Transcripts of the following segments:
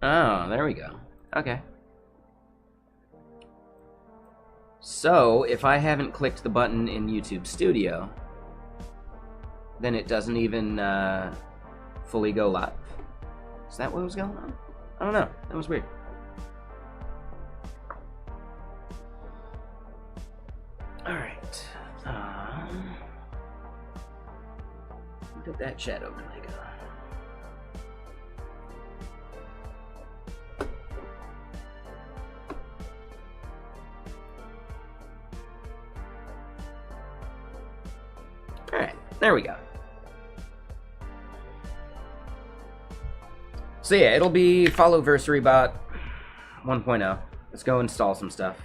Oh, there we go. Okay. So, if I haven't clicked the button in YouTube Studio, then it doesn't even fully go live. Is that what was going on? I don't know. That was weird. Alright. Look at that chat overlay go. Alright, there we go. So yeah, it'll be FollowversaryBot 1.0. Let's go install some stuff.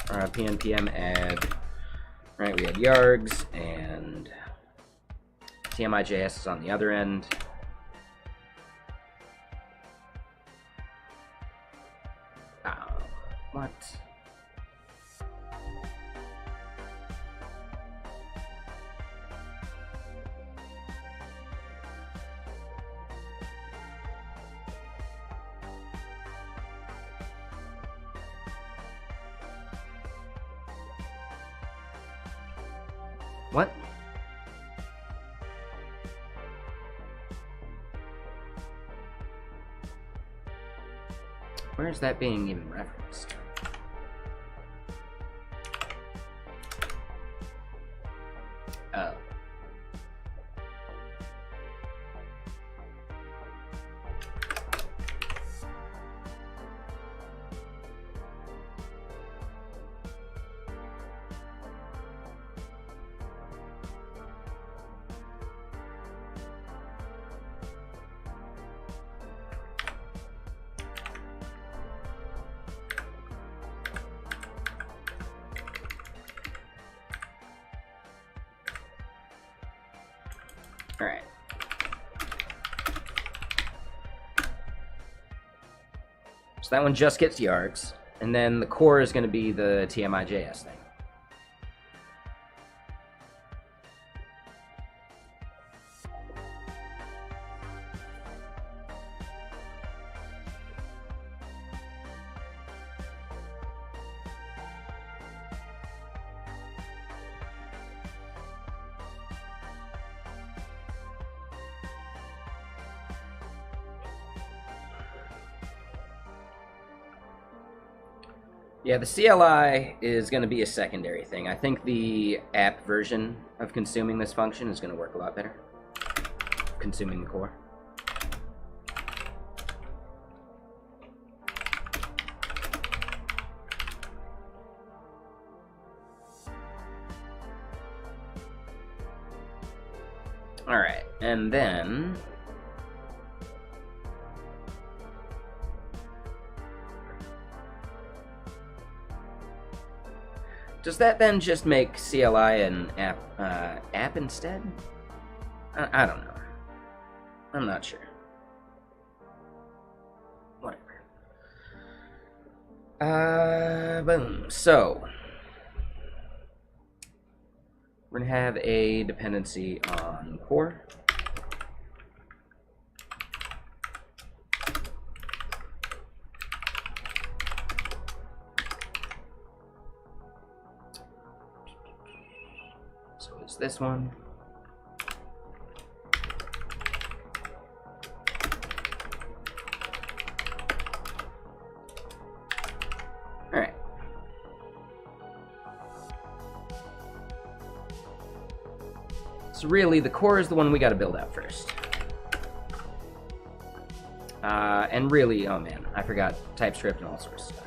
PNPM add. Right, we had yargs and TMI.js is on the other end. What? What? Where is that being even referenced? Oh. Alright. So that one just gets yargs, and then the core is going to be the TMI.js thing. Yeah, the CLI is going to be a secondary thing. I think the app version of consuming this function is going to work a lot better. Consuming the core. Alright, and then... does that then just make CLI an app instead? I don't know. I'm not sure. Whatever. Boom. So we're gonna have a dependency on core. This one. All right. So really, the core is the one we got to build out first. And really, oh man, I forgot TypeScript and all sorts of stuff.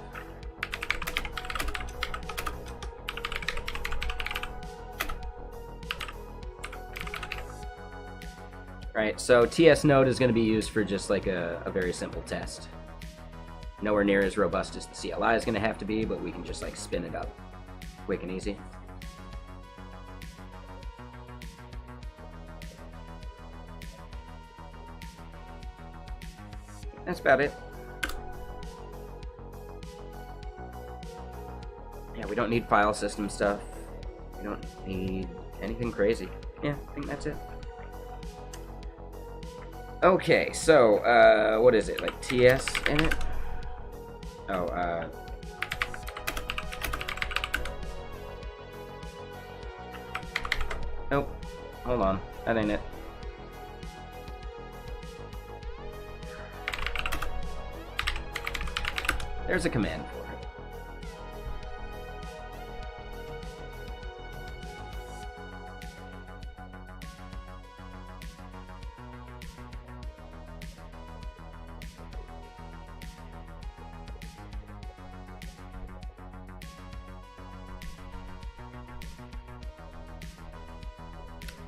Right, so TS node is going to be used for just like a very simple test. Nowhere near as robust as the CLI is going to have to be, but we can just like spin it up quick and easy. That's about it. Yeah, we don't need file system stuff. We don't need anything crazy. Yeah, I think that's it. Okay, so, what is it? Like TS in it? Oh, nope. Hold on. That ain't it. There's a command for it.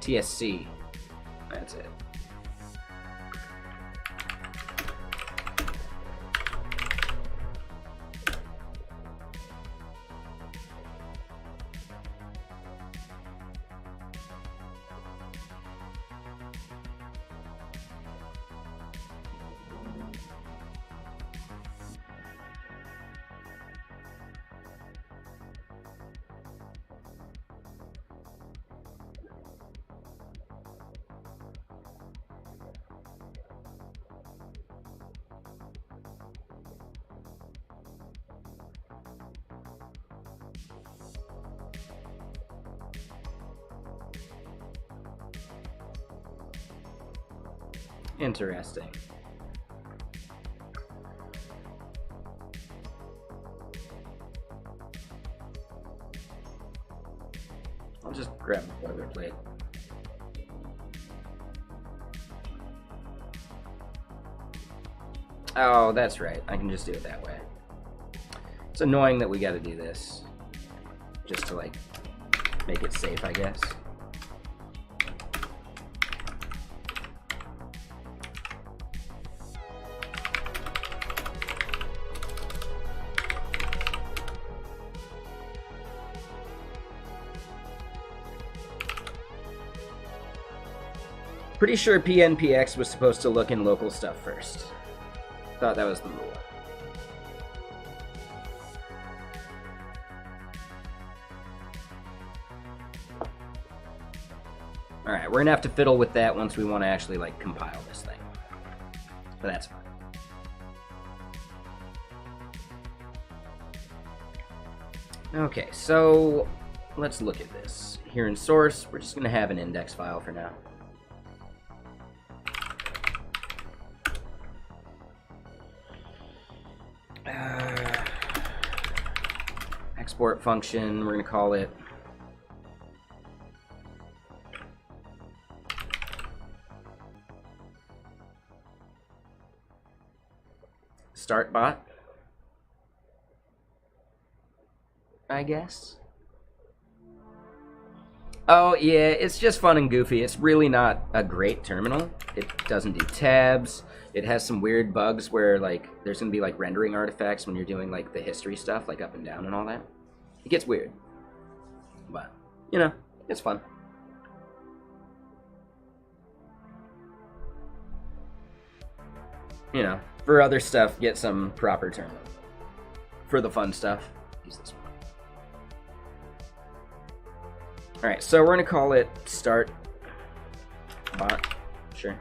TSC. That's it. Interesting. I'll just grab the boilerplate. Oh, that's right. I can just do it that way. It's annoying that we gotta do this. Just to, like, make it safe, I guess. Pretty sure PNPX was supposed to look in local stuff first. Thought that was the rule. Alright, we're gonna have to fiddle with that once we want to actually, like, compile this thing. But that's fine. Okay, so let's look at this. Here in source, we're just gonna have an index file for now. Export function, we're going to call it StartBot, I guess. Oh yeah, it's just fun and goofy. It's really not a great terminal. It doesn't do tabs. It has some weird bugs where, like, there's going to be, like, rendering artifacts when you're doing, like, the history stuff, like up and down and all that. It gets weird. But, you know, it's fun. You know, for other stuff, get some proper terminal. For the fun stuff, use this one. Alright, so we're going to call it StartBot. Sure.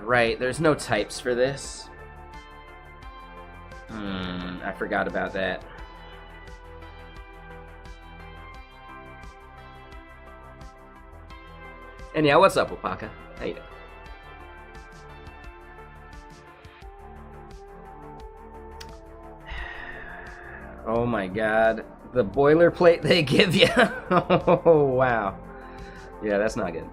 Right, there's no types for this. I forgot about that. And yeah, what's up, Wapaka? How you doing? Oh my god. The boilerplate they give you. Oh, wow. Yeah, that's not good.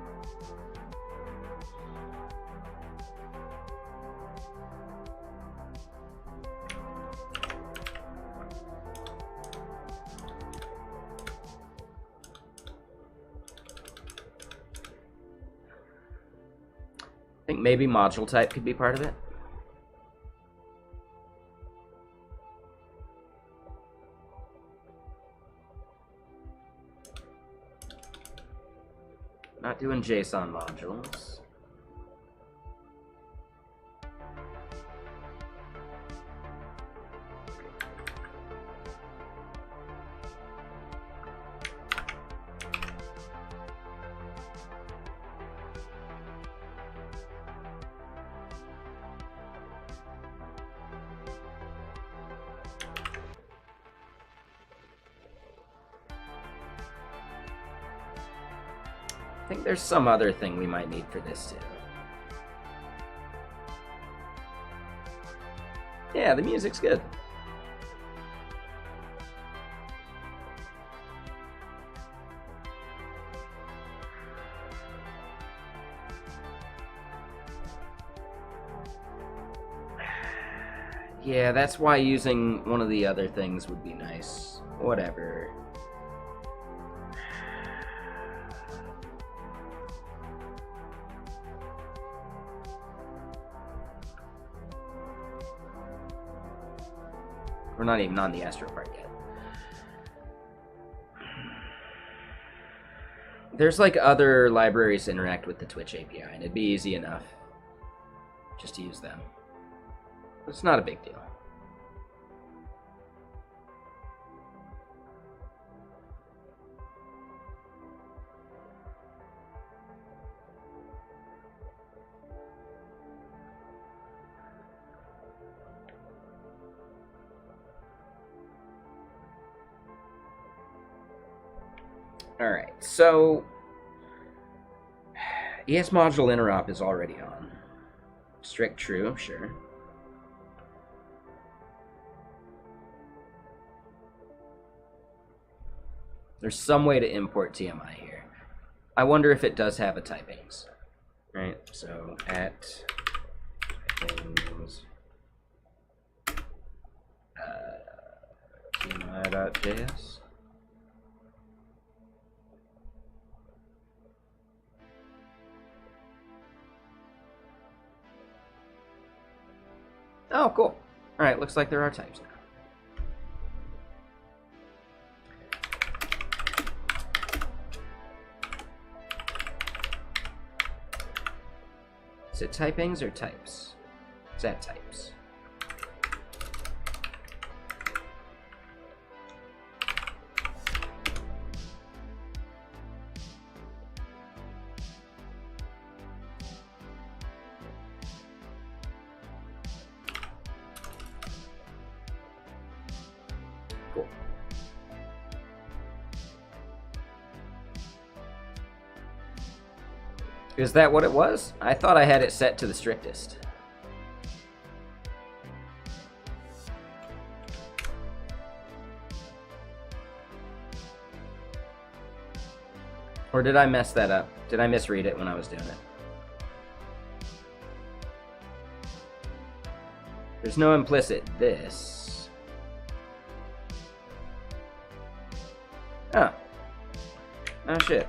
think maybe module type could be part of it. Not doing JSON modules. I think there's some other thing we might need for this too. Yeah, the music's good. Yeah, that's why using one of the other things would be nice. Whatever. We're not even on the Astro part yet. There's like other libraries that interact with the Twitch API, and it'd be easy enough just to use them. It's not a big deal. Alright, so ES module interop is already on. Strict true, sure. There's some way to import TMI here. I wonder if it does have a typings. Right, so at typings TMI.js. Oh, cool. All right, looks like there are types now. Is it typings or types? It's at types. Cool. Is that what it was? I thought I had it set to the strictest. Or did I mess that up? Did I misread it when I was doing it? There's no implicit this. Oh. Oh shit.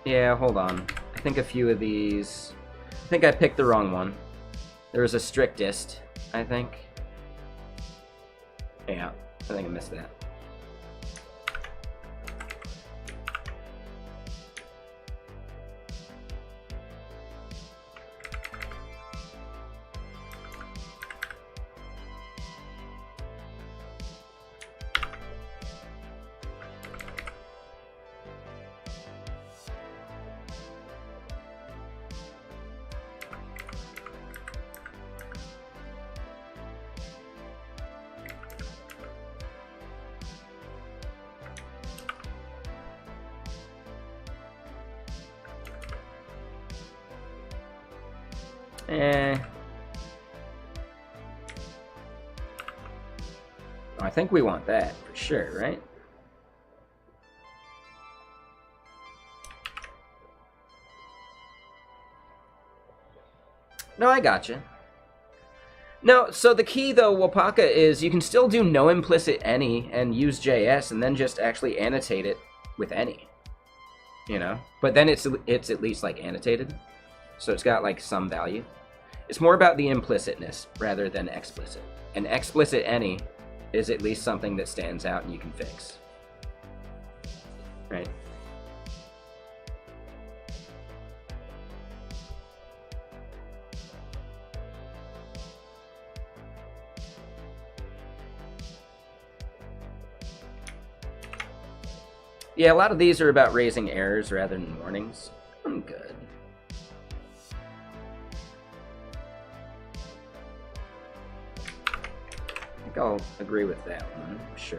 Yeah, hold on. I think a few of these... I think I picked the wrong one. There was a strictest, I think. Yeah, I think I missed that. I think we want that for sure, right? No, I gotcha. No, so the key though, Wapaka, is you can still do no implicit any and use JS and then just actually annotate it with any. You know? But then it's at least like annotated. So it's got like some value. It's more about the implicitness rather than explicit. An explicit any is at least something that stands out and you can fix. Right? Yeah, a lot of these are about raising errors rather than warnings. I'm good. I think I'll agree with that one, sure.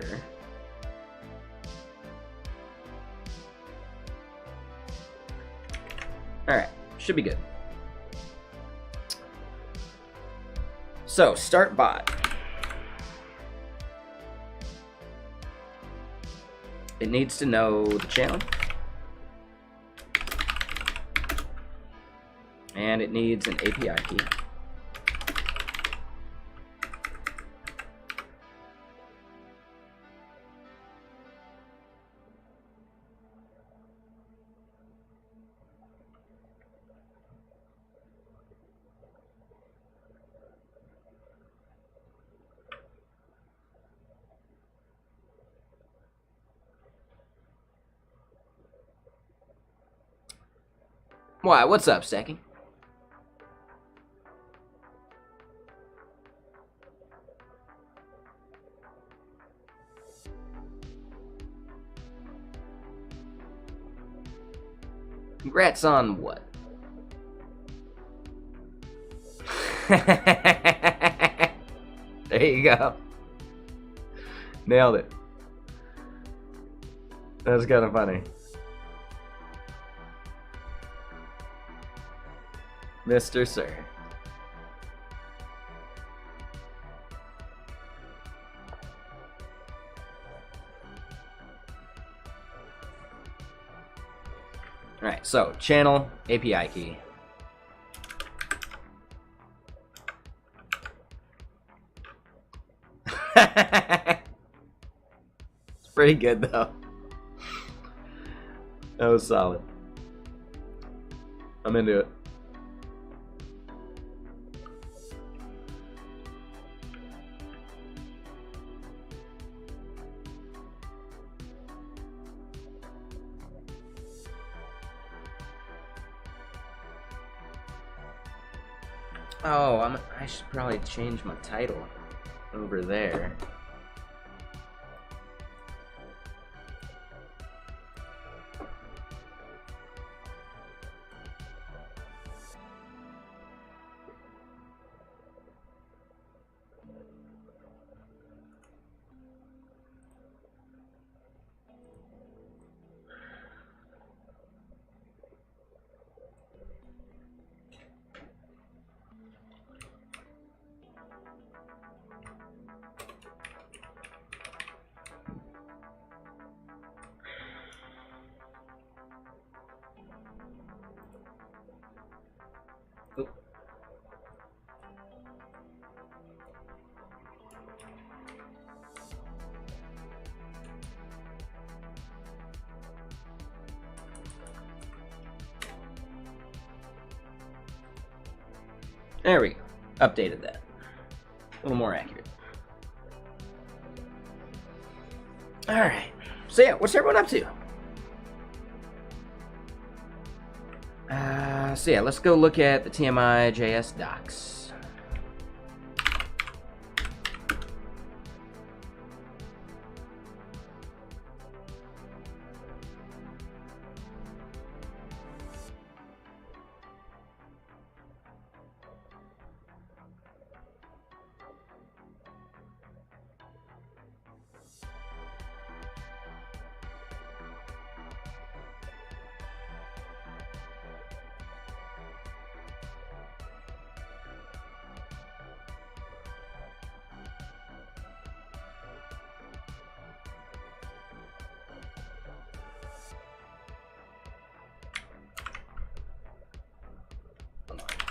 Alright, should be good. So, start bot. It needs to know the channel. And it needs an API key. Why, what's up, Stacky? Congrats on what? There you go. Nailed it. That's kind of funny. Mr. Sir. Alright, so channel API key. It's pretty good though. That was solid. I'm into it. Oh, I should probably change my title over there. There we go. Updated that. A little more accurate. Alright. So yeah, what's everyone up to? So yeah, let's go look at the TMI.js docs.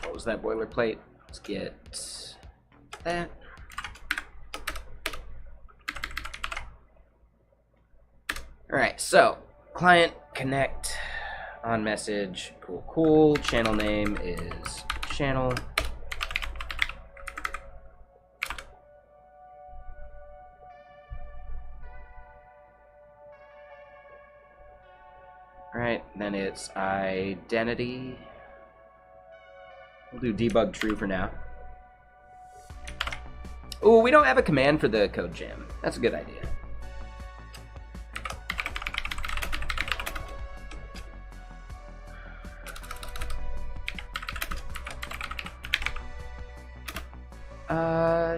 What was that boilerplate? Let's get that. Alright, so client connect On message, cool, cool. Channel name is channel. Right, then it's identity. We'll do debug true for now. Oh, we don't have a command for the CodeJam. That's a good idea.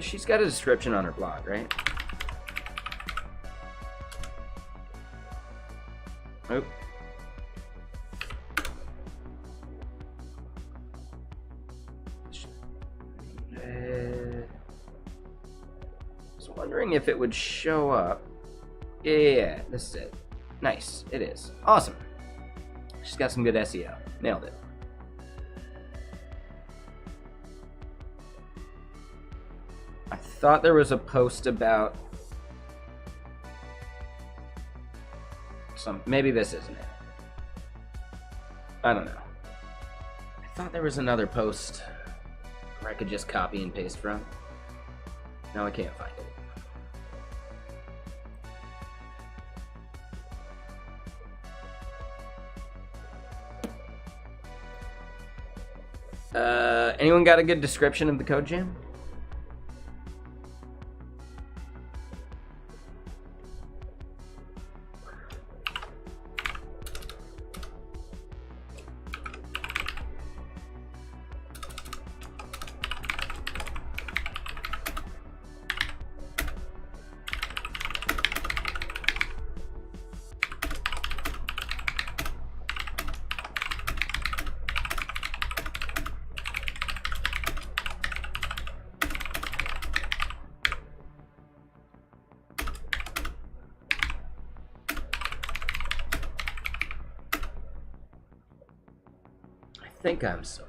She's got a description on her blog, right? Oh. Was wondering if it would show up. Yeah, this is it. Nice, it is. Awesome. She's got some good SEO. Nailed it. I thought there was a post about maybe this isn't it. I don't know. I thought there was another post where I could just copy and paste from. Now I can't find it. Anyone got a good description of the CodeJam? I think I'm solo.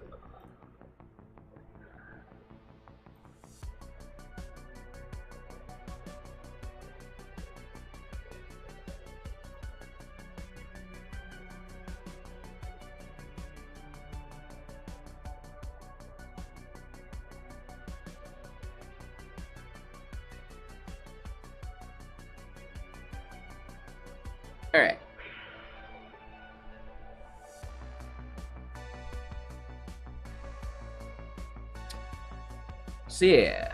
All right. So yeah,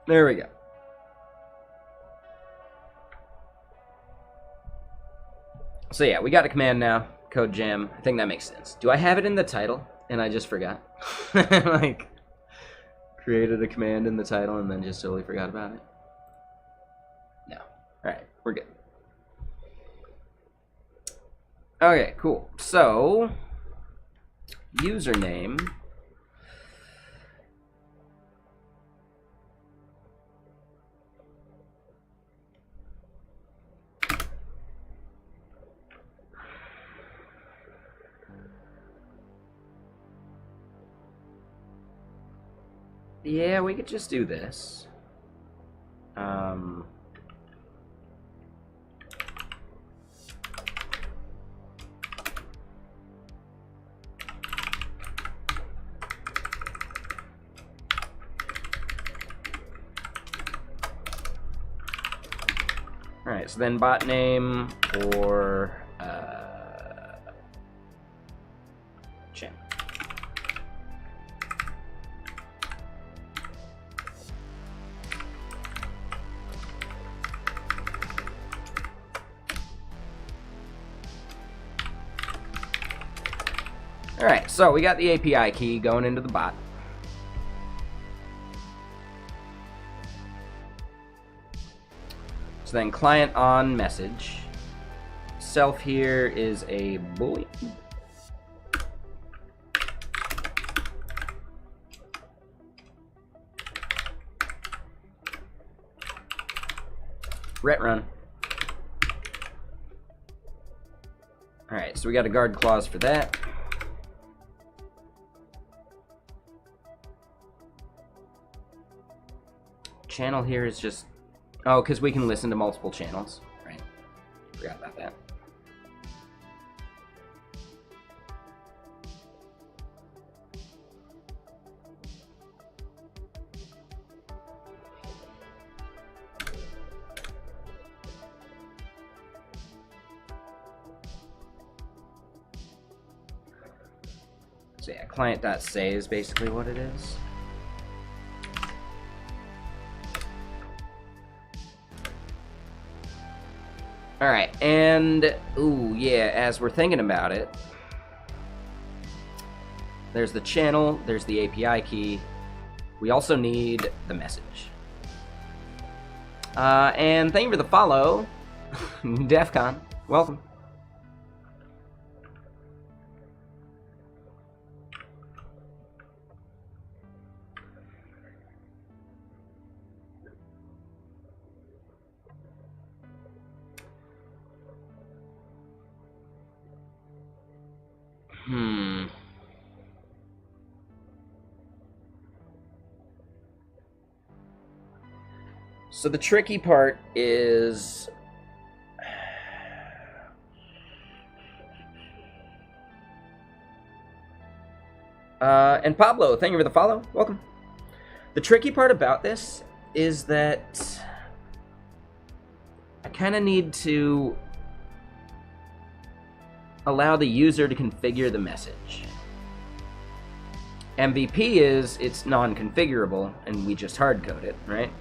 there we go. So yeah, we got a command now, CodeJam. I think that makes sense. Do I have it in the title and I just forgot? Like, created a command in the title and then just totally forgot about it? No. Alright, we're good. Okay, cool. So, username. Yeah, we could just do this. Alright, so then bot name or channel. Alright, so we got the API key going into the bot. So then client on message. Self here is a boolean. Ret run. Alright, so we got a guard clause for that. Channel here is just... Oh, because we can listen to multiple channels. Right. Forgot about that. So yeah, client.say is basically what it is. Alright, and, ooh, yeah, as we're thinking about it, there's the channel, there's the API key, we also need the message. And thank you for the follow, DEFCON, welcome. So the tricky part is... and Pablo, thank you for the follow. Welcome. The tricky part about this is that I kind of need to allow the user to configure the message. MVP is it's non-configurable, and we just hard-code it, right?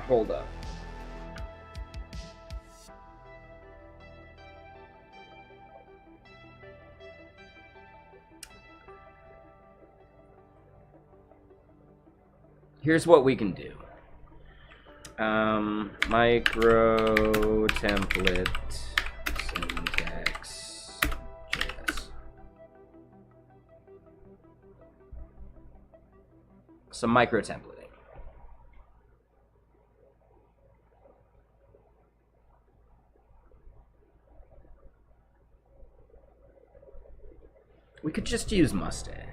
Hold up. Here's what we can do. Micro template syntax JS. Some micro templating. We could just use mustache.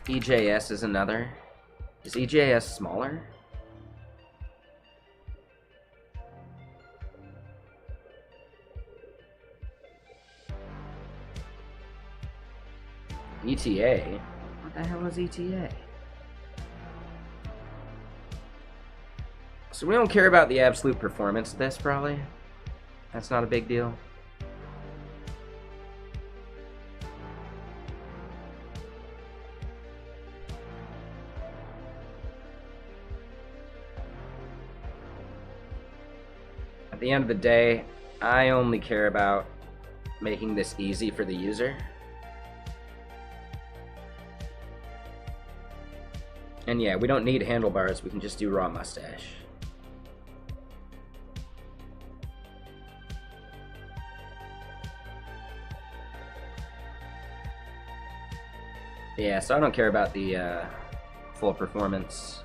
EJS is another. Is EJS smaller? ETA? What the hell is ETA? So we don't care about the absolute performance of this, probably. That's not a big deal. At the end of the day, I only care about making this easy for the user. And yeah, we don't need handlebars, we can just do raw mustache. Yeah, so I don't care about the full performance.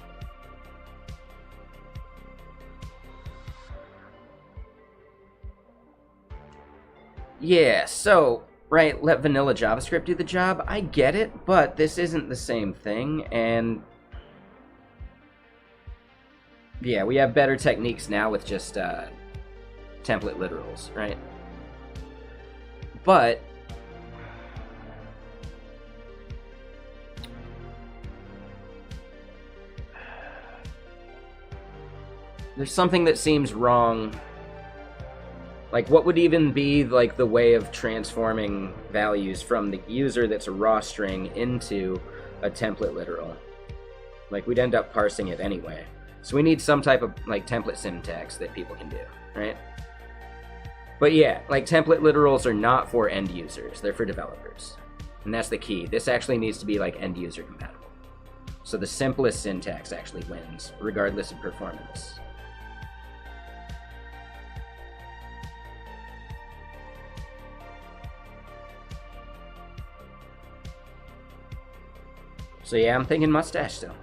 Yeah, so, right, let vanilla JavaScript do the job. I get it, but this isn't the same thing, and yeah, we have better techniques now with just template literals, right? But there's something that seems wrong. Like, what would even be, like, the way of transforming values from the user that's a raw string into a template literal? Like, we'd end up parsing it anyway. So we need some type of, like, template syntax that people can do, right? But yeah, like template literals are not for end users, they're for developers. And that's the key. This actually needs to be like end user compatible. So the simplest syntax actually wins, regardless of performance. So yeah, I'm thinking mustache still.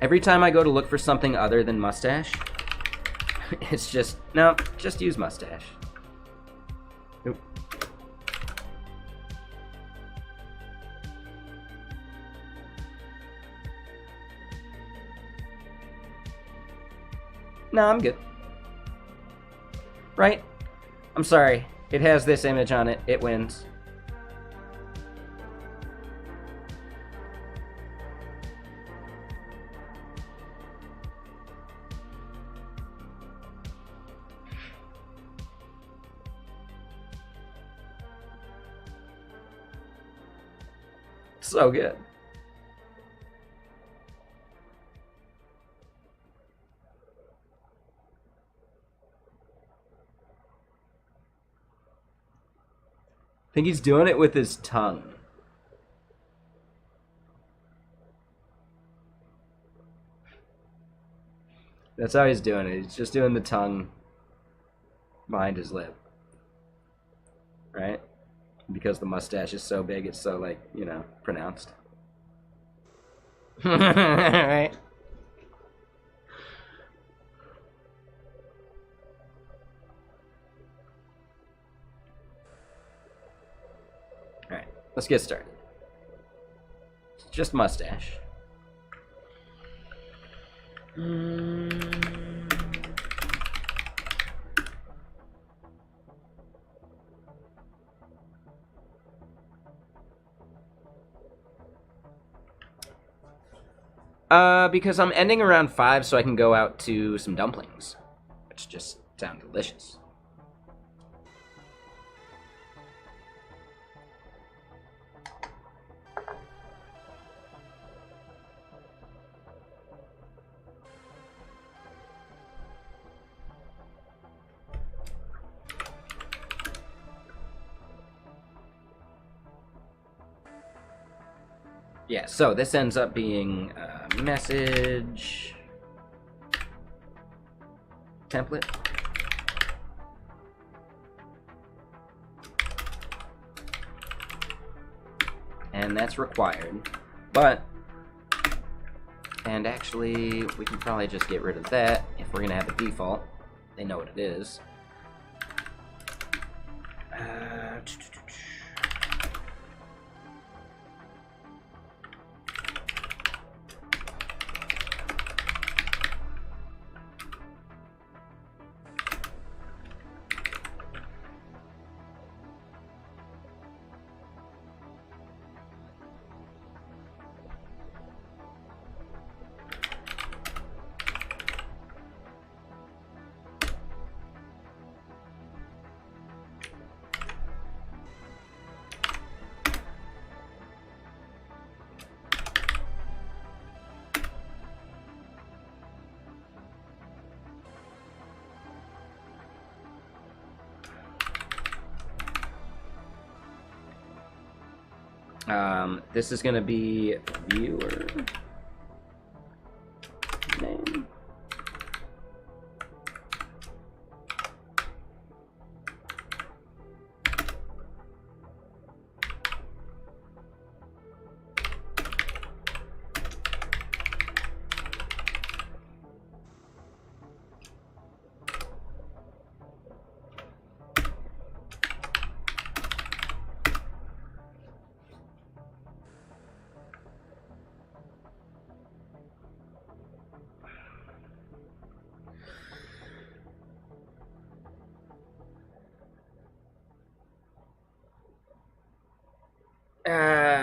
Every time I go to look for something other than mustache, it's just, no, just use mustache. Oop. No, I'm good. Right? I'm sorry. It has this image on it. It wins. So good. I think he's doing it with his tongue. That's how he's doing it. He's just doing the tongue behind his lip. Right? Because the mustache is so big, it's so, like, you know, pronounced. Right? Alright, let's get started. It's just mustache. Because I'm ending around 5 so I can go out to some dumplings, which just sound delicious. Yeah, so this ends up being a message template. And that's required, but, and actually we can probably just get rid of that if we're gonna have a default. They know what it is. This is going to be viewer name.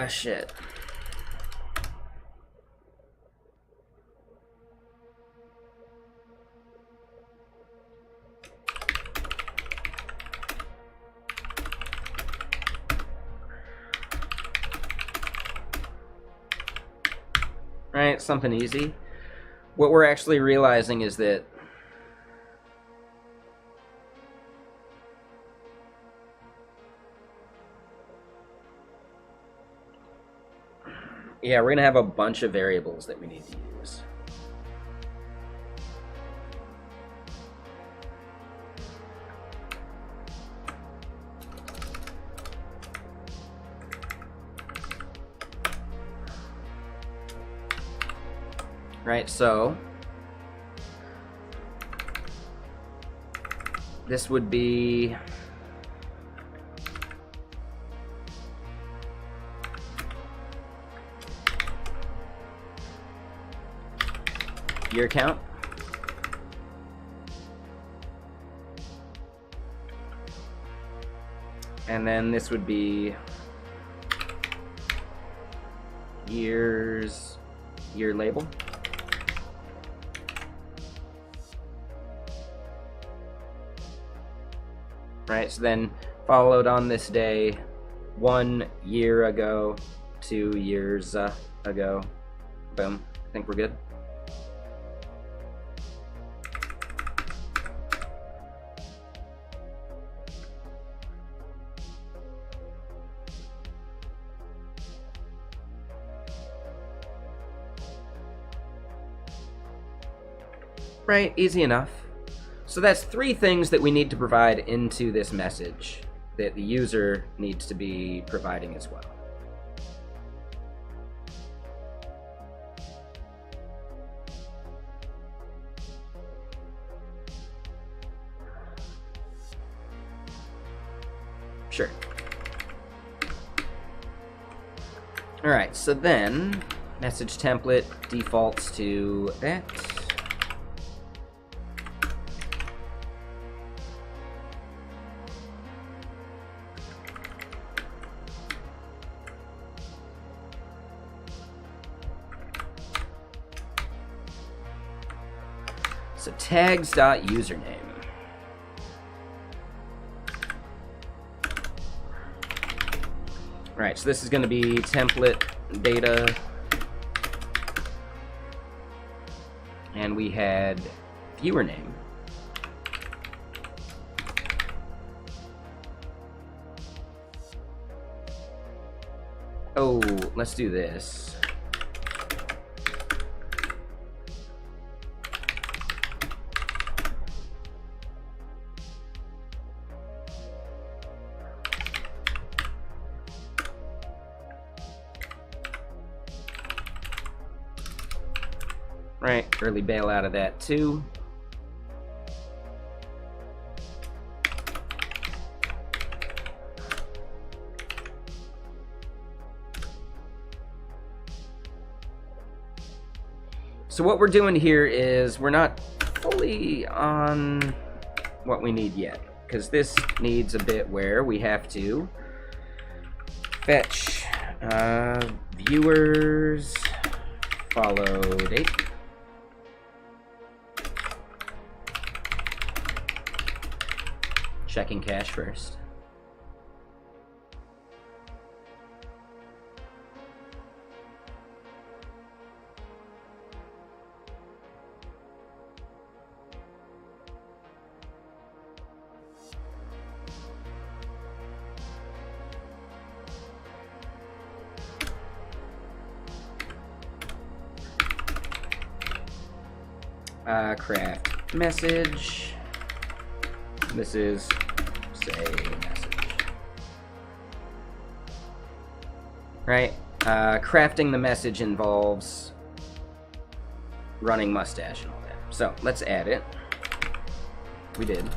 Shit. Right, something easy. what we're actually realizing is that yeah, we're going to have a bunch of variables that we need to use. Right, so this would be year count. And then this would be year label. Right, so then followed on this day 1 year ago, 2 years ago. Boom. I think we're good. Right, easy enough. So that's 3 things that we need to provide into this message that the user needs to be providing as well. Sure. All right, so then message template defaults to that. So tags.username. Right, so this is going to be template data. And we had viewer name. Oh, let's do this. Right, early bail out of that too. So what we're doing here is we're not fully on what we need yet, because this needs a bit where we have to fetch viewers follow date. Checking cache first. Craft message. This is say message. Right? Crafting the message involves running mustache and all that. So let's add it. We did.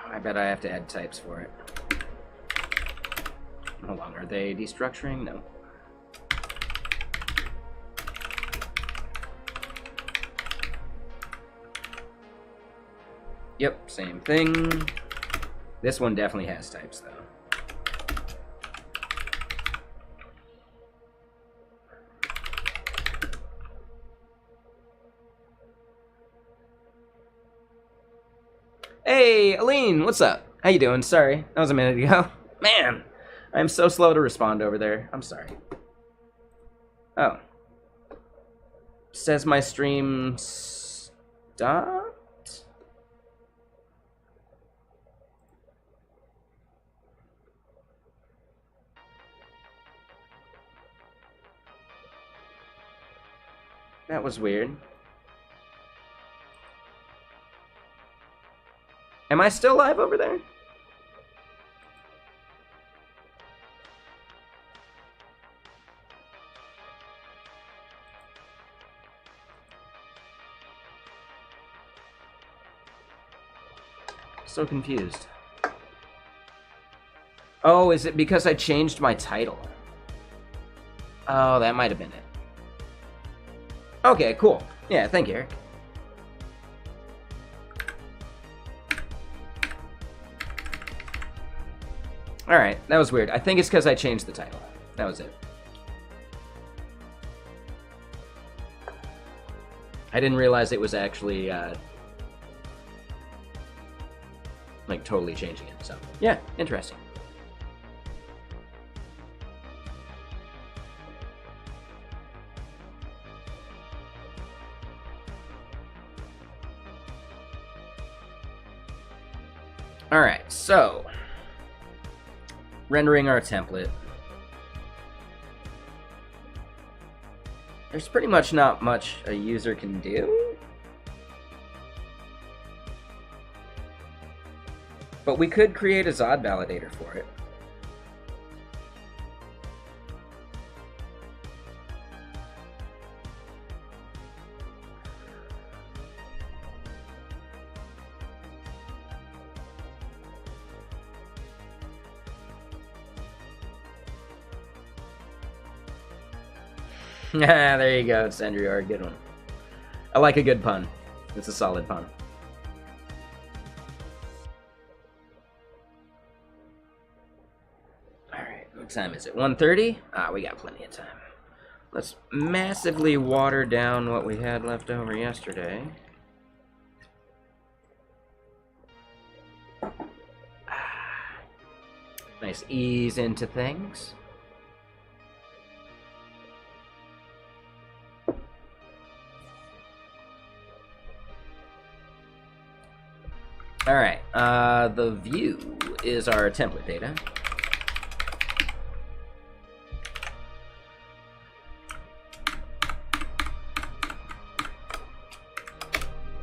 I bet I have to add types for it. Hold on, are they destructuring? No. Yep, same thing. This one definitely has types, though. Hey, Aline, what's up? How you doing? Sorry, that was a minute ago. Man, I'm so slow to respond over there. I'm sorry. Oh. Says my stream stopped? That was weird. Am I still live over there? So confused. Oh, is it because I changed my title? Oh, that might have been it. Okay, cool. Yeah, thank you, Eric. Alright, that was weird. I think it's because I changed the title. That was it. I didn't realize it was actually, like, totally changing it, so. Yeah, interesting. Alright, so rendering our template. There's pretty much not much a user can do. But we could create a Zod validator for it. There you go, Sandrior, good one. I like a good pun. It's a solid pun. Alright, what time is it? 1:30? Ah, we got plenty of time. Let's massively water down what we had left over yesterday. Nice ease into things. Alright, the view is our template data.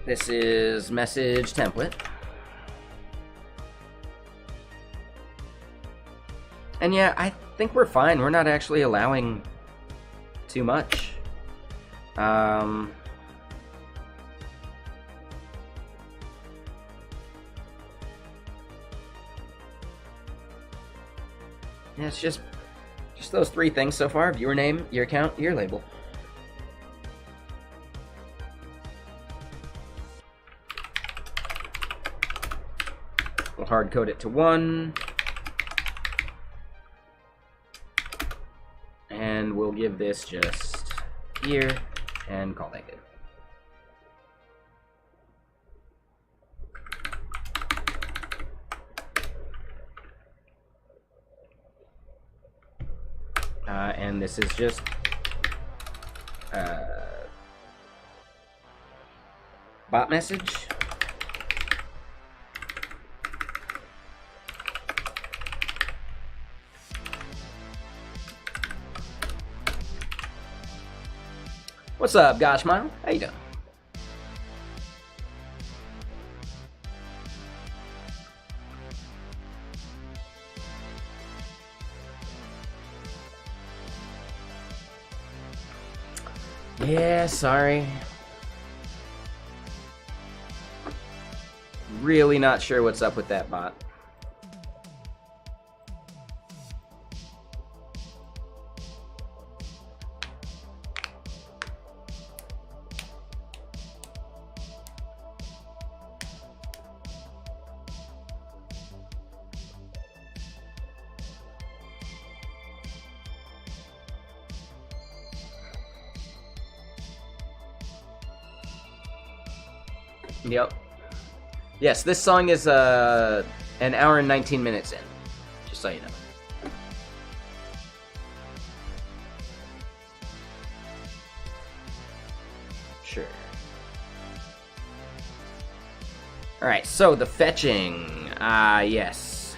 This is message template. And yeah, I think we're fine. We're not actually allowing too much. Yeah, it's just those three things so far: viewer name, your account, your label. We'll hard code it to 1. And we'll give this just here and call that good. And this is just bot message. What's up, Goshmile? How you doing? Yeah, sorry. Really not sure what's up with that bot. Yep. Yes, this song is an hour and 19 minutes in, just so you know. Sure. Alright, so the fetching. Yes.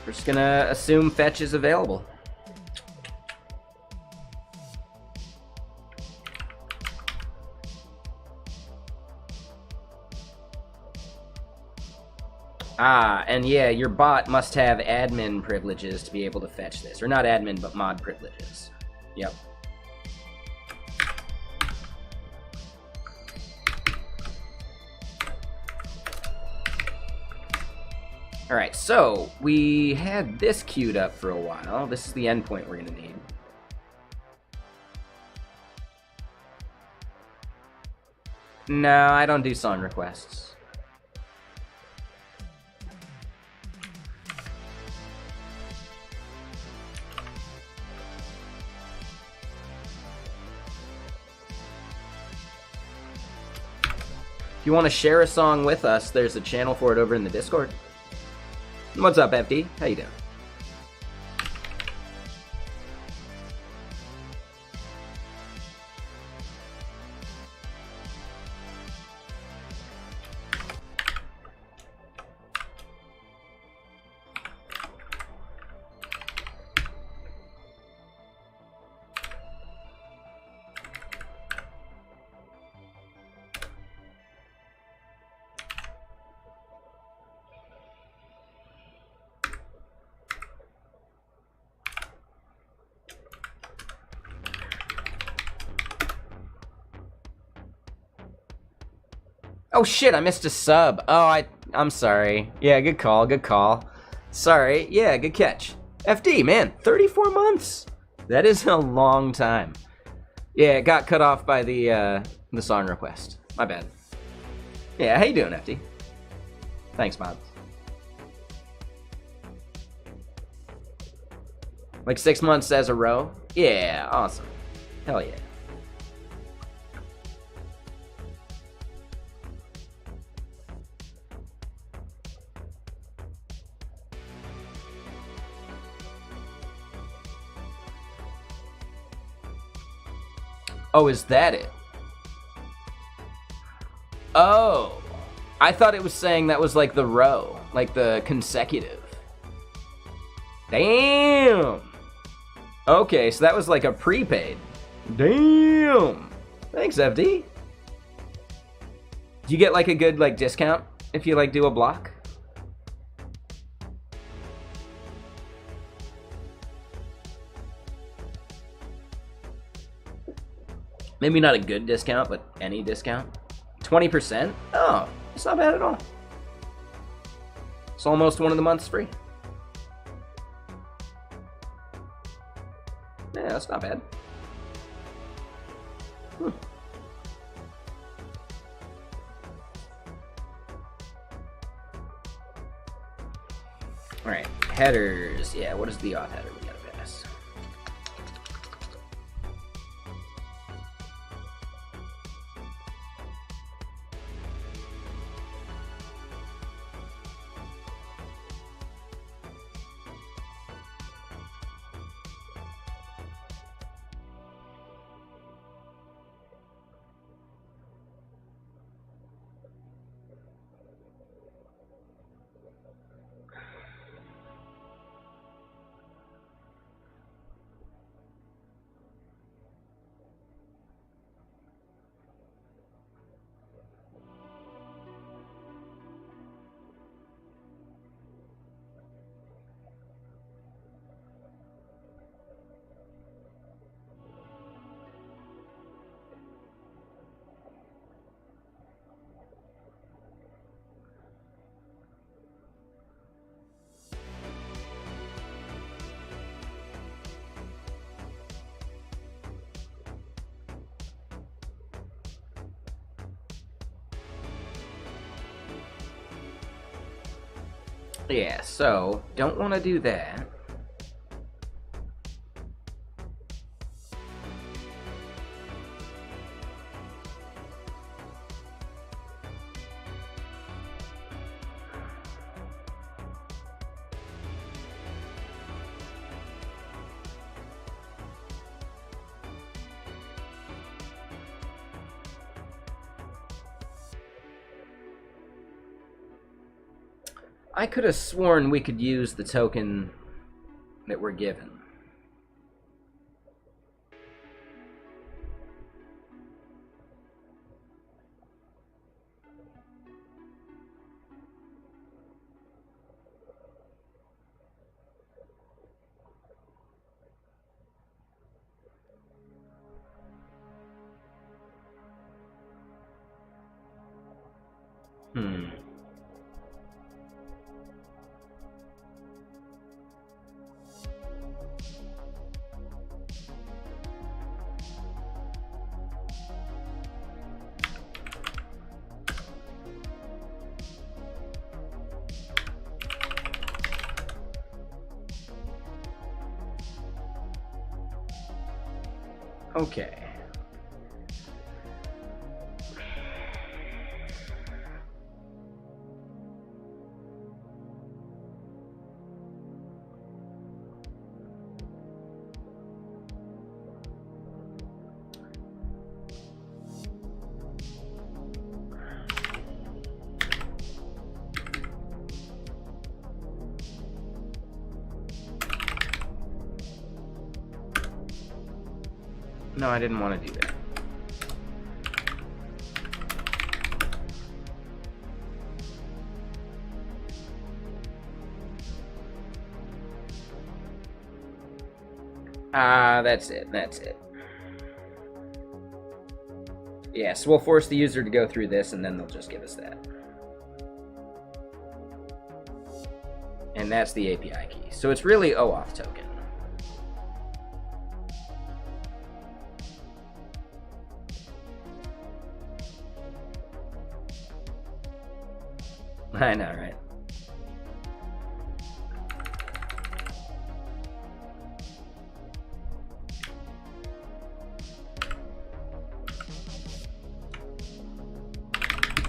We're just gonna assume fetch is available. And yeah, your bot must have admin privileges to be able to fetch this. Or not admin, but mod privileges. Yep. Alright, so we had this queued up for a while. This is the endpoint we're going to need. No, I don't do song requests. If you want to share a song with us, there's a channel for it over in the Discord. What's up, FD? How you doing? Oh shit, I missed a sub. Oh, I'm sorry. Yeah, good call, good call. Sorry, yeah, good catch. FD, man, 34 months. That is a long time. Yeah, it got cut off by the song request. My bad. Yeah, how you doing, FD? Thanks, Bob. Like 6 months as a row? Yeah, awesome. Hell yeah. Oh, is that it? Oh, I thought it was saying that was like the row, like the consecutive. Damn. Okay, so that was like a prepaid. Damn. Thanks, FD. Do you get like a good like discount if you like do a block? Maybe not a good discount, but any discount. 20%? Oh, it's not bad at all. It's almost one of the months free. Yeah, that's not bad. Alright, headers. Yeah, what is the auth header we gotta pass? Yeah, so don't want to do that. I could have sworn we could use the token that we're given. Okay. No, I didn't want to do that. That's it. That's it. Yeah, so we'll force the user to go through this, and then they'll just give us that. And that's the API key. So it's really OAuth token. I know, right?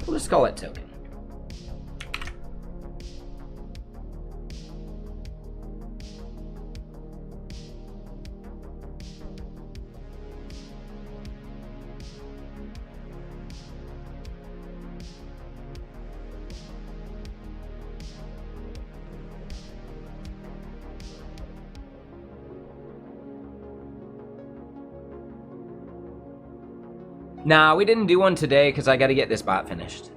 We'll just call it token. Nah, we didn't do one today because I got to get this bot finished.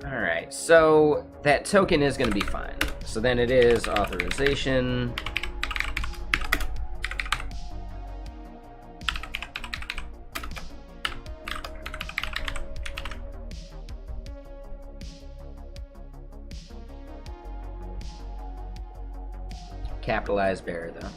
Alright, so that token is going to be fine. So then it is authorization. Capitalized bearer, though.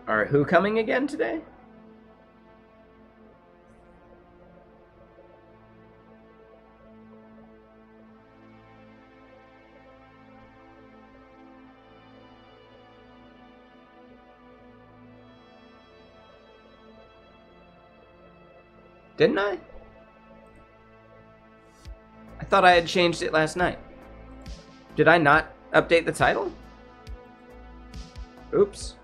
Are who coming again today? Didn't I? I thought I had changed it last night. Did I not update the title? Oops.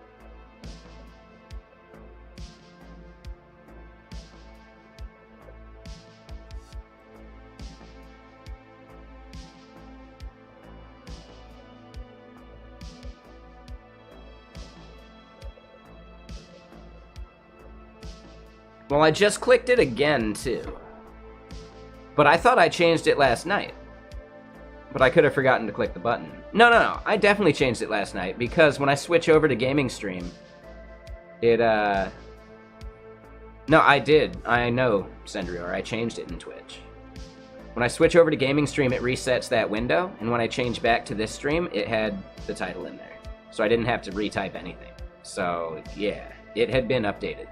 Well, I just clicked it again, too. But I thought I changed it last night. But I could have forgotten to click the button. No. I definitely changed it last night, because when I switch over to gaming stream, No, I did. I know, Sendrior. I changed it in Twitch. When I switch over to gaming stream, it resets that window, and when I change back to this stream, it had the title in there. So I didn't have to retype anything. So, yeah, it had been updated.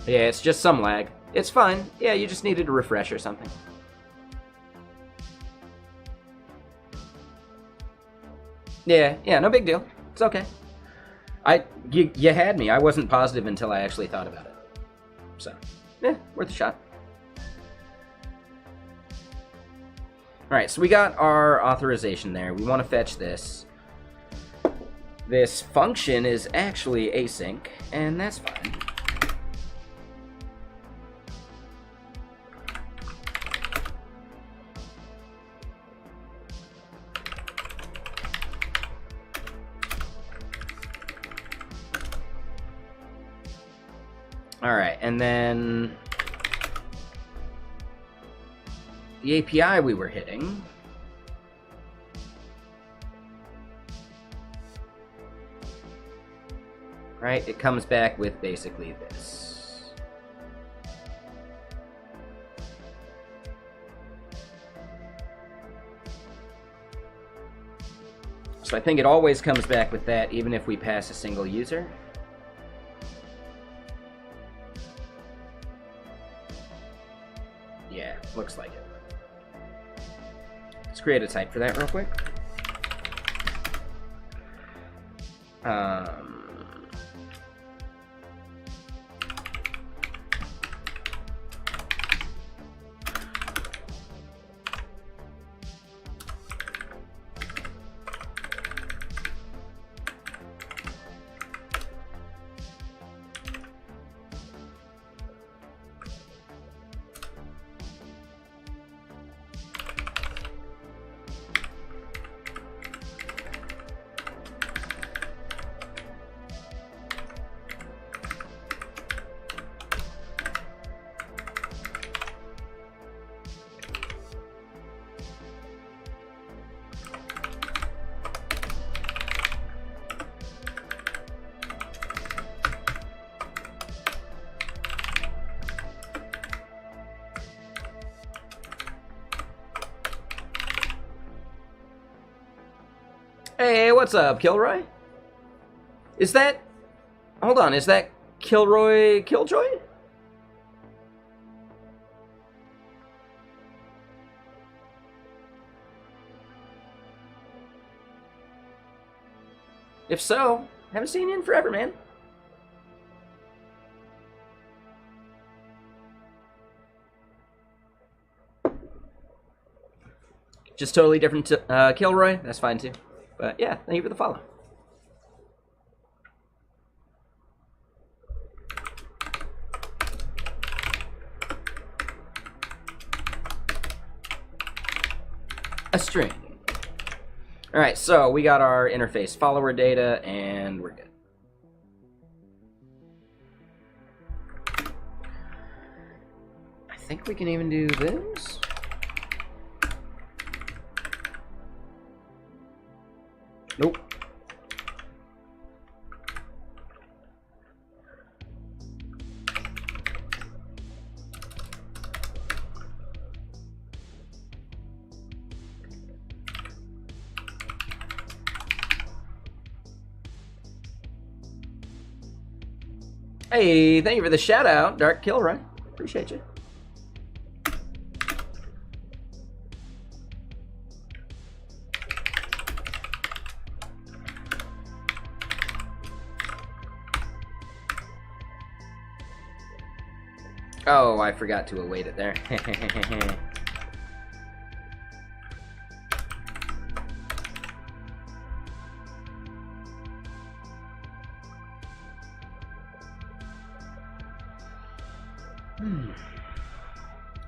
Yeah, it's just some lag. It's fine. Yeah, you just needed to refresh or something. Yeah, no big deal. It's okay. You had me. I wasn't positive until I actually thought about it. So, yeah, worth a shot. Alright, so we got our authorization there. We want to fetch this. This function is actually async, and that's fine. Alright, and then the API we were hitting. Right, it comes back with basically this. So I think it always comes back with that, even if we pass a single user. Yeah, looks like it. Let's create a type for that real quick. Hey, what's up, Kilroy? Is that... Hold on, is that Kilroy Killjoy? If so, haven't seen you in forever, man. Just totally different Kilroy, that's fine too. But yeah, thank you for the follow. A string. Alright, so we got our interface follower data, and we're good. I think we can even do this. Nope. Hey, thank you for the shout out, Dark Kilroy. Appreciate you. Oh, I forgot to await it there.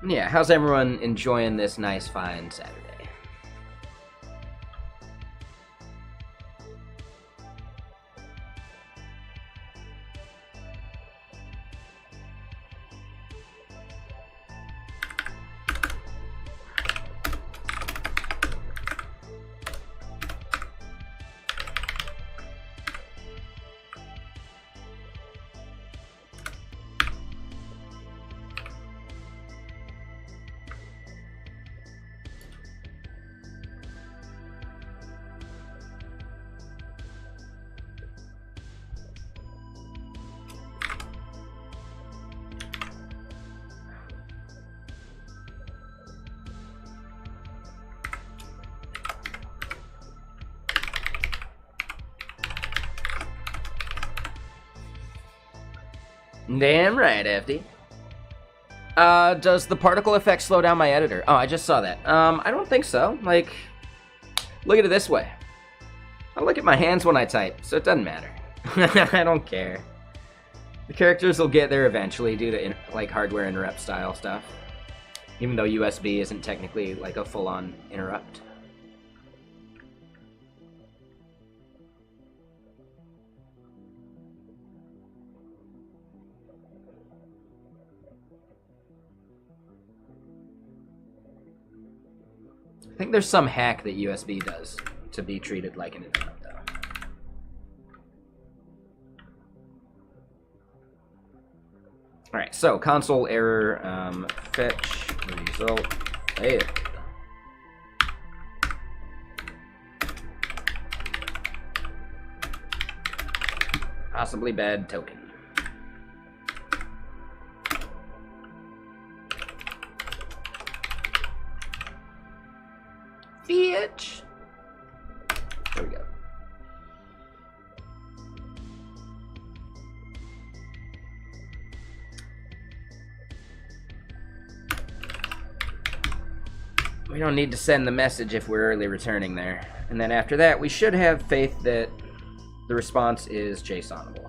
Yeah, how's everyone enjoying this nice, fine Saturday? Damn right, FD. Does the particle effect slow down my editor? Oh, I just saw that. I don't think so. Like, look at it this way. I look at my hands when I type, so it doesn't matter. I don't care. The characters will get there eventually due to like hardware interrupt style stuff. Even though USB isn't technically like a full-on interrupt. I think there's some hack that USB does to be treated like an interrupt, though. Alright, so console error, fetch result failed. Possibly bad token. Bitch. There we go. We don't need to send the message if we're early returning there. And then after that, we should have faith that the response is JSONable.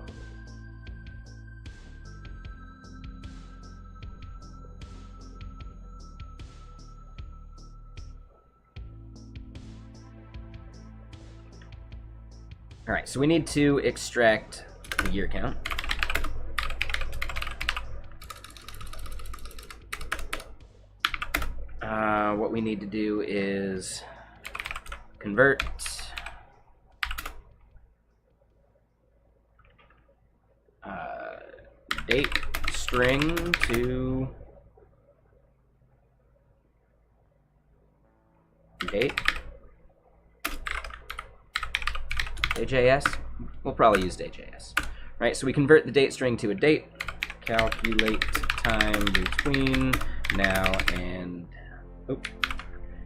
Alright, so we need to extract the year count. What we need to do is convert date string to date. JS. We'll probably use JS. Right, so we convert the date string to a date. Calculate time between now and... Oh.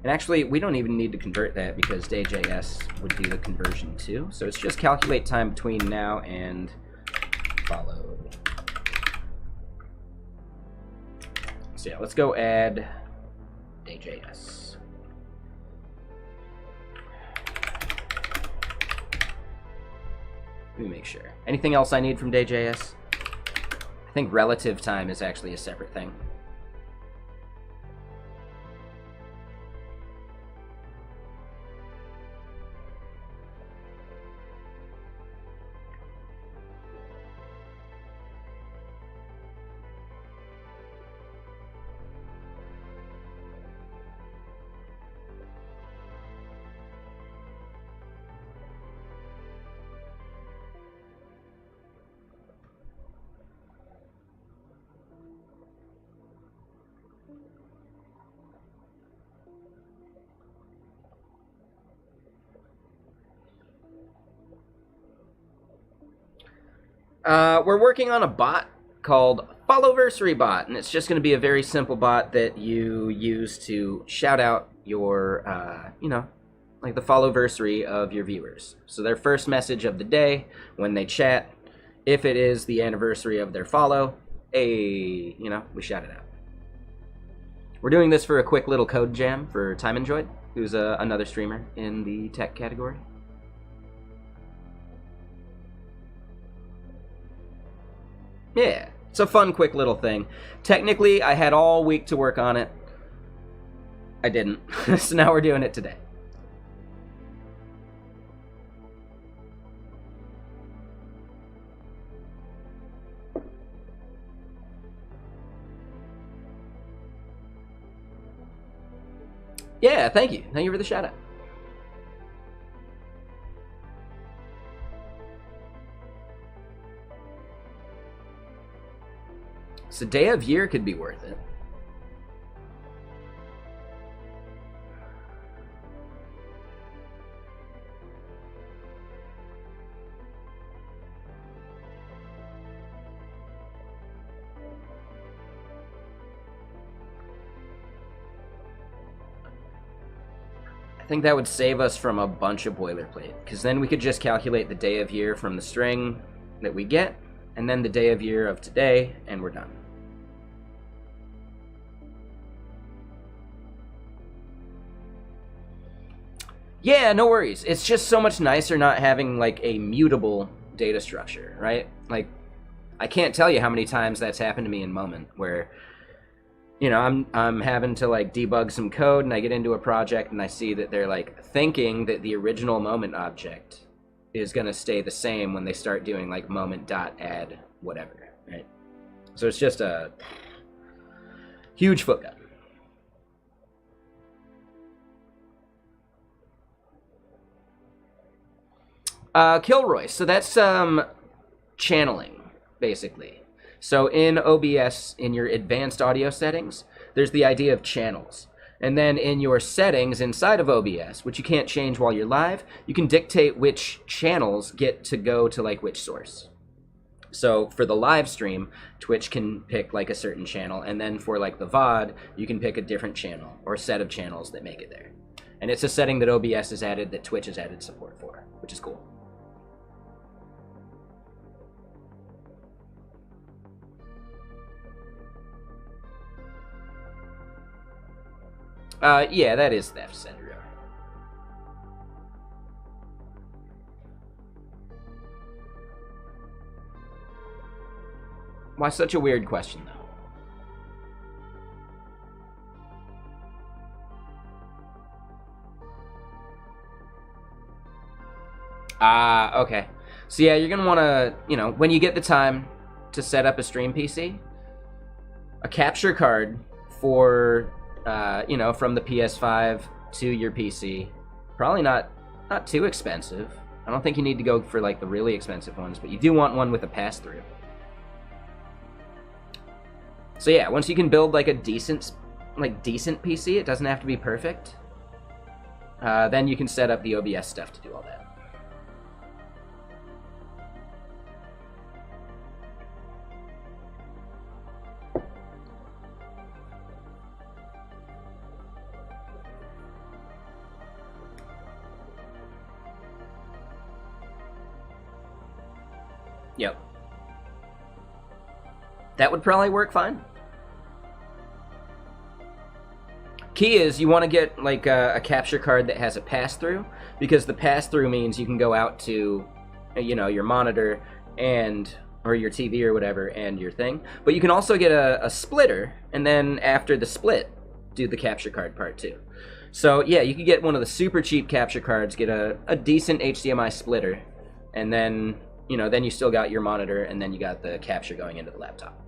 And actually, we don't even need to convert that because DayJS would do the conversion too. So it's just calculate time between now and follow. So yeah, let's go add DayJS. Let me make sure. Anything else I need from DayJS? I think relative time is actually a separate thing. We're working on a bot called FollowversaryBot, and it's just going to be a very simple bot that you use to shout out your, you know, like the followversary of your viewers. So their first message of the day, when they chat, if it is the anniversary of their follow, you know, we shout it out. We're doing this for a quick little CodeJam for Time Enjoyed, who's another streamer in the tech category. Yeah, it's a fun, quick little thing. Technically, I had all week to work on it. I didn't, so now we're doing it today. Yeah, thank you. Thank you for the shout out. So day of year could be worth it. I think that would save us from a bunch of boilerplate, because then we could just calculate the day of year from the string that we get, and then the day of year of today, and we're done. Yeah, no worries. It's just so much nicer not having like a mutable data structure, right? Like, I can't tell you how many times that's happened to me in Moment, where, you know, I'm having to like debug some code, and I get into a project and I see that they're like thinking that the original Moment object is gonna stay the same when they start doing like moment.add whatever, right? So it's just a huge foot gun. Kilroy, so that's channeling, basically. So in OBS, in your advanced audio settings, there's the idea of channels. And then in your settings inside of OBS, which you can't change while you're live, you can dictate which channels get to go to like which source. So for the live stream, Twitch can pick like a certain channel, and then for like the VOD, you can pick a different channel or set of channels that make it there. And it's a setting that OBS has added, that Twitch has added support for, which is cool. Yeah, that is theft, Sandro. Why such a weird question, though? Okay. So yeah, you're gonna wanna, you know, when you get the time to set up a stream PC, a capture card for, you know, from the PS5 to your PC, probably not too expensive. I don't think you need to go for like the really expensive ones, but you do want one with a pass-through. So yeah, once you can build like a decent PC, it doesn't have to be perfect. Then you can set up the OBS stuff to do all that. Yep. That would probably work fine. Key is you want to get like a capture card that has a pass-through, because the pass-through means you can go out to, you know, your monitor and or your TV or whatever and your thing. But you can also get a splitter, and then after the split, do the capture card part too. So yeah, you could get one of the super cheap capture cards, get a decent HDMI splitter, and then, you know, then you still got your monitor, and then you got the capture going into the laptop.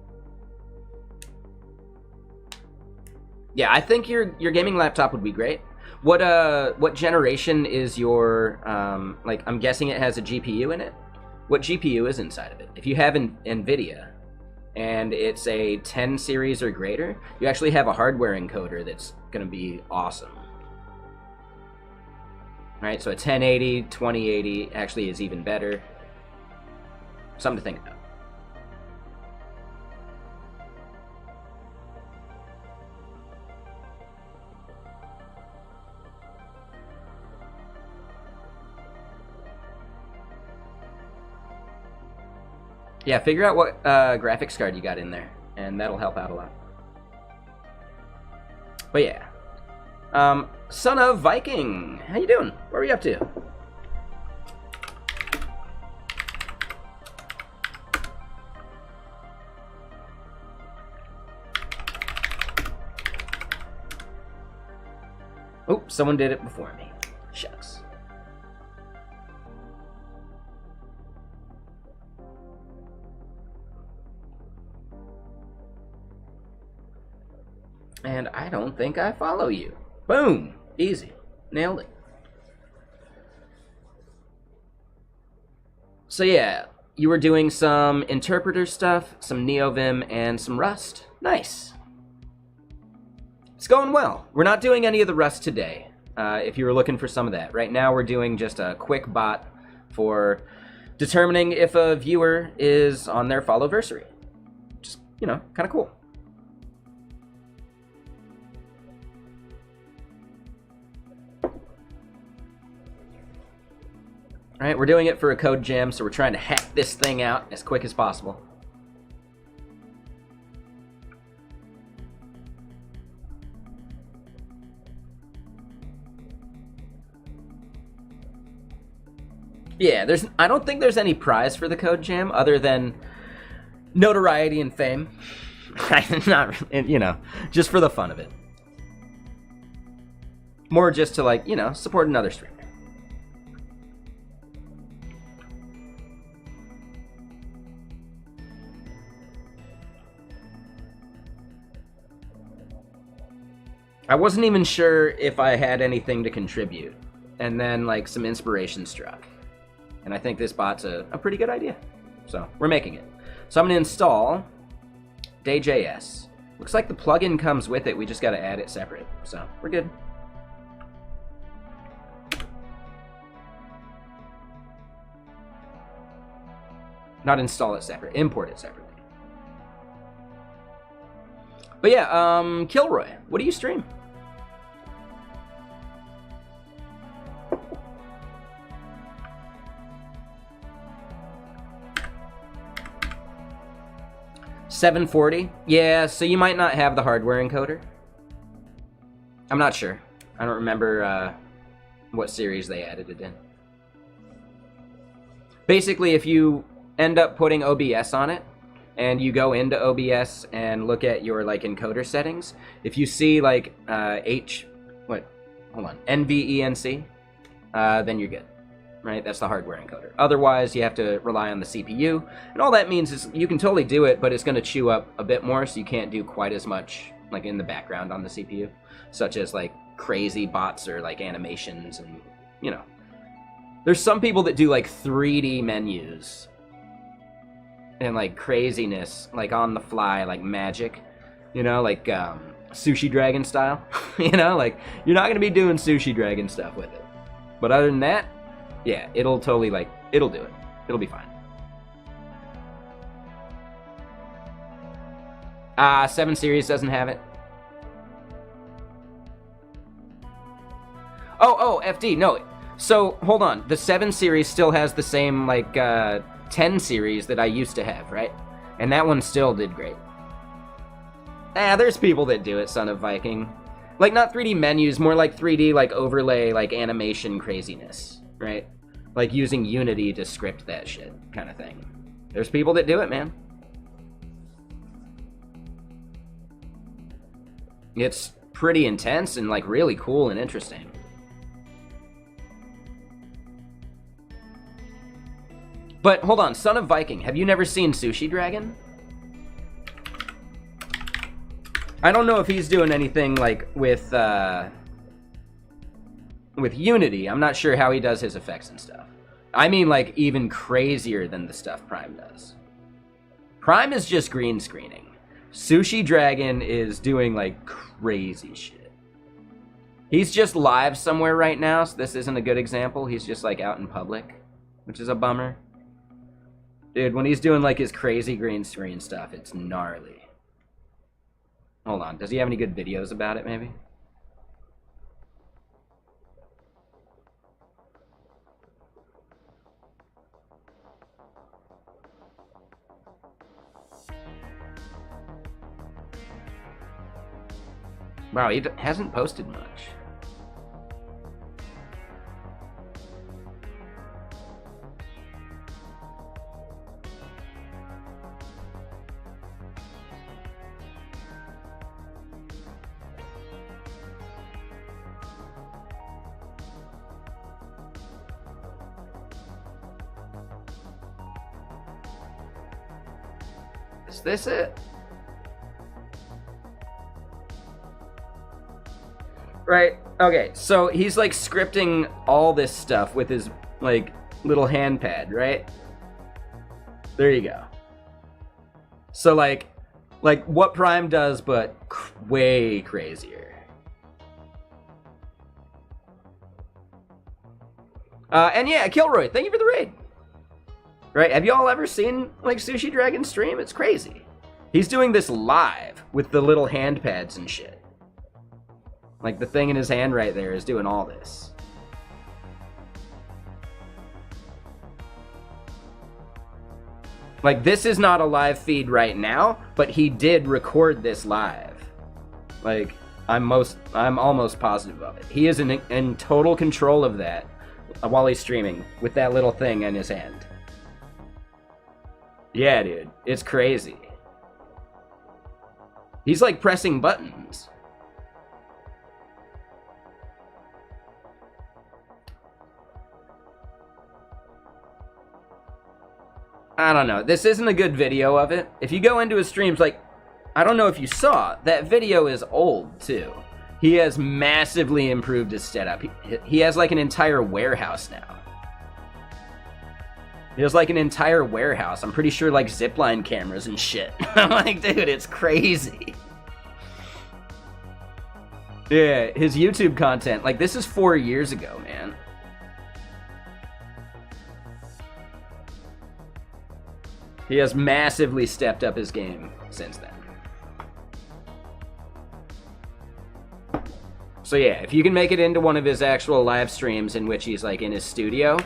Yeah, I think your gaming laptop would be great. What generation is your, like, I'm guessing it has a GPU in it? What GPU is inside of it? If you have an NVIDIA, and it's a 10 series or greater, you actually have a hardware encoder that's gonna be awesome. All right, so a 1080, 2080 actually is even better. Something to think about. Yeah, figure out what graphics card you got in there, and that'll help out a lot. But yeah. Son of Viking, how you doing? What are you up to? Oh, someone did it before me. Shucks. And I don't think I follow you. Boom! Easy. Nailed it. So yeah, you were doing some interpreter stuff, some NeoVim, and some Rust. Nice. It's going well. We're not doing any of the Rust today, if you were looking for some of that. Right now we're doing just a quick bot for determining if a viewer is on their Followversary. Just, you know, kind of cool. All right, we're doing it for a CodeJam, so we're trying to hack this thing out as quick as possible. Yeah, I don't think there's any prize for the CodeJam other than notoriety and fame. Not, you know, just for the fun of it. More just to, like, you know, support another streamer. I wasn't even sure if I had anything to contribute. And then, like, some inspiration struck. And I think this bot's a pretty good idea. So, we're making it. So I'm going to install Day.js. Looks like the plugin comes with it. We just got to add it separate. So, we're good. Not install it separate. Import it separately. But yeah, Kilroy, what do you stream? $740? Yeah, so you might not have the hardware encoder. I'm not sure. I don't remember what series they added it in. Basically, if you end up putting OBS on it, and you go into OBS and look at your, like, encoder settings, if you see, like, NVENC, then you're good. Right? That's the hardware encoder. Otherwise, you have to rely on the CPU. And all that means is you can totally do it, but it's going to chew up a bit more, so you can't do quite as much, like, in the background on the CPU. Such as, like, crazy bots or, like, animations and, you know. There's some people that do, like, 3D menus. And, like, craziness, like, on the fly, like, magic. You know, like, Sushi Dragon style. You know, like, you're not going to be doing Sushi Dragon stuff with it. But other than that, yeah, it'll totally, like, it'll do it. It'll be fine. 7 Series doesn't have it. Oh, FD, no. So, hold on. The 7 Series still has the same, like, 10 Series that I used to have, right? And that one still did great. There's people that do it, Son of Viking. Like, not 3D menus, more like 3D, like, overlay, like, animation craziness, right? Like, using Unity to script that shit, kind of thing. There's people that do it, man. It's pretty intense and, like, really cool and interesting. But, hold on, Son of Viking, have you never seen Sushi Dragon? I don't know if he's doing anything, like, with Unity. I'm not sure how he does his effects and stuff. I mean, like, even crazier than the stuff Prime does. Prime is just green screening. Sushi Dragon is doing, like, crazy shit. He's just live somewhere right now, so this isn't a good example. He's just, like, out in public, which is a bummer. Dude, when he's doing, like, his crazy green screen stuff, it's gnarly. Hold on, does he have any good videos about it, maybe? Wow, he hasn't posted much. Is this it? Right, okay, so he's, like, scripting all this stuff with his, like, little hand pad, right? There you go. So, like what Prime does, but way crazier. And yeah, Kilroy, thank you for the raid. Right, have y'all ever seen, like, Sushi Dragon stream? It's crazy. He's doing this live with the little hand pads and shit. Like, the thing in his hand right there is doing all this. Like, this is not a live feed right now, but he did record this live. Like, I'm almost positive of it. He is in total control of that while he's streaming with that little thing in his hand. Yeah, dude, it's crazy. He's like pressing buttons. I don't know. This isn't a good video of it. If you go into his streams, like, I don't know if you saw, that video is old, too. He has massively improved his setup. He has, like, an entire warehouse now. He has, like, an entire warehouse. I'm pretty sure, like, zipline cameras and shit. I'm like, dude, it's crazy. Yeah, his YouTube content, like, this is 4 years ago, man. He has massively stepped up his game since then. So yeah, if you can make it into one of his actual live streams in which he's like in his studio,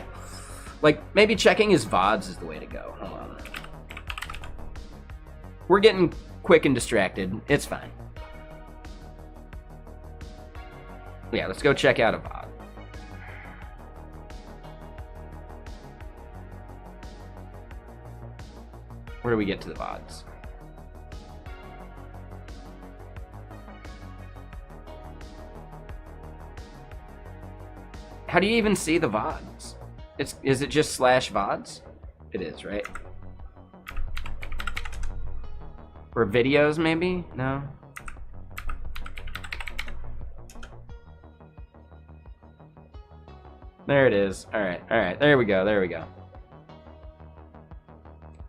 like maybe checking his VODs is the way to go. Hold on. We're getting quick and distracted. It's fine. Yeah, let's go check out a VOD. Where do we get to the VODs? How do you even see the VODs? Is it just /VODs? It is, right? Or videos, maybe? No? There it is. Alright, alright. There we go, there we go.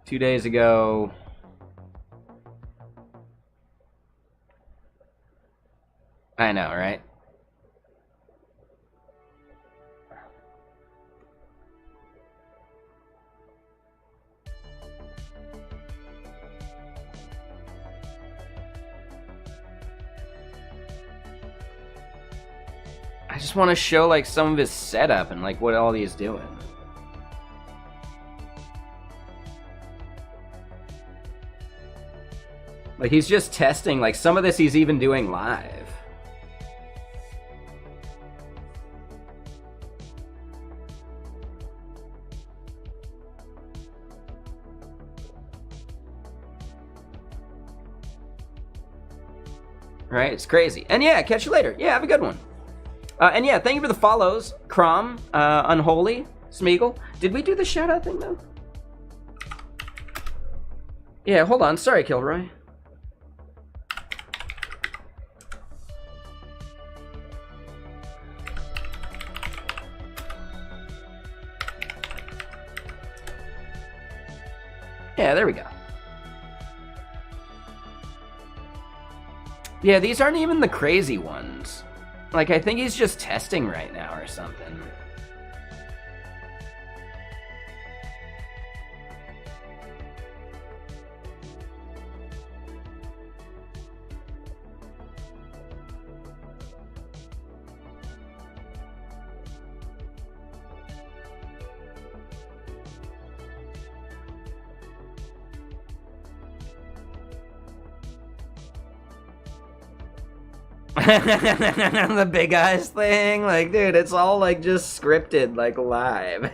2 days ago. I know, right? I just want to show like some of his setup and like what all he's doing. Like, he's just testing, like, some of this he's even doing live. Right, it's crazy. And yeah, catch you later. Yeah, have a good one. And yeah, thank you for the follows, Crom, Unholy, Smeagol. Did we do the shout-out thing, though? Yeah, hold on. Sorry, Kilroy. Yeah, there we go. Yeah, these aren't even the crazy ones. Like, I think he's just testing right now or something. The big eyes thing, like, dude, it's all like just scripted, like live.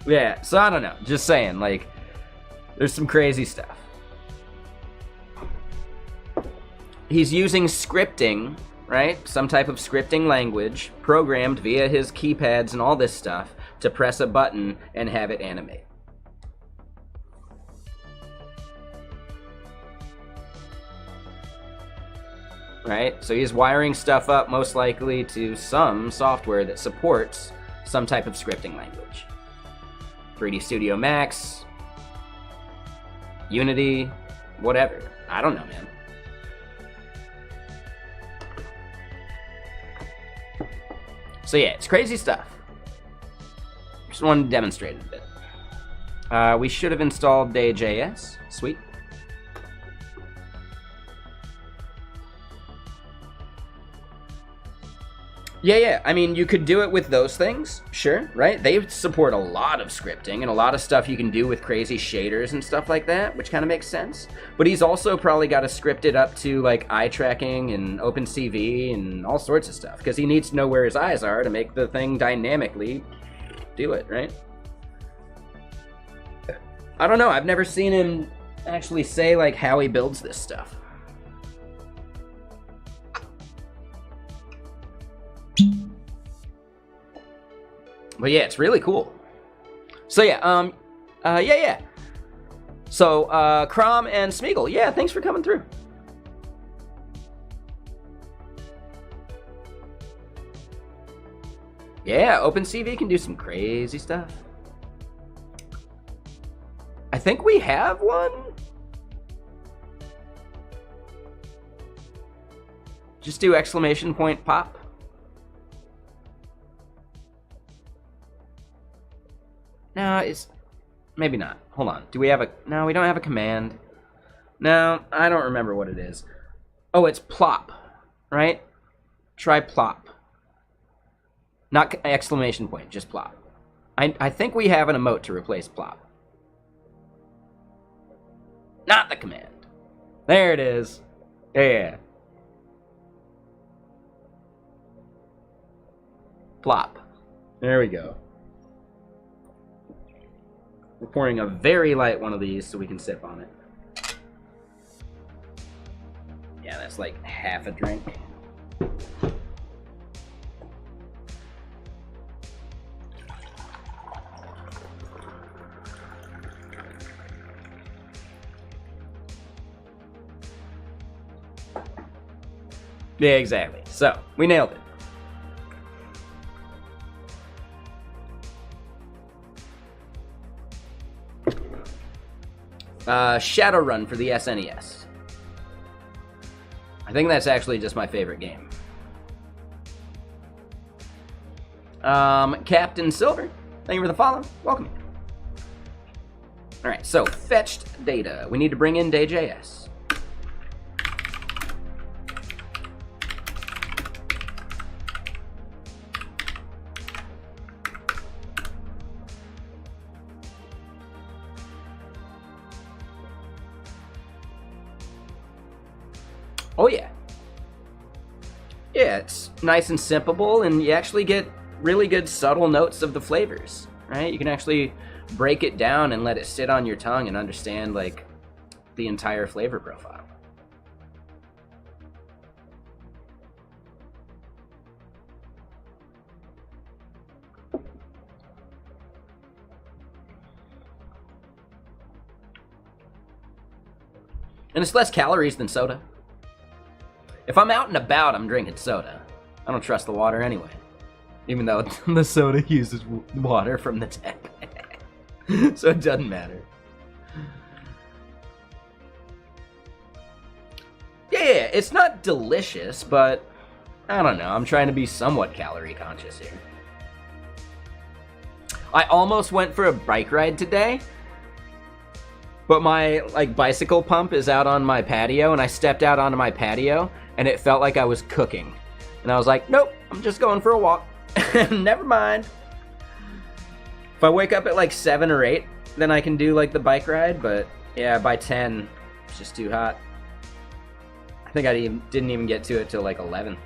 Yeah, so I don't know, just saying, like, there's some crazy stuff. He's using scripting, right? Some type of scripting language programmed via his keypads and all this stuff to press a button and have it animate. Right? So he's wiring stuff up most likely to some software that supports some type of scripting language. 3D Studio Max, Unity, whatever. I don't know, man. So yeah, it's crazy stuff. Just wanted to demonstrate it a bit. We should have installed day.js. Sweet. Yeah, I mean, you could do it with those things, sure, right? They support a lot of scripting and a lot of stuff you can do with crazy shaders and stuff like that, which kind of makes sense. But he's also probably got to script it up to, like, eye tracking and OpenCV and all sorts of stuff, because he needs to know where his eyes are to make the thing dynamically do it, right? I don't know. I've never seen him actually say, like, how he builds this stuff. But yeah, it's really cool. So yeah, yeah. So, Crom and Smeagol, yeah, thanks for coming through. Yeah, OpenCV can do some crazy stuff. I think we have one. Just do exclamation point pop. No, it's... maybe not. Hold on. Do we have a... no, we don't have a command. No, I don't remember what it is. Oh, it's plop, right? Try plop. Not exclamation point, just plop. I think we have an emote to replace plop. Not the command. There it is. Yeah. Plop. There we go. We're pouring a very light one of these so we can sip on it. Yeah, that's like half a drink. Yeah, exactly. So, we nailed it. Shadowrun for the SNES. I think that's actually just my favorite game. Captain Silver, thank you for the follow. Welcome. Alright, so fetched data. We need to bring in day.js. Oh yeah. Yeah, it's nice and simple, and you actually get really good subtle notes of the flavors, right? You can actually break it down and let it sit on your tongue and understand, like, the entire flavor profile. And it's less calories than soda. If I'm out and about, I'm drinking soda. I don't trust the water anyway. Even though the soda uses water from the tap. So it doesn't matter. Yeah, it's not delicious, but I don't know. I'm trying to be somewhat calorie conscious here. I almost went for a bike ride today, but my bicycle pump is out on my patio, and I stepped out onto my patio, and it felt like I was cooking. And I was like, nope, I'm just going for a walk. Never mind. If I wake up at like 7 or 8, then I can do like the bike ride, but yeah, by 10, it's just too hot. I think I didn't even get to it till like 11.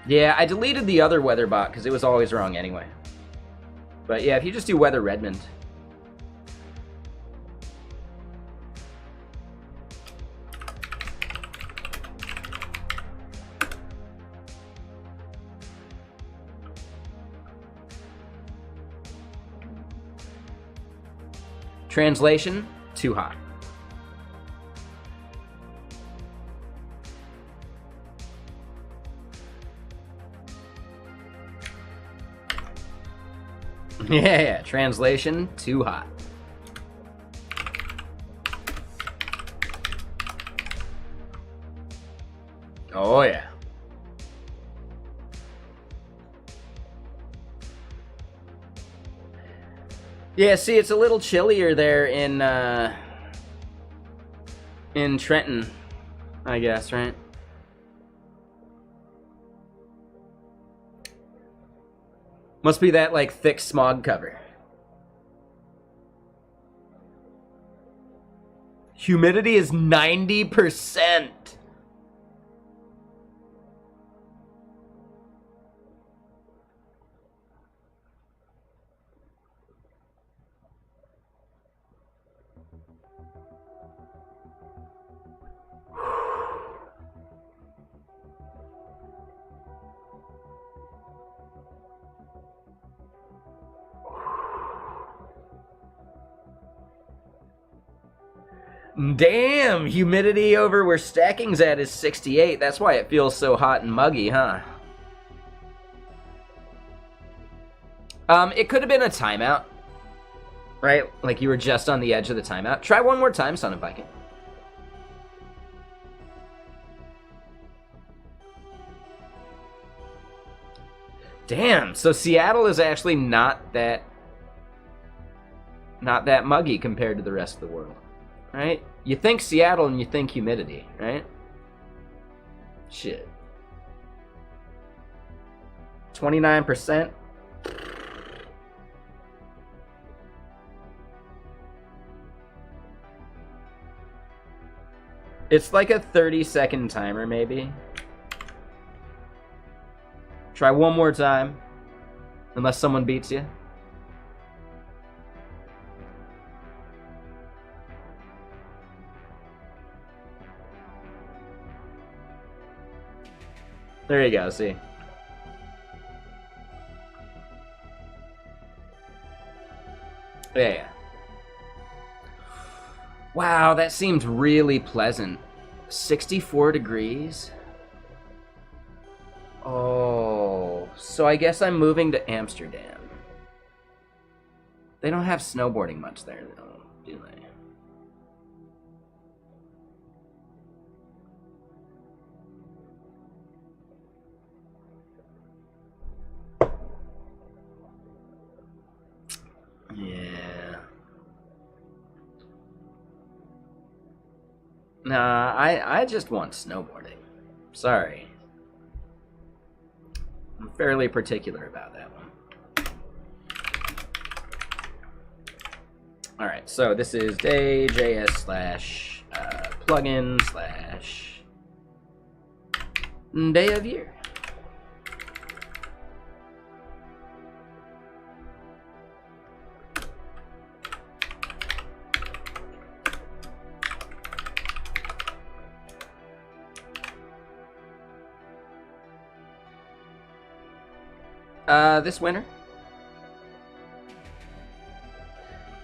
Yeah, I deleted the other weather bot because it was always wrong anyway. But yeah, if you just do Weather Redmond. Translation, too hot. Yeah, translation, too hot. Oh yeah. Yeah, see, it's a little chillier there in Trenton, I guess, right? Must be that, like, thick smog cover. Humidity is 90%. Damn, humidity over where stacking's at is 68. That's why it feels so hot and muggy, huh? It could have been a timeout, right? Like you were just on the edge of the timeout. Try one more time, Son of Viking. Damn, so Seattle is actually not that muggy compared to the rest of the world. Right? You think Seattle and you think humidity, right? Shit. 29%? It's like a 30-second timer, maybe. Try one more time. Unless someone beats you. There you go, see. Yeah. Wow, that seems really pleasant. 64 degrees? Oh, so I guess I'm moving to Amsterdam. They don't have snowboarding much there, though, do they? Yeah. Nah, I just want snowboarding. Sorry. I'm fairly particular about that one. Alright, so this is day.js slash plugin slash day of year. This winter.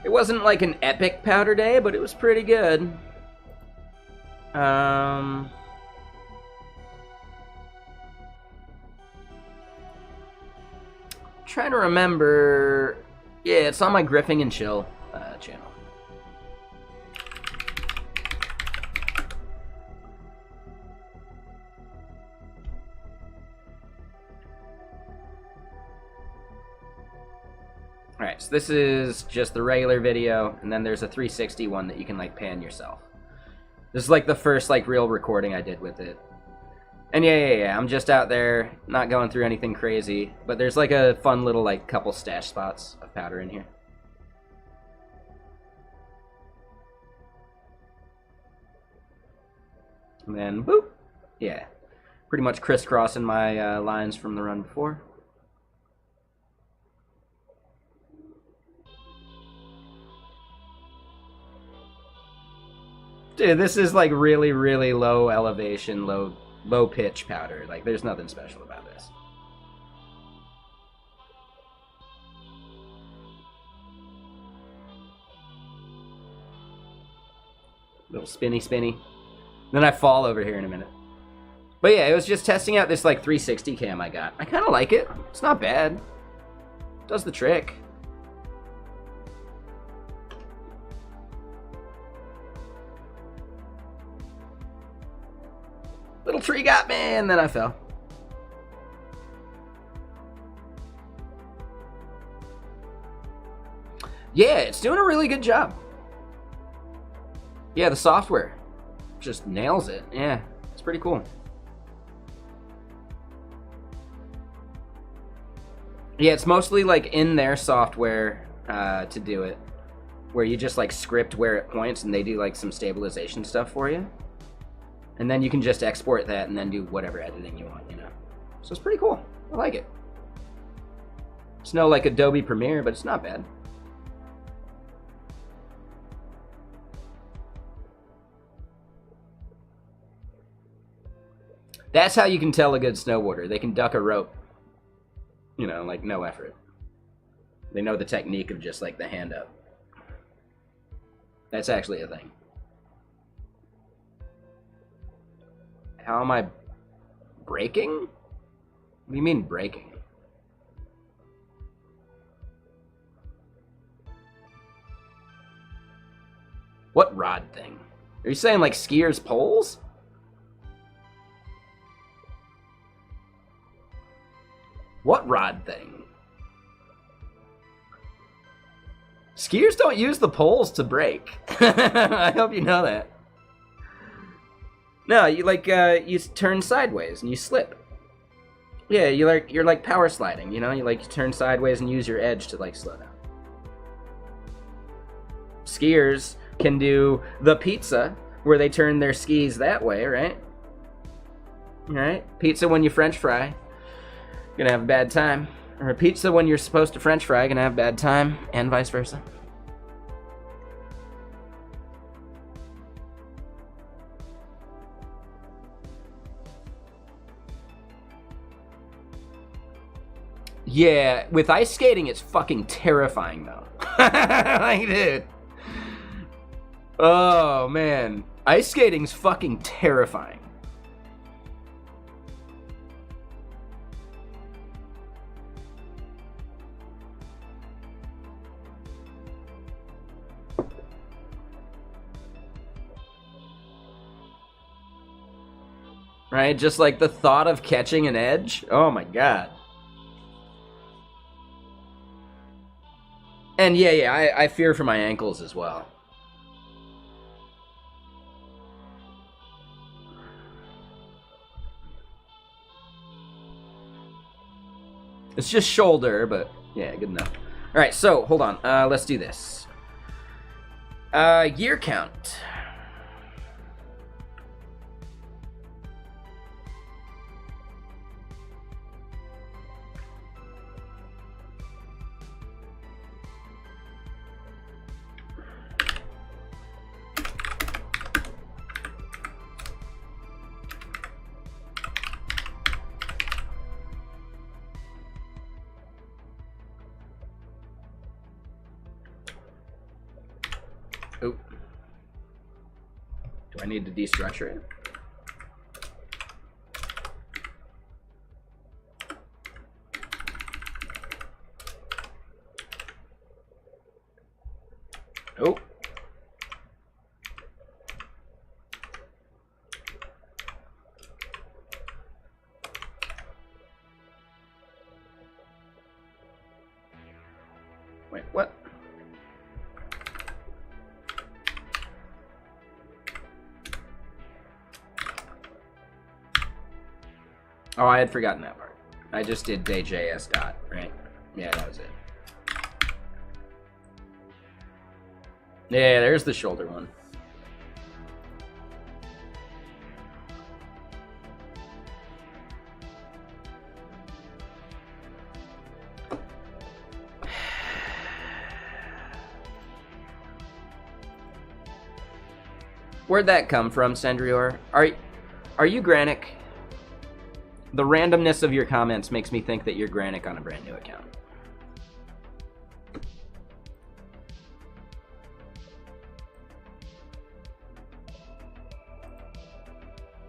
It wasn't like an epic powder day, but it was pretty good. Trying to remember. Yeah, it's on my Griffing and Chill channel. Alright, so this is just the regular video, and then there's a 360 one that you can, like, pan yourself. This is, like, the first, like, real recording I did with it. And yeah, I'm just out there, not going through anything crazy, but there's, like, a fun little, like, couple stash spots of powder in here. And then, boop! Yeah. Pretty much crisscrossing my lines from the run before. Dude, this is like really, really low elevation, low pitch powder. Like, there's nothing special about this. Little spinny. Then I fall over here in a minute. But yeah, it was just testing out this like 360 cam I got. I kind of like it. It's not bad. Does the trick. Little tree got me, and then I fell. Yeah, it's doing a really good job. Yeah, the software just nails it. Yeah, it's pretty cool. Yeah, it's mostly like in their software to do it, where you just like script where it points and they do like some stabilization stuff for you. And then you can just export that and then do whatever editing you want, you know. So it's pretty cool. I like it. It's no like Adobe Premiere, but it's not bad. That's how you can tell a good snowboarder. They can duck a rope. You know, like no effort. They know the technique of just like the hand up. That's actually a thing. How am I breaking? What do you mean breaking? What rod thing? Are you saying like skiers' poles? What rod thing? Skiers don't use the poles to brake. I hope you know that. No, you like you turn sideways and you slip. Yeah, you're like power sliding, you know? You turn sideways and use your edge to like slow down. Skiers can do the pizza where they turn their skis that way, right? Right? Pizza when you French fry. Gonna have a bad time. Or a pizza when you're supposed to French fry, gonna have a bad time, and vice versa. Yeah, with ice skating, it's fucking terrifying, though. Like, dude. Oh, man. Ice skating's fucking terrifying. Right? Just like the thought of catching an edge. Oh my god. And yeah, I fear for my ankles as well. It's just shoulder, but yeah, good enough. All right, so hold on. Let's do this. Year count. Oh. Do I need to destructure it? Oh. Wait, what? Oh, I had forgotten that part. I just did day.js dot, right? Yeah, that was it. Yeah, there's the shoulder one. Where'd that come from, Sendrior? Are you Granic? The randomness of your comments makes me think that you're Granic on a brand new account.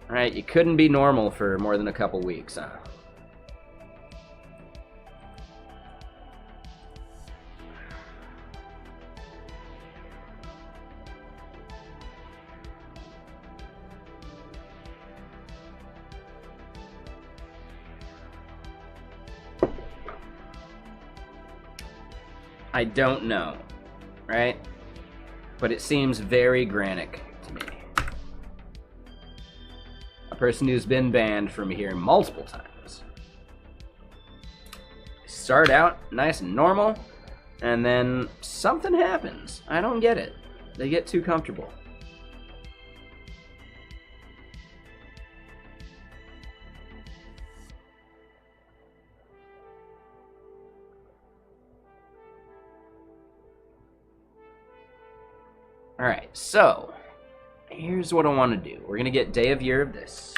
Alright, you couldn't be normal for more than a couple weeks, huh? I don't know. right? But it seems very Granic to me. A person who's been banned from here multiple times. Start out nice and normal, and then something happens. I don't get it. They get too comfortable. Alright, so here's what I want to do. We're going to get day of year of this.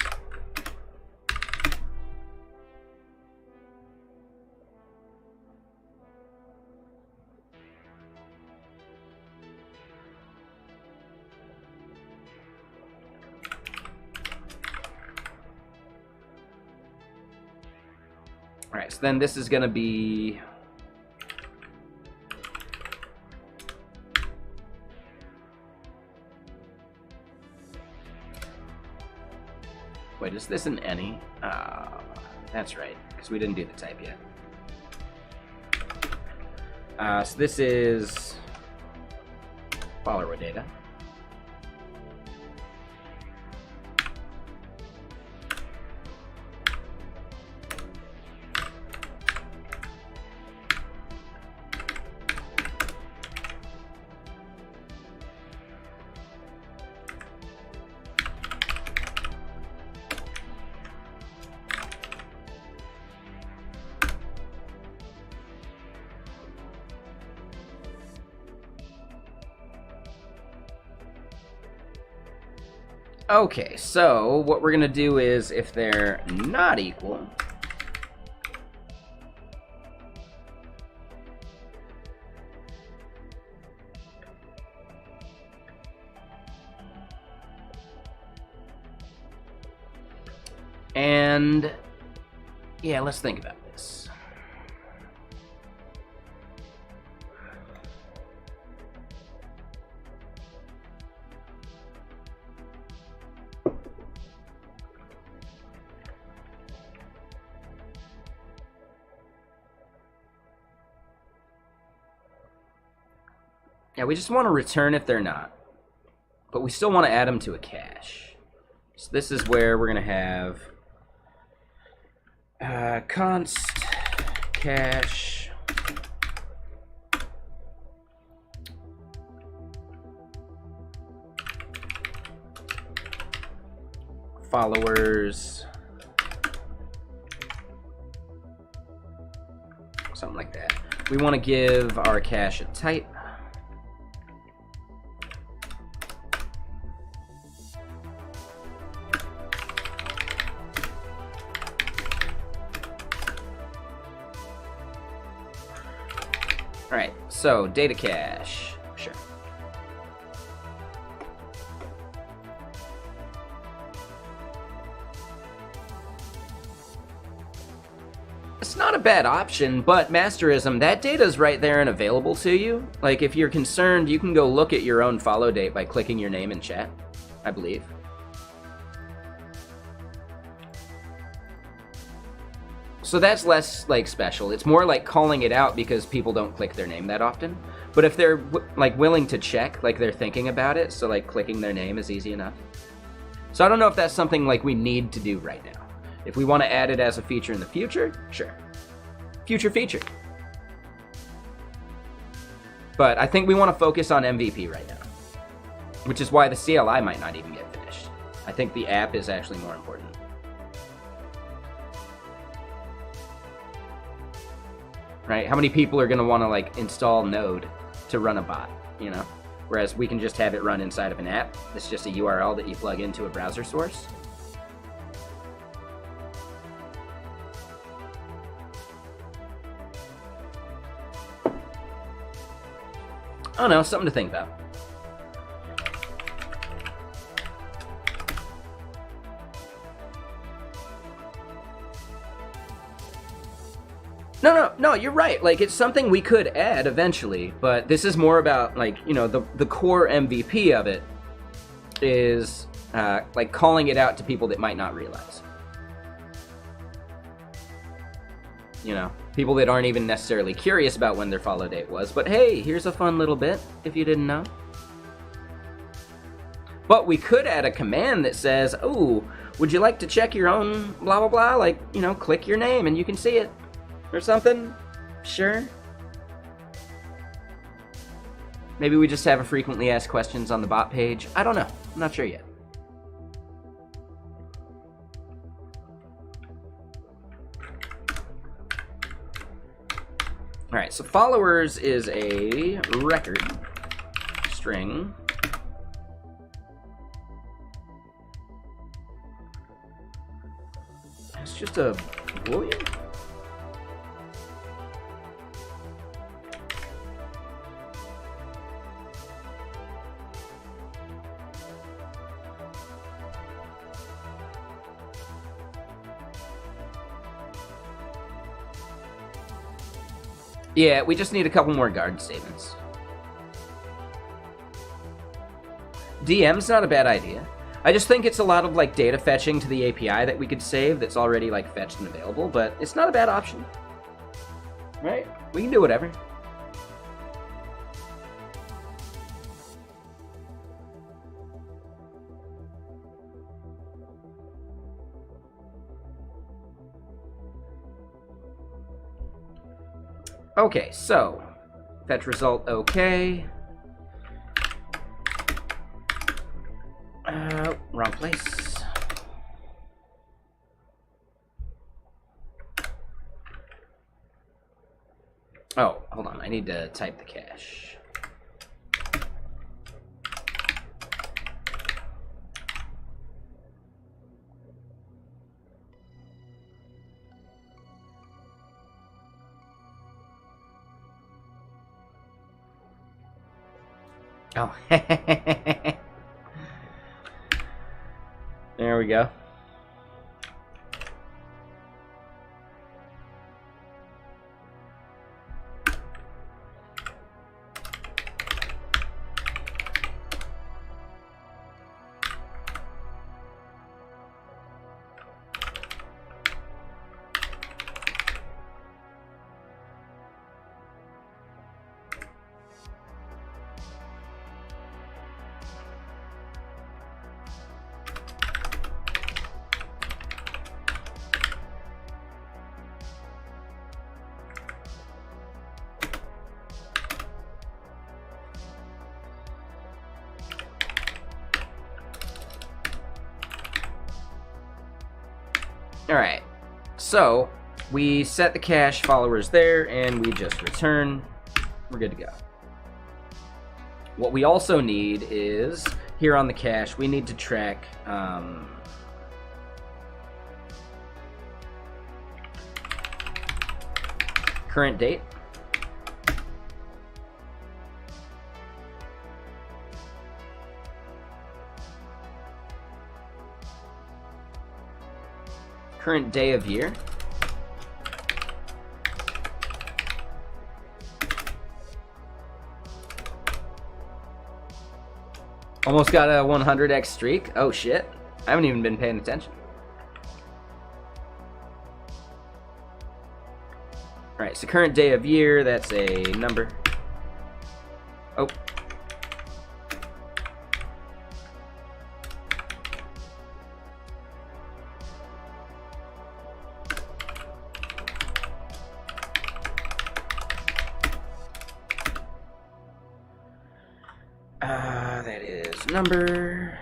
Alright, so then this is going to be... Wait, is this an any? That's right, because we didn't do the type yet. So this is follower data. Okay, so what we're gonna do is, if they're not equal, and yeah, let's think about this. Yeah, we just want to return if they're not, but we still want to add them to a cache. So this is where we're going to have const cache followers, something like that. We want to give our cache a type. Alright, so data cache, sure. It's not a bad option, but Masterism, that data's right there and available to you. Like, if you're concerned, you can go look at your own follow date by clicking your name in chat, I believe. So that's less, like, special. It's more like calling it out because people don't click their name that often. But if they're, like, willing to check, like, they're thinking about it, so, like, clicking their name is easy enough. So I don't know if that's something, like, we need to do right now. If we want to add it as a feature in the future, sure. Future feature. But I think we want to focus on MVP right now. Which is why the CLI might not even get finished. I think the app is actually more important. Right? How many people are going to want to, like, install Node to run a bot, you know? Whereas we can just have it run inside of an app. It's just a URL that you plug into a browser source. I don't know, something to think about. No, you're right. Like, it's something we could add eventually, but this is more about, like, you know, the core MVP of it is, like, calling it out to people that might not realize. you know, people that aren't even necessarily curious about when their follow date was. But hey, here's a fun little bit, if you didn't know. But we could add a command that says, oh, would you like to check your own blah, blah, blah? Like, you know, click your name and you can see it. Or something. Sure. Maybe we just have a frequently asked questions on the bot page. I don't know. I'm not sure yet. All right, so followers is a record string. It's just a boolean. Yeah, we just need a couple more guard statements. DM's not a bad idea. I just think it's a lot of like data fetching to the API that we could save that's already like fetched and available, but it's not a bad option. Right? We can do whatever. Okay, so fetch result okay. Wrong place. Oh, hold on. I need to type the cache. Oh. There we go. All right, so we set the cache followers there and we just return. We're good to go. What we also need is, here on the cache, we need to track current date. Current day of year. Almost got a 100x streak. Oh shit. I haven't even been paying attention. Alright, so current day of year, that's a number. Oh. That is number.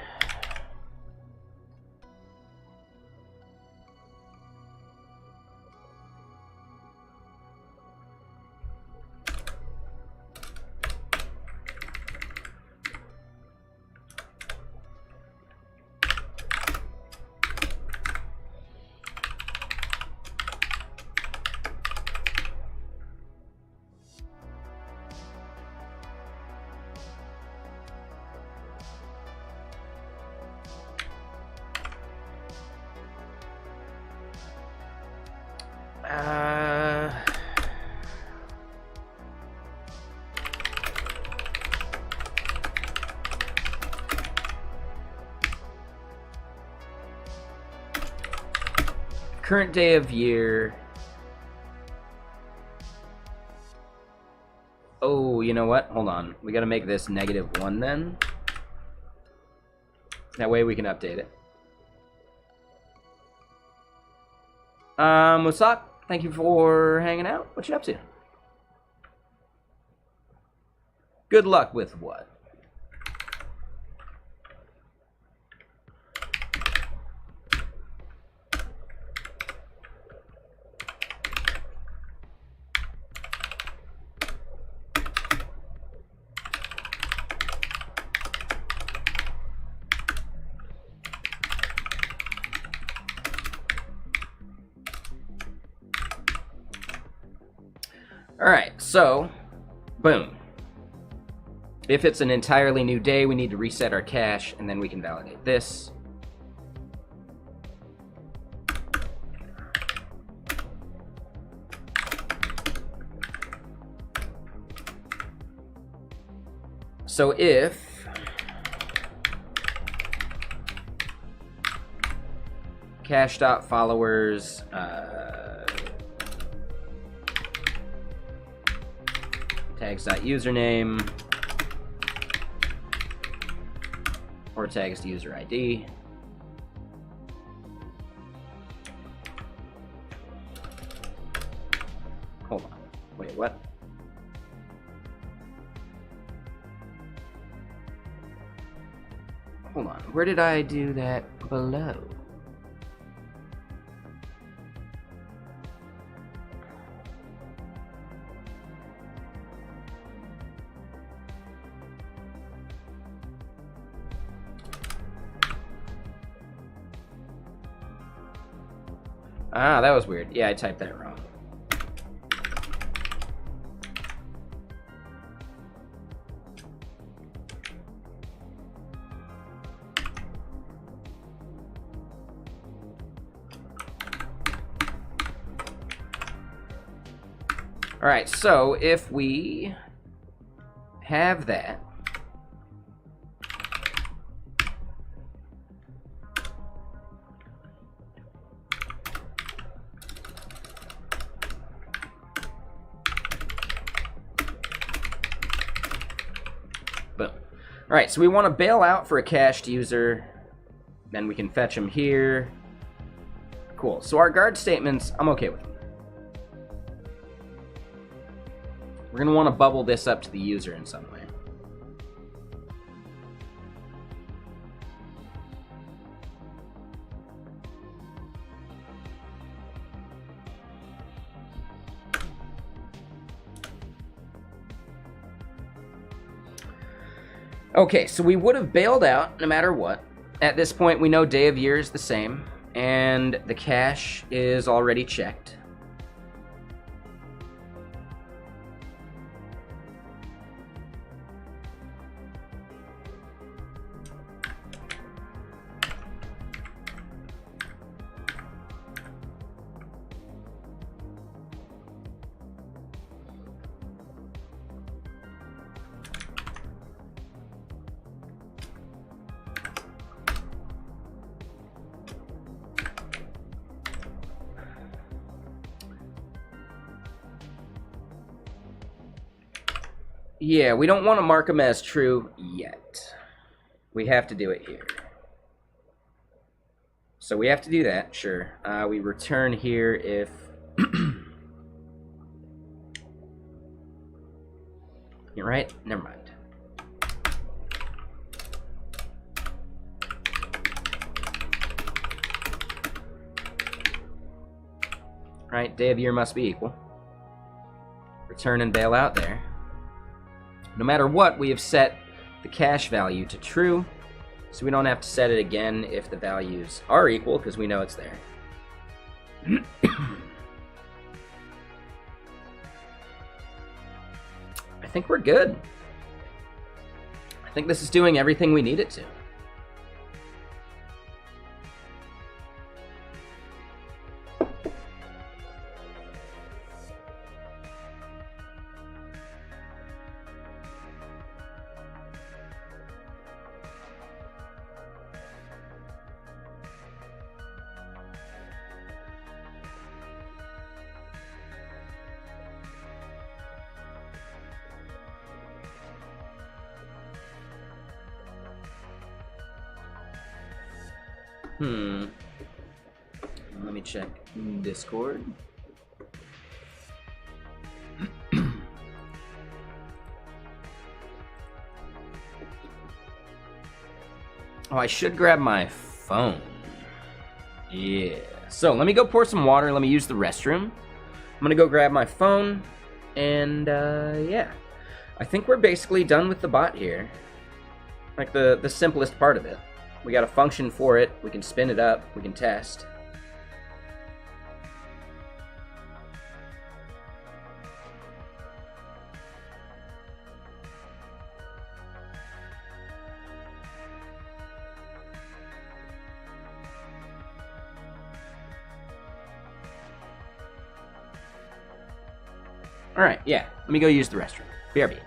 Current day of year. you know what? Hold on. We got to make this -1 then. That way we can update it. What's up? Thank you for hanging out. What you up to? Good luck with what? Alright, so, boom. If it's an entirely new day, we need to reset our cache, and then we can validate this. So if cache.followers tags.username or tags.user ID. Hold on. Wait, what? Hold on. Where did I do that below? Ah, that was weird. Yeah, I typed that wrong. All right, so if we have that, boom. All right, so we want to bail out for a cached user, then we can fetch them here. Cool, so our guard statements, I'm okay with them. We're going to want to bubble this up to the user in some way. Okay, so we would have bailed out no matter what. At this point, we know day of year is the same, and the cache is already checked. Yeah, we don't want to mark them as true yet. We have to do it here. So we have to do that, sure. We return here if... You're right? Never mind. Right, day of year must be equal. Return and bail out there. No matter what, we have set the cache value to true, so we don't have to set it again if the values are equal, because we know it's there. I think we're good. I think this is doing everything we need it to. Let me check Discord. Oh, I should grab my phone. Yeah. So let me go pour some water. Let me use the restroom. I'm gonna go grab my phone, and yeah. I think we're basically done with the bot here. Like the simplest part of it. We got a function for it. We can spin it up. We can test. All right, yeah. Let me go use the restroom. BRB.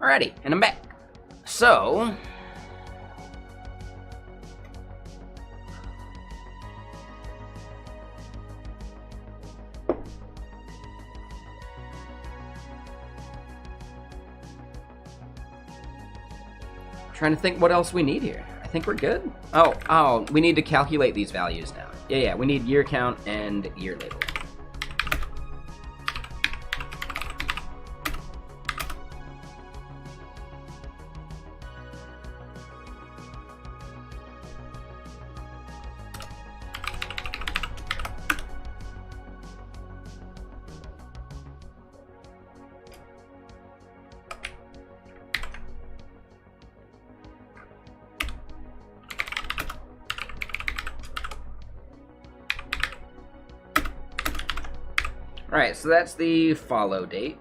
Alrighty, and I'm back. So, trying to think what else we need here. I think we're good. Oh, we need to calculate these values now. Yeah, we need year count and year label. Alright, so that's the followed date.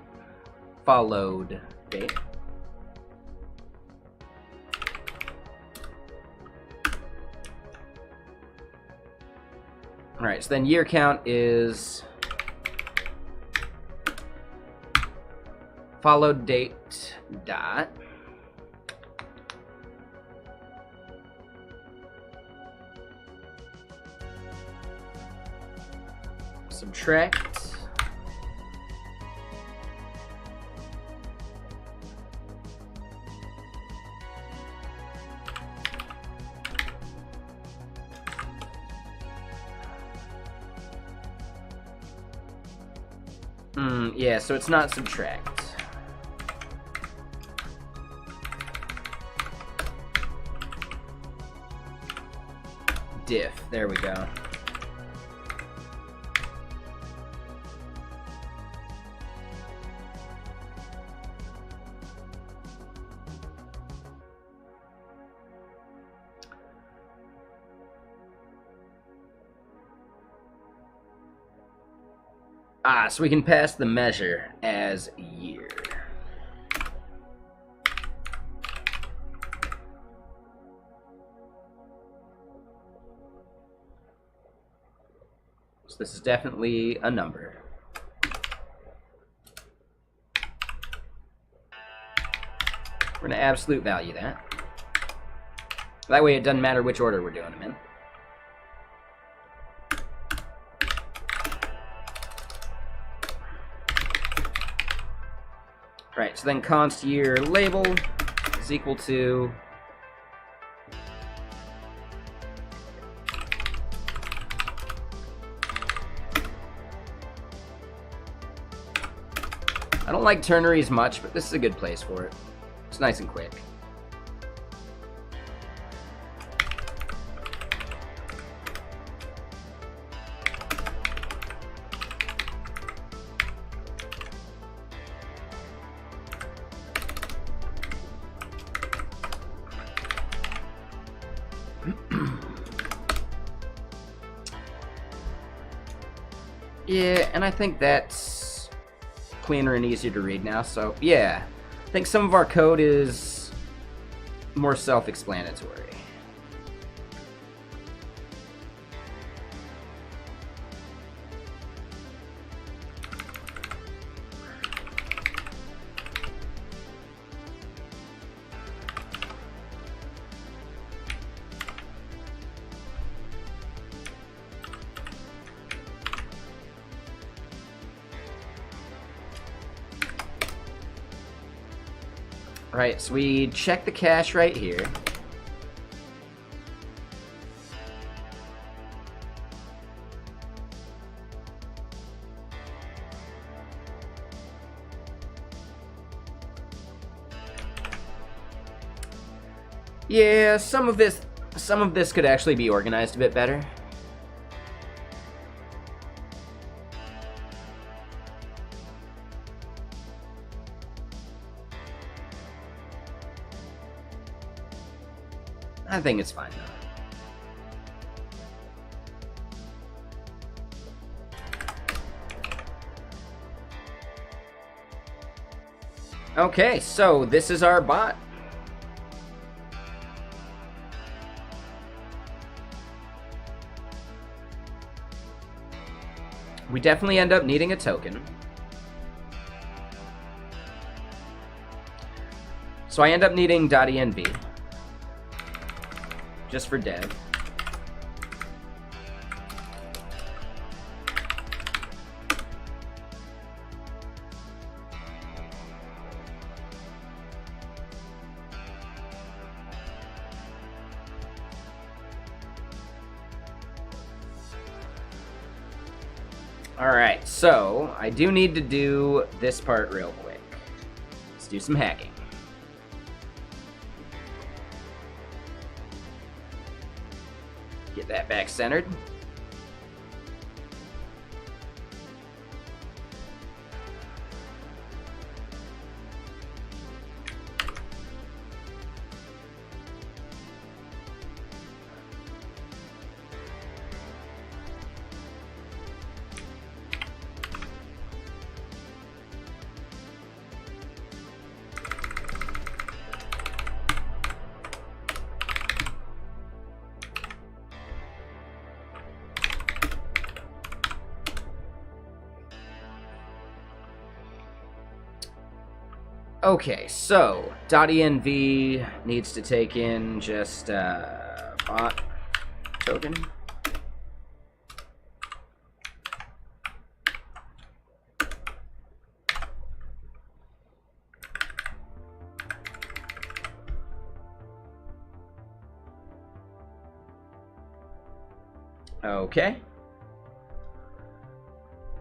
Alright, so then year count is followed date dot subtract Yeah, so it's not subtract. Diff, there we go. So we can pass the measure as year. So this is definitely a number. We're going to absolute value that. That way it doesn't matter which order we're doing them in. Right, so then const year label is equal to I don't like ternaries much, but this is a good place for it. It's nice and quick. Yeah, and I think that's cleaner and easier to read now, so yeah. I think some of our code is more self-explanatory. Right, so we check the cache right here. Yeah, some of this could actually be organized a bit better. I think it's fine though. Okay, so this is our bot. We definitely end up needing a token. So I end up needing .env. Just for dev. Alright, so I do need to do this part real quick. Let's do some hacking. Get that back centered. Okay, so .env needs to take in just bot token. Okay.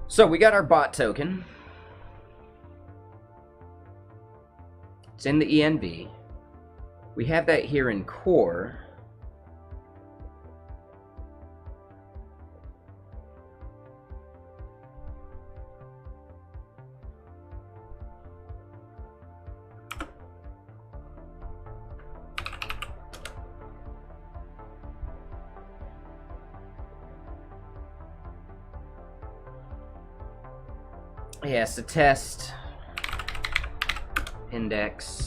So we got our bot token. It's in the env. We have that here in core. Yes, the test index.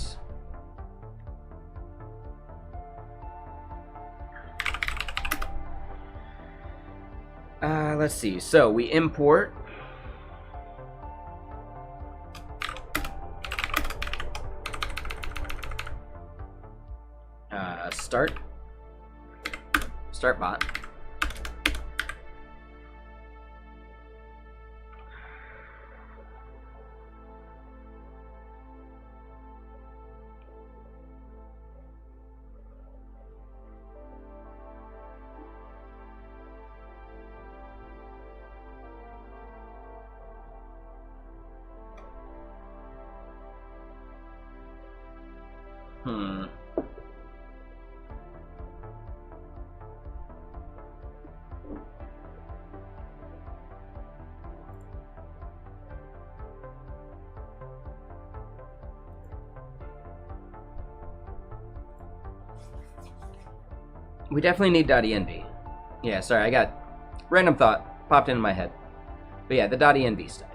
Let's see. So we import start bot. We definitely need .env. Yeah, sorry, I got random thought popped into my head. But yeah, the .env stuff.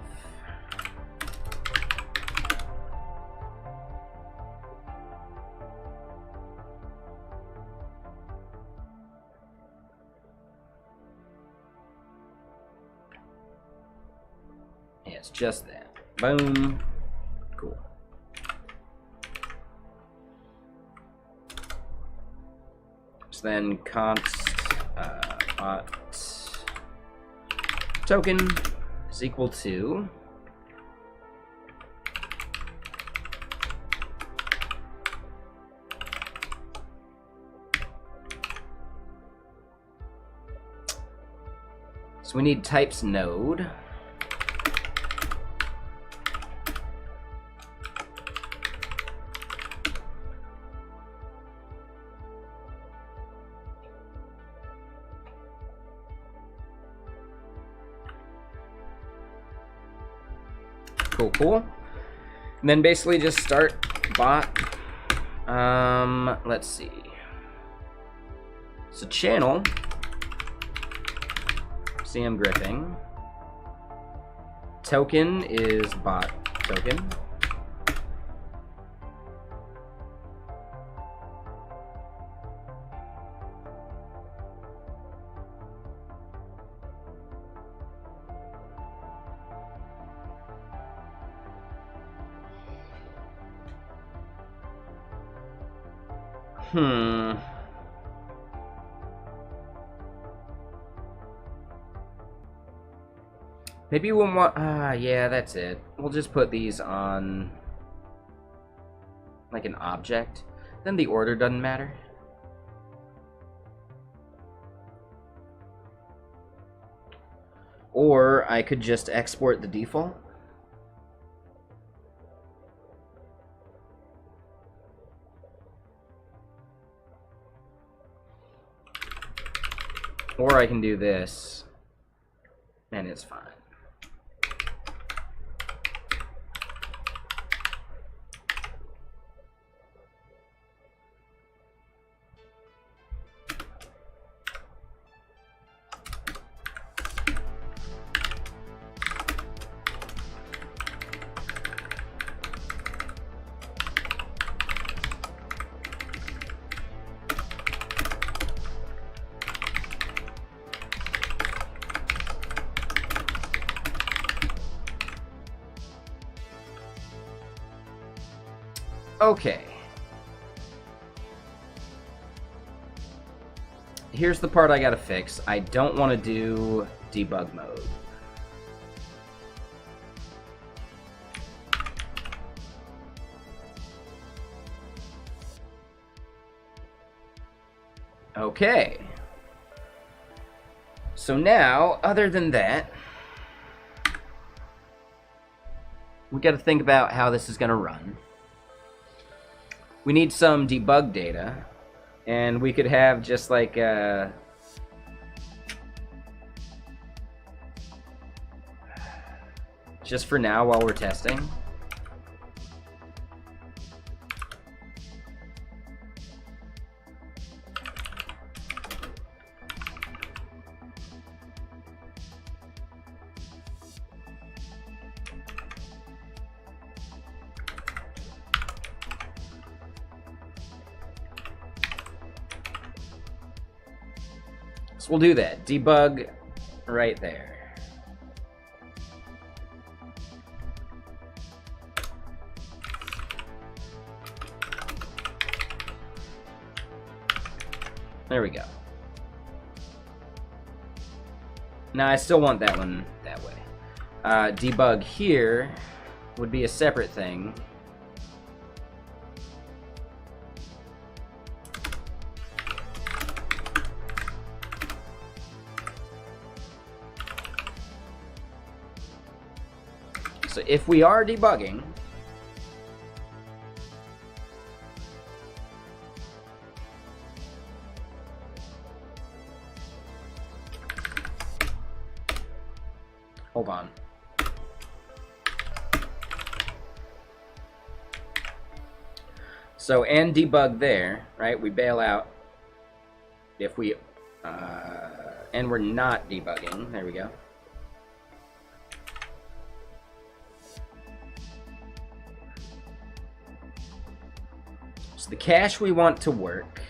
Yeah, it's just that. Boom. Cool. So then const bot token is equal to so we need types node. Cool. And then basically just start bot. Let's see. So channel, CM gripping. Token is bot token. Maybe we'll want, yeah, that's it. We'll just put these on, like, an object. Then the order doesn't matter. Or I could just export the default. Or I can do this, and it's fine. Okay. Here's the part I gotta fix. I don't want to do debug mode. Okay. So now, other than that, we gotta think about how this is gonna run. we need some debug data, and we could have just like just for now while we're testing. So we'll do that. Debug right there. There we go. Now I still want that one that way. Debug here would be a separate thing. So if we are debugging, hold on. So and debug there, right? We bail out if we and we're not debugging. There we go. So the cache we want to work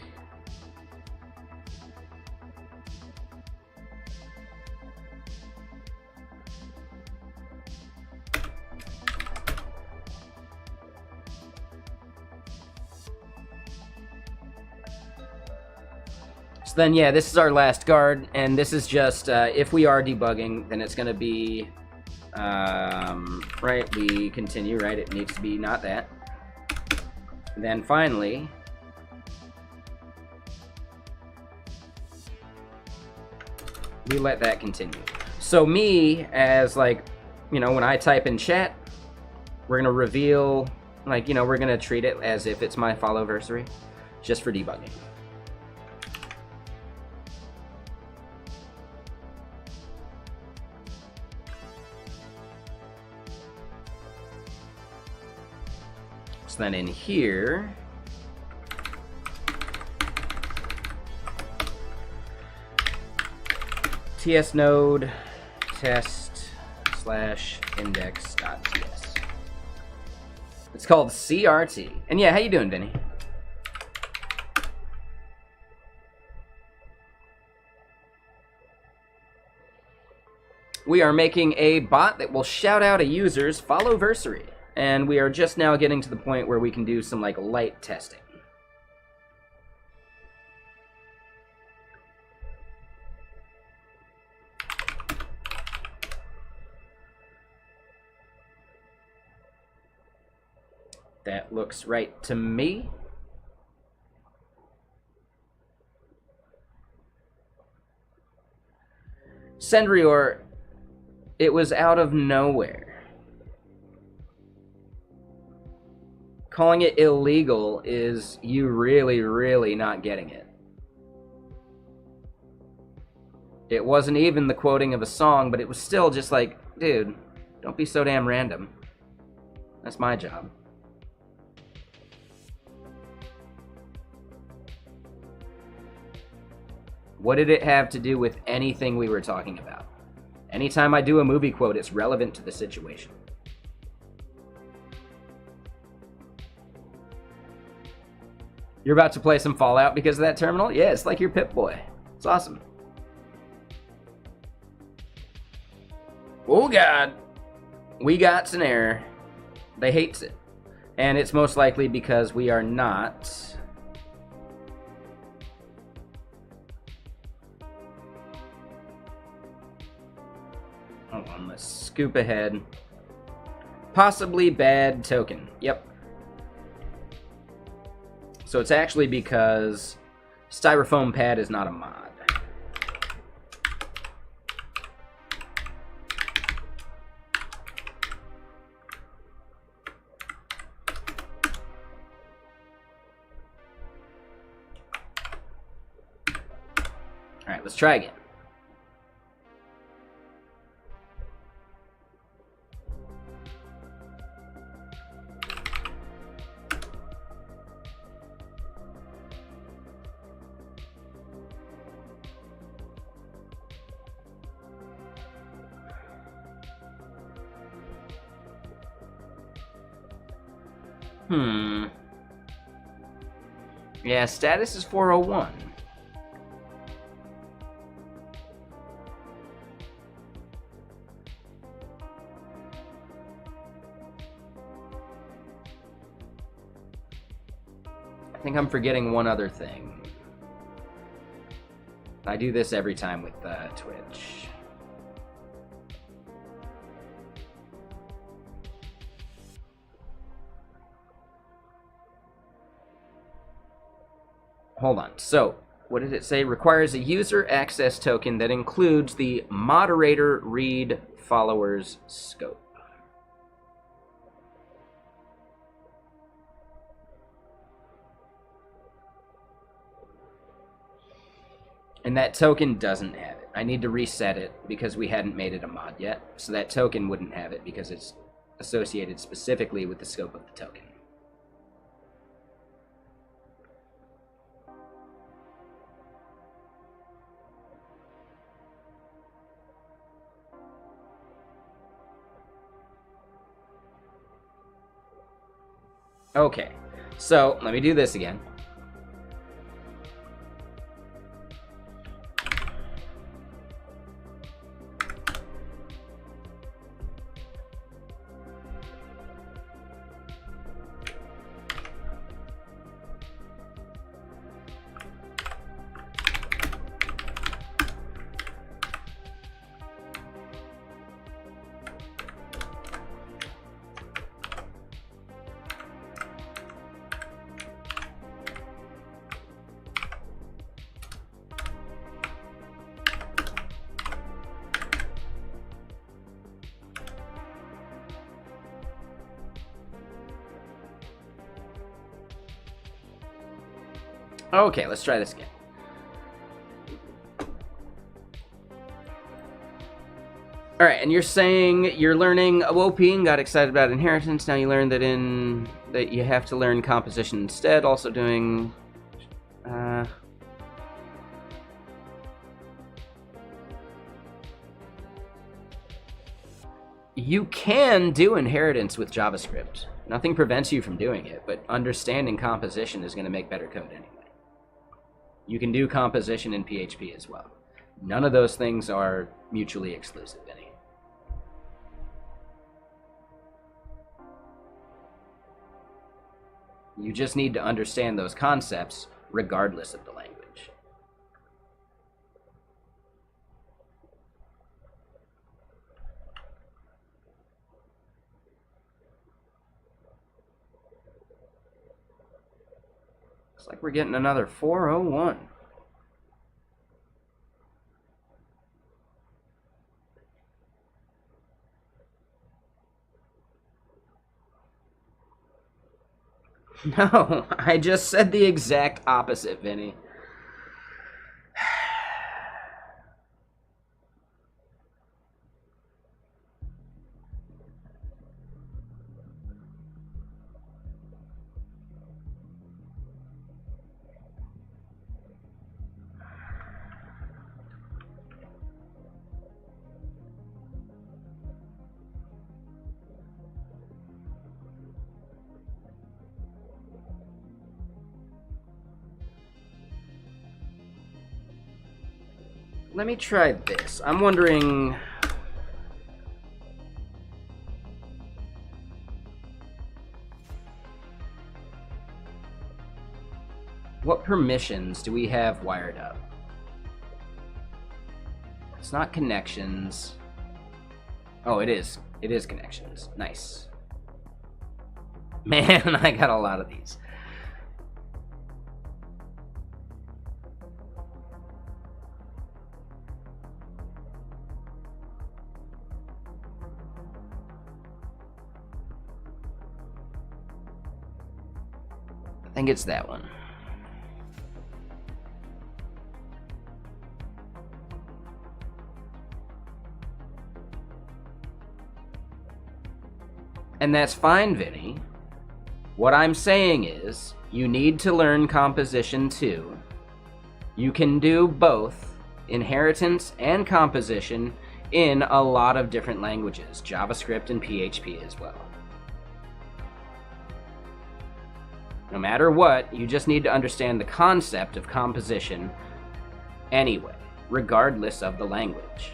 so then yeah, this is our last guard, and this is just if we are debugging, then it's going to be right, we continue, right? It needs to be not that. Then finally, we let that continue. So me, as like, you know, when I type in chat, we're gonna reveal, like, you know, we're gonna treat it as if it's my Followversary, just for debugging. So then in here, ts node test / index.ts. It's called CRT. And yeah, how you doing, Vinny? We are making a bot that will shout out a user's Followversary. And we are just now getting to the point where we can do some like light testing. That looks right to me. Sendrior, it was out of nowhere. Calling it illegal is you really, really not getting it. It wasn't even the quoting of a song, but it was still just like, dude, don't be so damn random. That's my job. What did it have to do with anything we were talking about? Anytime I do a movie quote, it's relevant to the situation. You're about to play some Fallout because of that terminal? Yeah, it's like your Pip-Boy. It's awesome. Oh god. We got an error. They hates it. And it's most likely because we are not... Hold on, let's scoop ahead. Possibly bad token. Yep. So it's actually because styrofoam pad is not a mod. let's try again. Yeah, status is 401. I think I'm forgetting one other thing. I do this every time with Twitch. Hold on. So, what did it say? Requires a user access token that includes the moderator read followers scope. And that token doesn't have it. I need to reset it because we hadn't made it a mod yet. So that token wouldn't have it because it's associated specifically with the scope of the token. Okay, so let me do this again. Okay, let's try this again. All right, and you're saying you're learning OP and got excited about inheritance. Now you learned that you have to learn composition instead. Also doing. You can do inheritance with JavaScript. Nothing prevents you from doing it, but understanding composition is going to make better code anyway. You can do composition in PHP as well. None of those things are mutually exclusive, Vinny. You just need to understand those concepts regardless of the language. Looks like we're getting another 401. No, I just said the exact opposite, Vinny. Let me try this. I'm wondering... what permissions do we have wired up? It's not connections. Oh, it is. It is connections. Nice. Man, I got a lot of these. I think it's that one. And that's fine, Vinny. What I'm saying is, you need to learn composition too. You can do both inheritance and composition in a lot of different languages, JavaScript and PHP as well. No matter what, you just need to understand the concept of composition anyway, regardless of the language.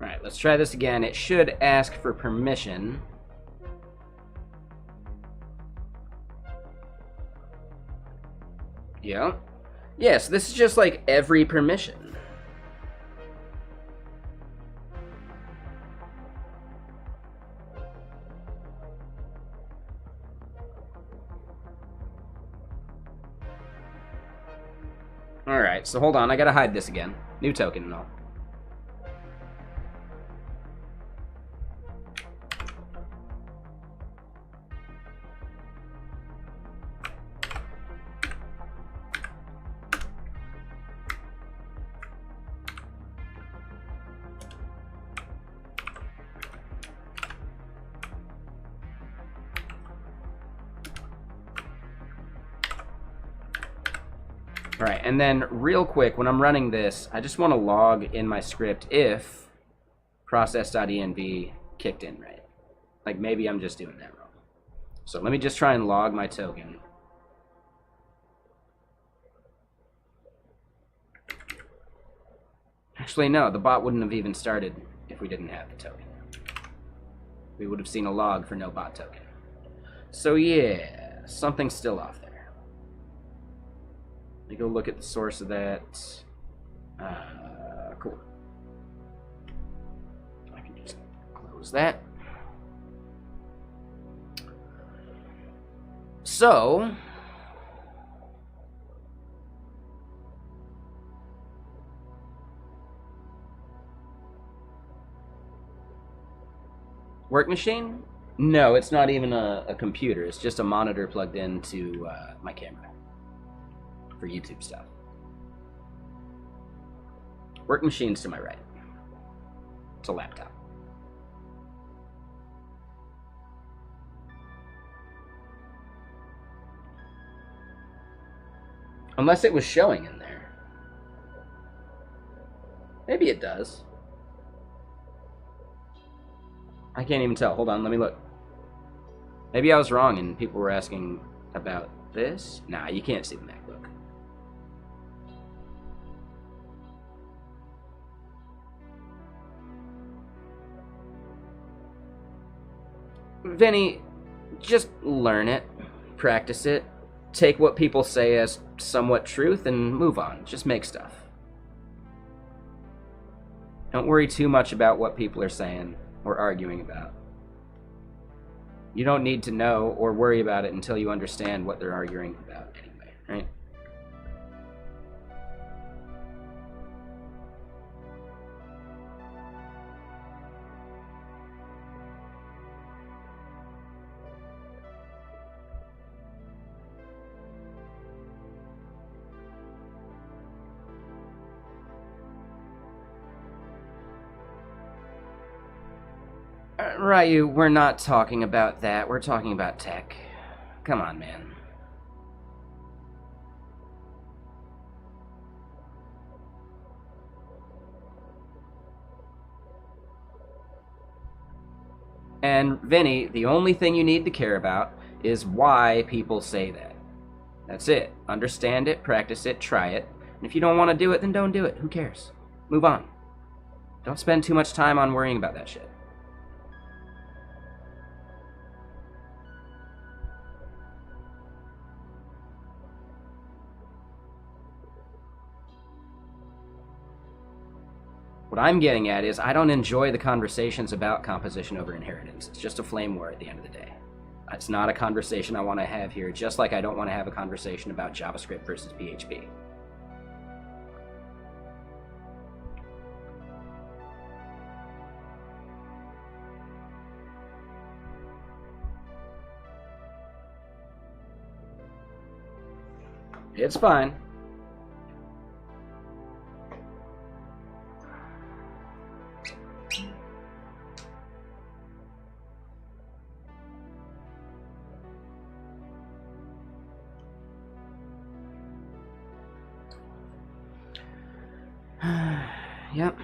Alright, let's try this again. It should ask for permission. Yeah. Yes, this is just like every permission. Alright, so hold on, I gotta hide this again. New token and all. Alright, and then real quick, when I'm running this, I just want to log in my script if process.env kicked in right. Like maybe I'm just doing that wrong. So let me just try and log my token. Actually, no, the bot wouldn't have even started if we didn't have the token. We would have seen a log for no bot token. So yeah, something's still off there. Let me go look at the source of that. Cool. I can just close that. So, work machine? No, it's not even a computer. It's just a monitor plugged into my camera for YouTube stuff. Work machine's to my right. It's a laptop. Unless it was showing in there. Maybe it does. I can't even tell. Hold on, let me look. Maybe I was wrong and people were asking about this. Nah, you can't see the MacBook. Vinny, just learn it, practice it, take what people say as somewhat truth and move on. Just make stuff. Don't worry too much about what people are saying or arguing about. You don't need to know or worry about it until you understand what they're arguing about anyway, right? Ryu, we're not talking about that. We're talking about tech. Come on, man. And Vinny, the only thing you need to care about is why people say that. That's it. Understand it, practice it, try it. And if you don't want to do it, then don't do it. Who cares? Move on. Don't spend too much time on worrying about that shit. What I'm getting at is I don't enjoy the conversations about composition over inheritance. It's just a flame war at the end of the day. It's not a conversation I want to have here, just like I don't want to have a conversation about JavaScript versus PHP. It's fine. Yep.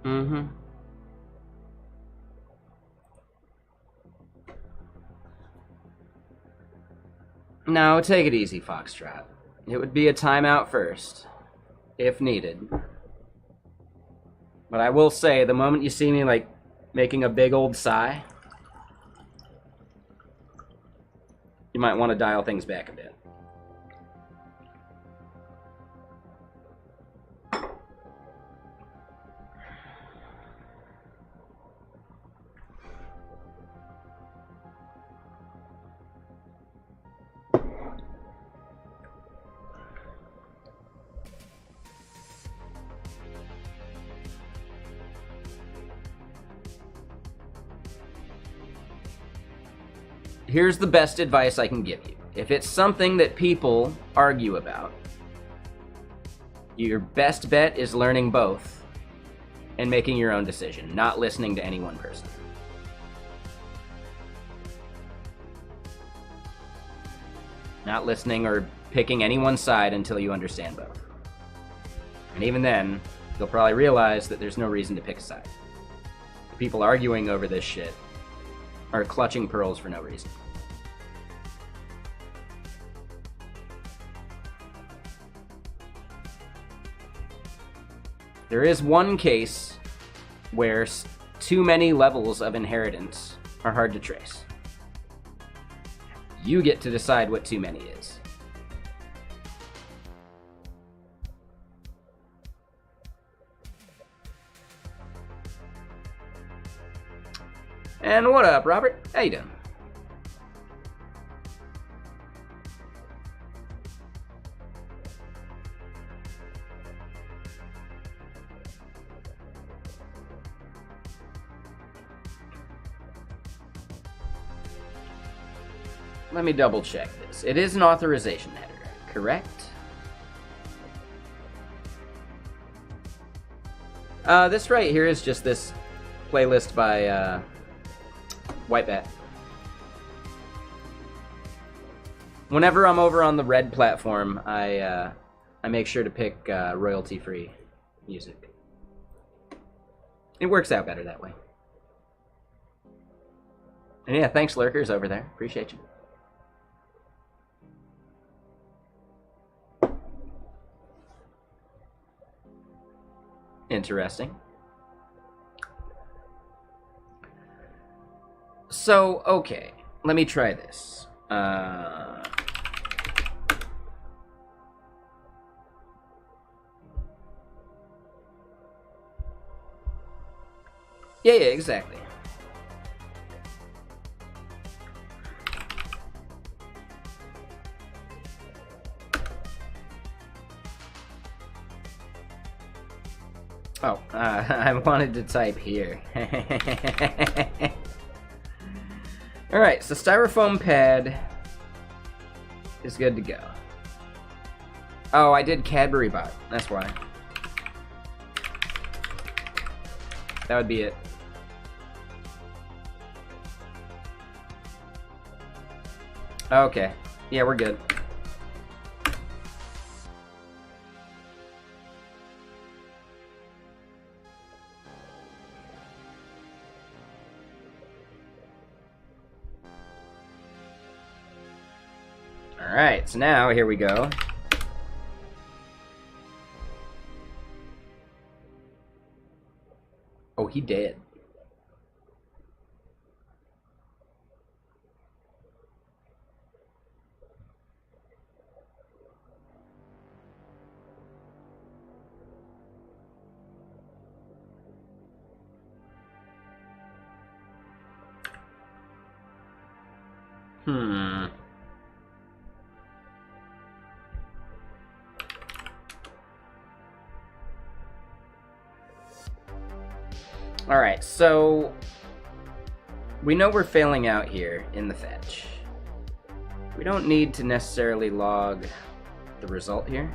Mm-hmm. No, take it easy, Foxtrot. It would be a timeout first, if needed. But I will say, the moment you see me, like, making a big old sigh, you might want to dial things back a bit. Here's the best advice I can give you. If it's something that people argue about, your best bet is learning both and making your own decision, not listening to any one person. Not listening or picking any one side until you understand both. And even then, you'll probably realize that there's no reason to pick a side. The people arguing over this shit are clutching pearls for no reason. There is one case where too many levels of inheritance are hard to trace. You get to decide what too many is. And what up, Robert? How you doing? Let me double check this. It is an authorization header, correct? This right here is just this playlist by Whitebat. Whenever I'm over on the red platform, I make sure to pick royalty-free music. It works out better that way. And yeah, thanks, lurkers over there. Appreciate you. Interesting. So, okay, let me try this. Yeah, exactly. Oh, I wanted to type here. Alright, so styrofoam pad is good to go. Oh, I did Cadbury bot. That's why. That would be it. Okay. Yeah, we're good. Alright, so now, here we go. Oh, he did. Alright, so we know we're failing out here in the fetch. We don't need to necessarily log the result here.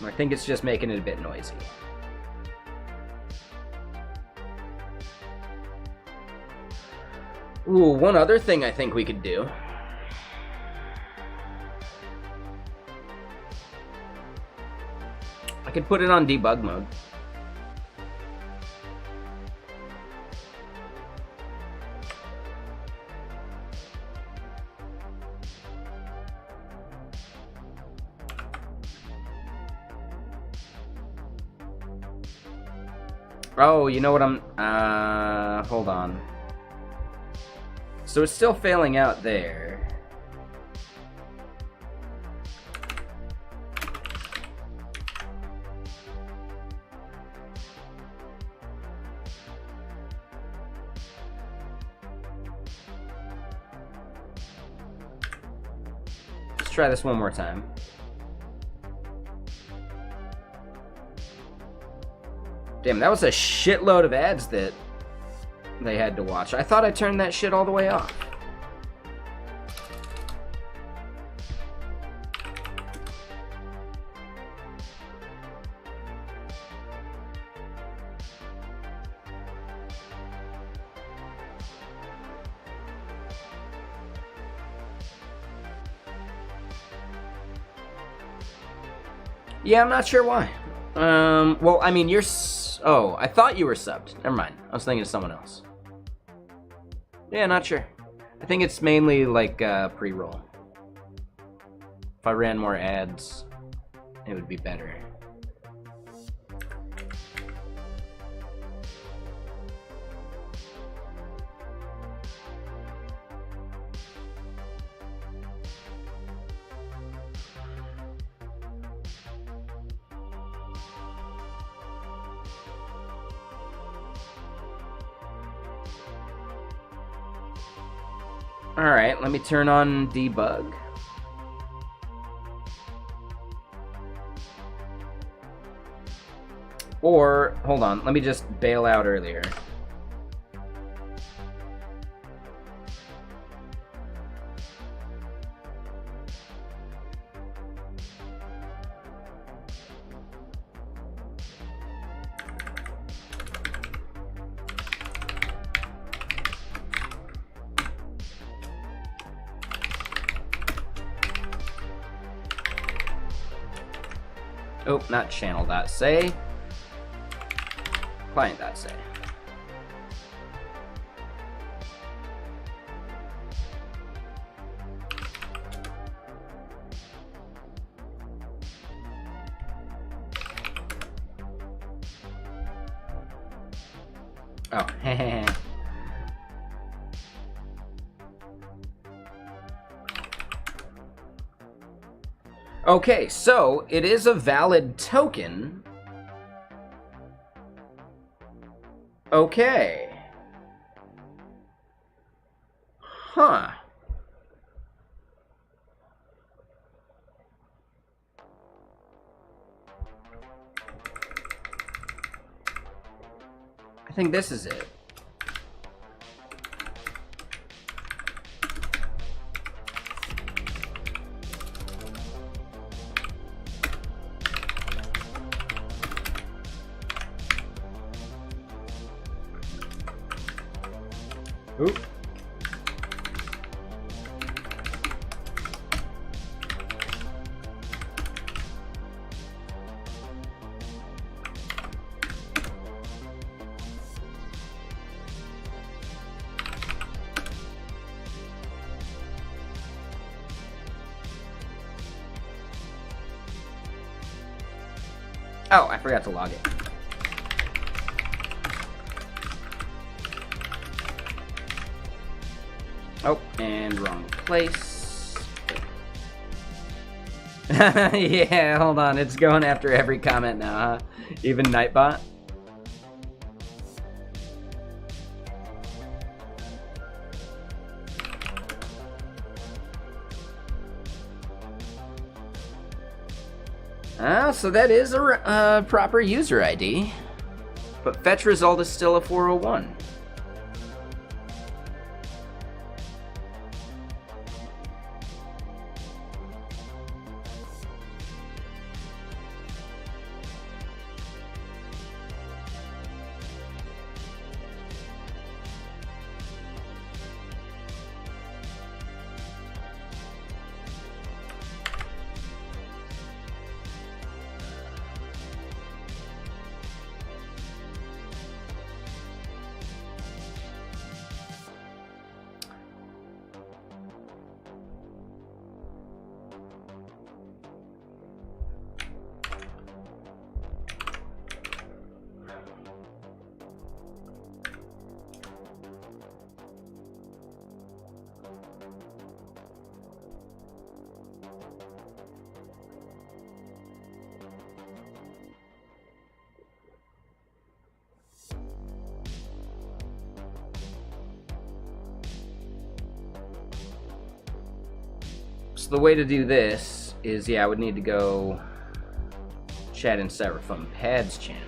I think it's just making it a bit noisy. Ooh, one other thing I think we could do. I could put it on debug mode. Oh, you know what hold on. So it's still failing out there. Let's try this one more time. Damn, that was a shitload of ads that they had to watch. I thought I turned that shit all the way off. Yeah, I'm not sure why. Well, I mean, you're... Oh, I thought you were subbed. Never mind. I was thinking of someone else. Yeah, not sure. I think it's mainly like pre-roll. If I ran more ads, it would be better. Alright, let me turn on debug. Or, hold on, let me just bail out earlier. Oh, not channel.say. Client.say. Oh, hehehe. Okay, so it is a valid token. Okay. Huh. I think this is it. Oop. Oh, I forgot to log it. Oh, and wrong place. Yeah, hold on. It's going after every comment now, huh? Even Nightbot? So that is a proper user ID. But fetch result is still a 401. So the way to do this is, yeah, I would need to go chat in Styrofoam Pads channel.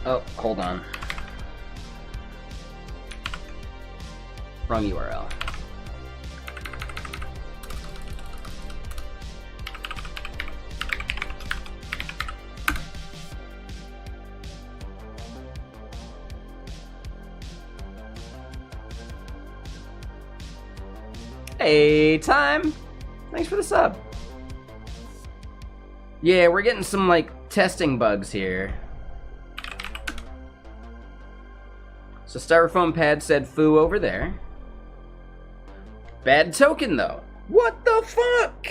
Oh, hold on. Wrong URL. Hey, Time! Thanks for the sub. Yeah, we're getting some, like, testing bugs here. So Styrofoam Pad said foo over there. Bad token, though. What the fuck?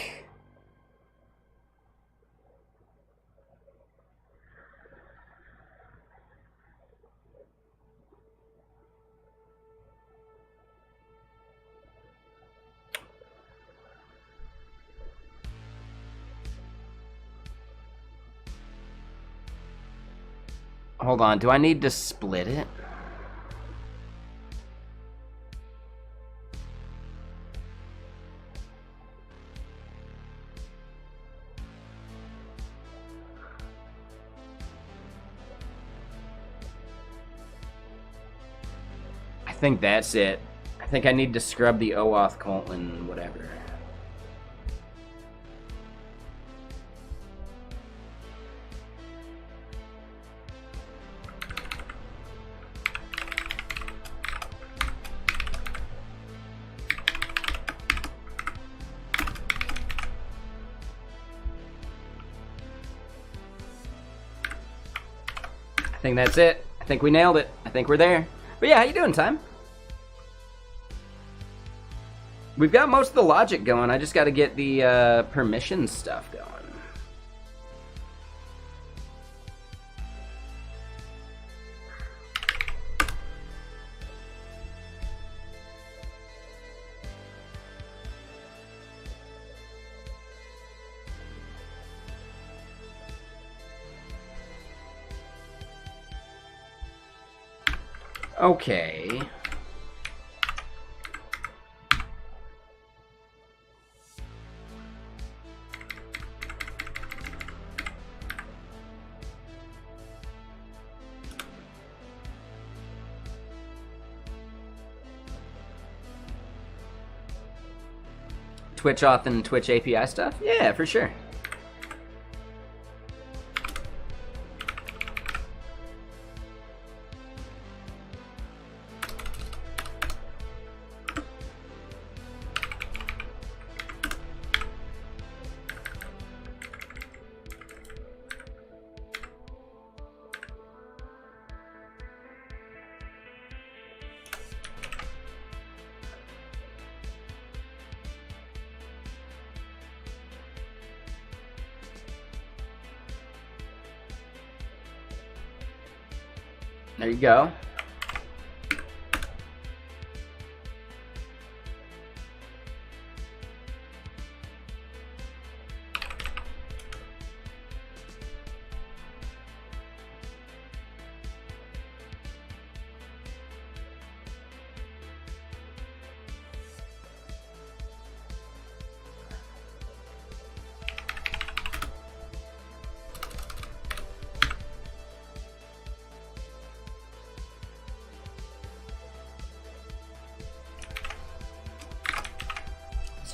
Hold on, do I need to split it? I think that's it. I think I need to scrub the OAuth colon whatever. I think that's it. I think we nailed it. I think we're there. But yeah, how you doing, Time? We've got most of the logic going. I just got to get the permission stuff going. Okay. Twitch auth and Twitch API stuff? Yeah, for sure. There you go.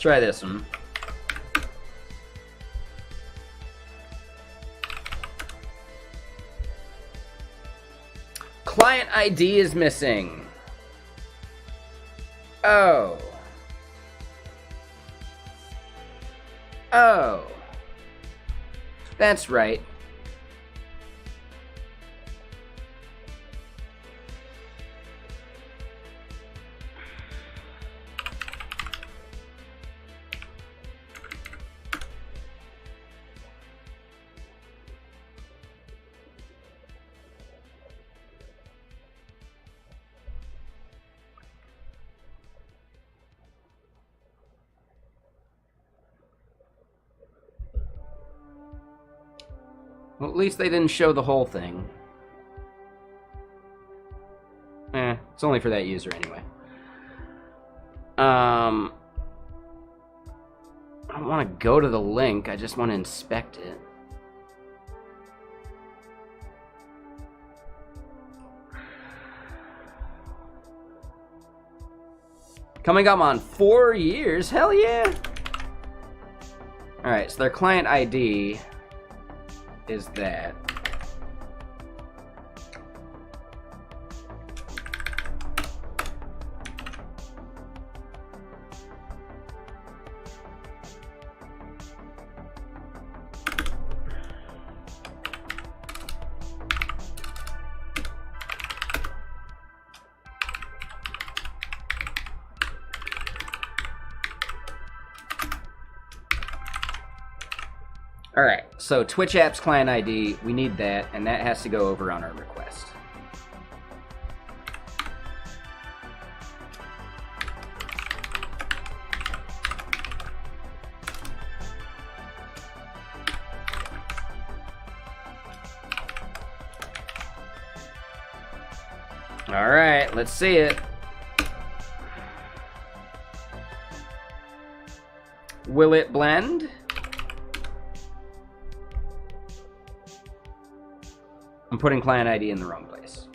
Try this one. Client ID is missing. Oh. Oh. That's right. Well, at least they didn't show the whole thing. It's only for that user anyway. I don't want to go to the link, I just want to inspect it. Coming up on 4 years, hell yeah! Alright, so their client ID is that. Alright, so Twitch app's client ID, we need that, and that has to go over on our request. Alright, let's see it. Will it blend? I'm putting client ID in the wrong place.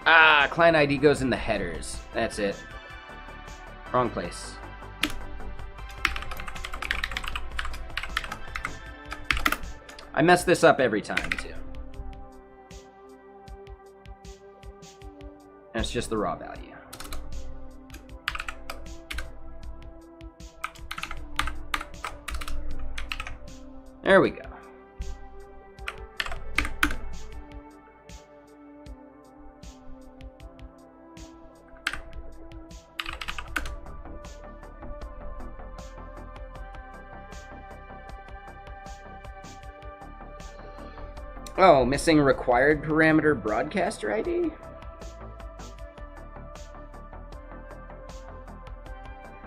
Ah, client ID goes in the headers. That's it. Wrong place. I mess this up every time, too. And it's just the raw value. There we go. Oh, missing required parameter broadcaster ID?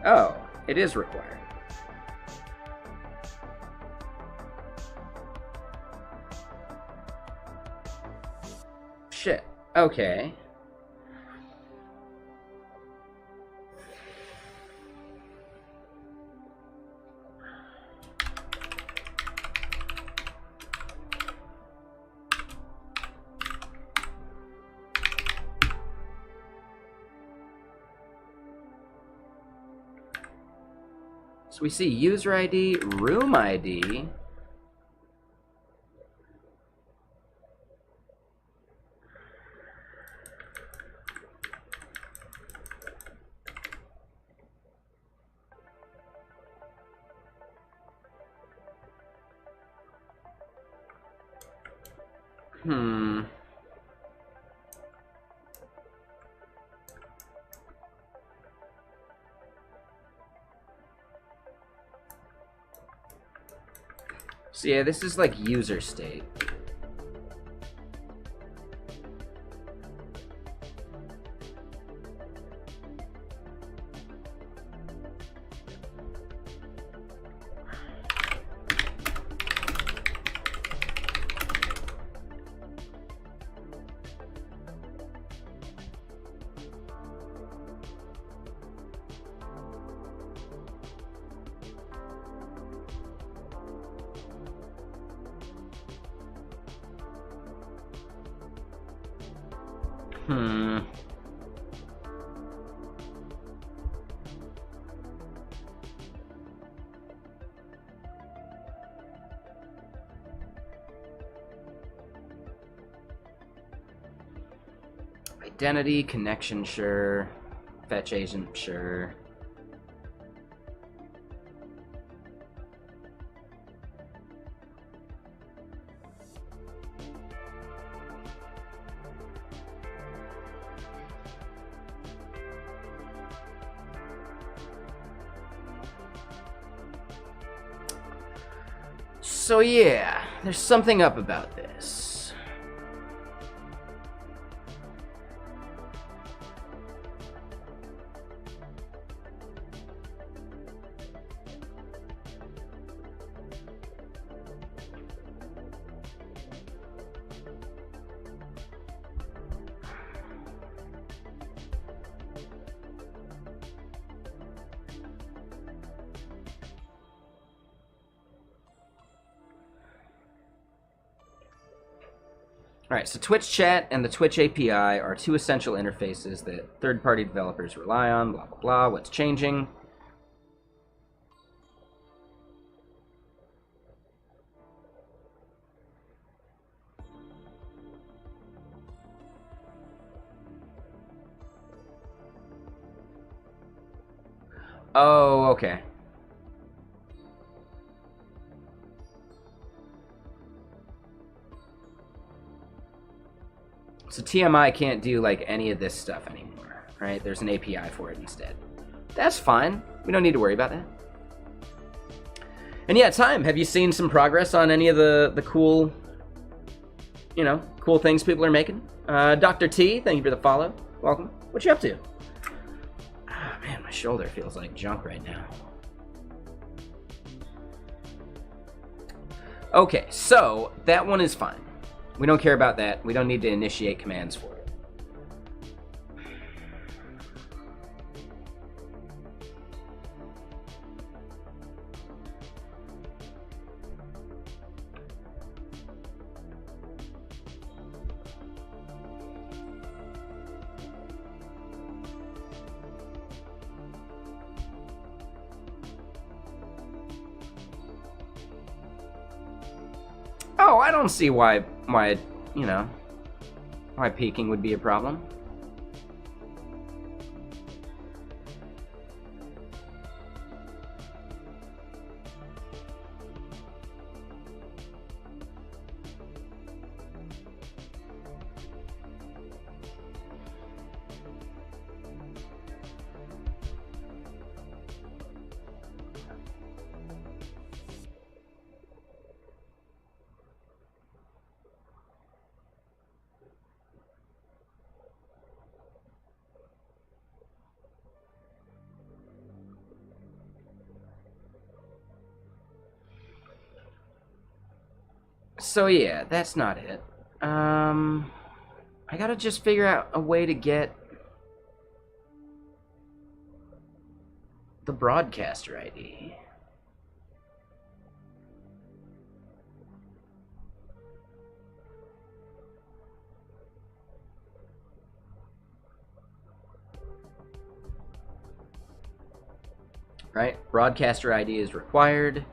Oh, it is required. Shit. Okay. So we see user ID, room ID. So yeah, this is like user state. Identity, connection, sure. Fetch agent, sure. So yeah, there's something up about this. All right, so Twitch chat and the Twitch API are two essential interfaces that third-party developers rely on, blah, blah, blah. What's changing? Oh, okay. So TMI can't do like any of this stuff anymore, right? There's an API for it instead. That's fine. We don't need to worry about that. And yeah, Time, have you seen some progress on any of the cool, you know, cool things people are making? Dr. T, thank you for the follow. Welcome. What you up to? Ah, man, my shoulder feels like junk right now. Okay, so that one is fine. We don't care about that. We don't need to initiate commands for it. Oh, I don't see why, you know, why peeking would be a problem. So yeah, that's not it. I gotta just figure out a way to get the broadcaster ID. right? Broadcaster ID is required.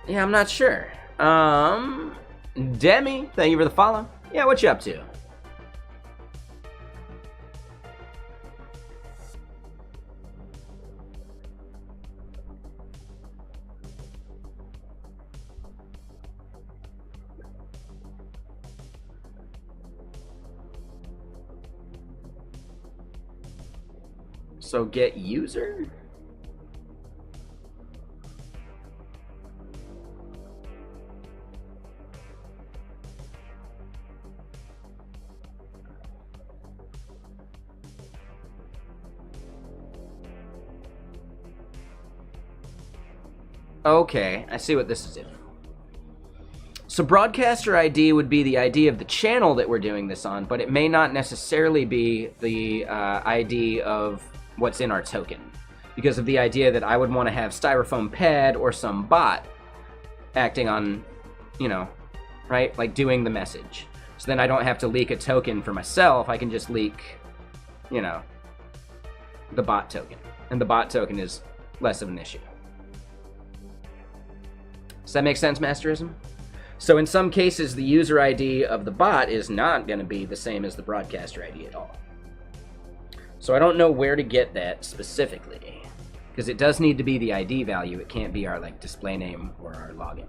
Yeah, I'm not sure. Demi, thank you for the follow. Yeah, what you up to? So get user? Okay, I see what this is doing. So broadcaster ID would be the ID of the channel that we're doing this on, but it may not necessarily be the ID of what's in our token, because of the idea that I would want to have Styrofoam Pad or some bot acting on, you know, right? Like doing the message. So then I don't have to leak a token for myself. I can just leak, you know, the bot token. And the bot token is less of an issue. Does that make sense, Masterism? So in some cases, the user ID of the bot is not going to be the same as the broadcaster ID at all. So I don't know where to get that specifically, because it does need to be the ID value. It can't be our like display name or our login.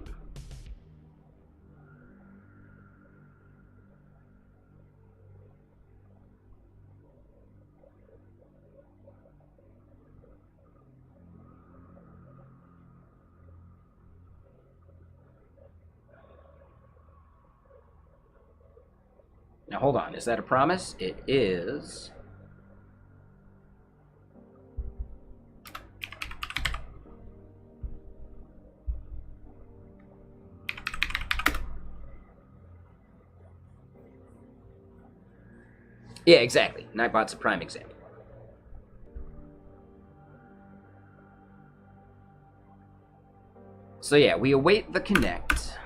Now hold on, is that a promise? It is. Yeah, exactly. Nightbot's a prime example. So yeah, we await the connect.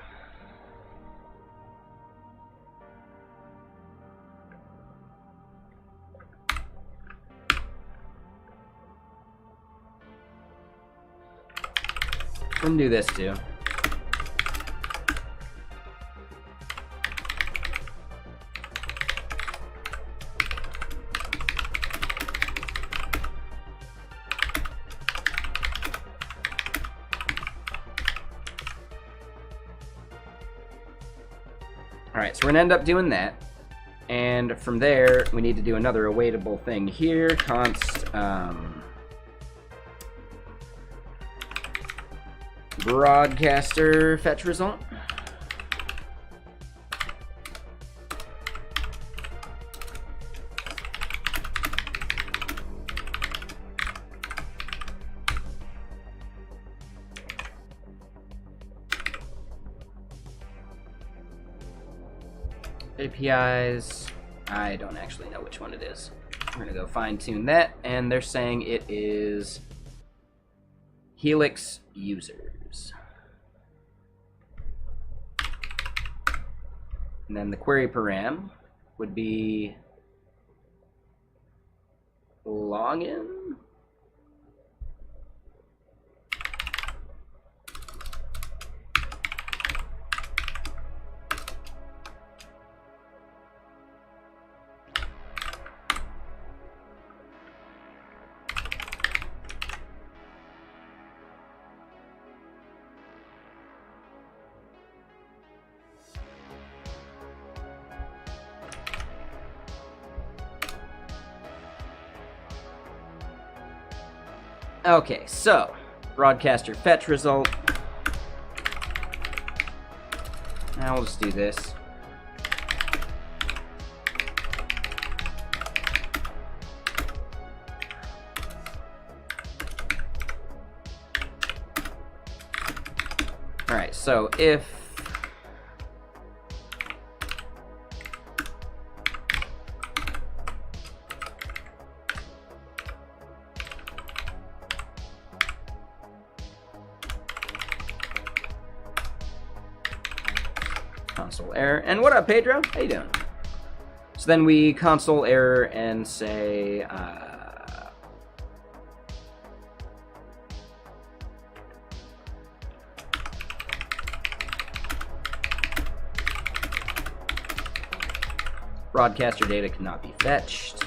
We can do this too. Alright, so we're going to end up doing that. And from there, we need to do another awaitable thing here. Const broadcaster fetch result. APIs, I don't actually know which one it is. We're gonna go fine tune that, and they're saying it is Helix users. And then the query param would be login. Okay, so broadcaster fetch result. Now we'll just do this. All right, so if console error. And what up, Pedro? How you doing? So then we console error and say broadcaster data cannot be fetched.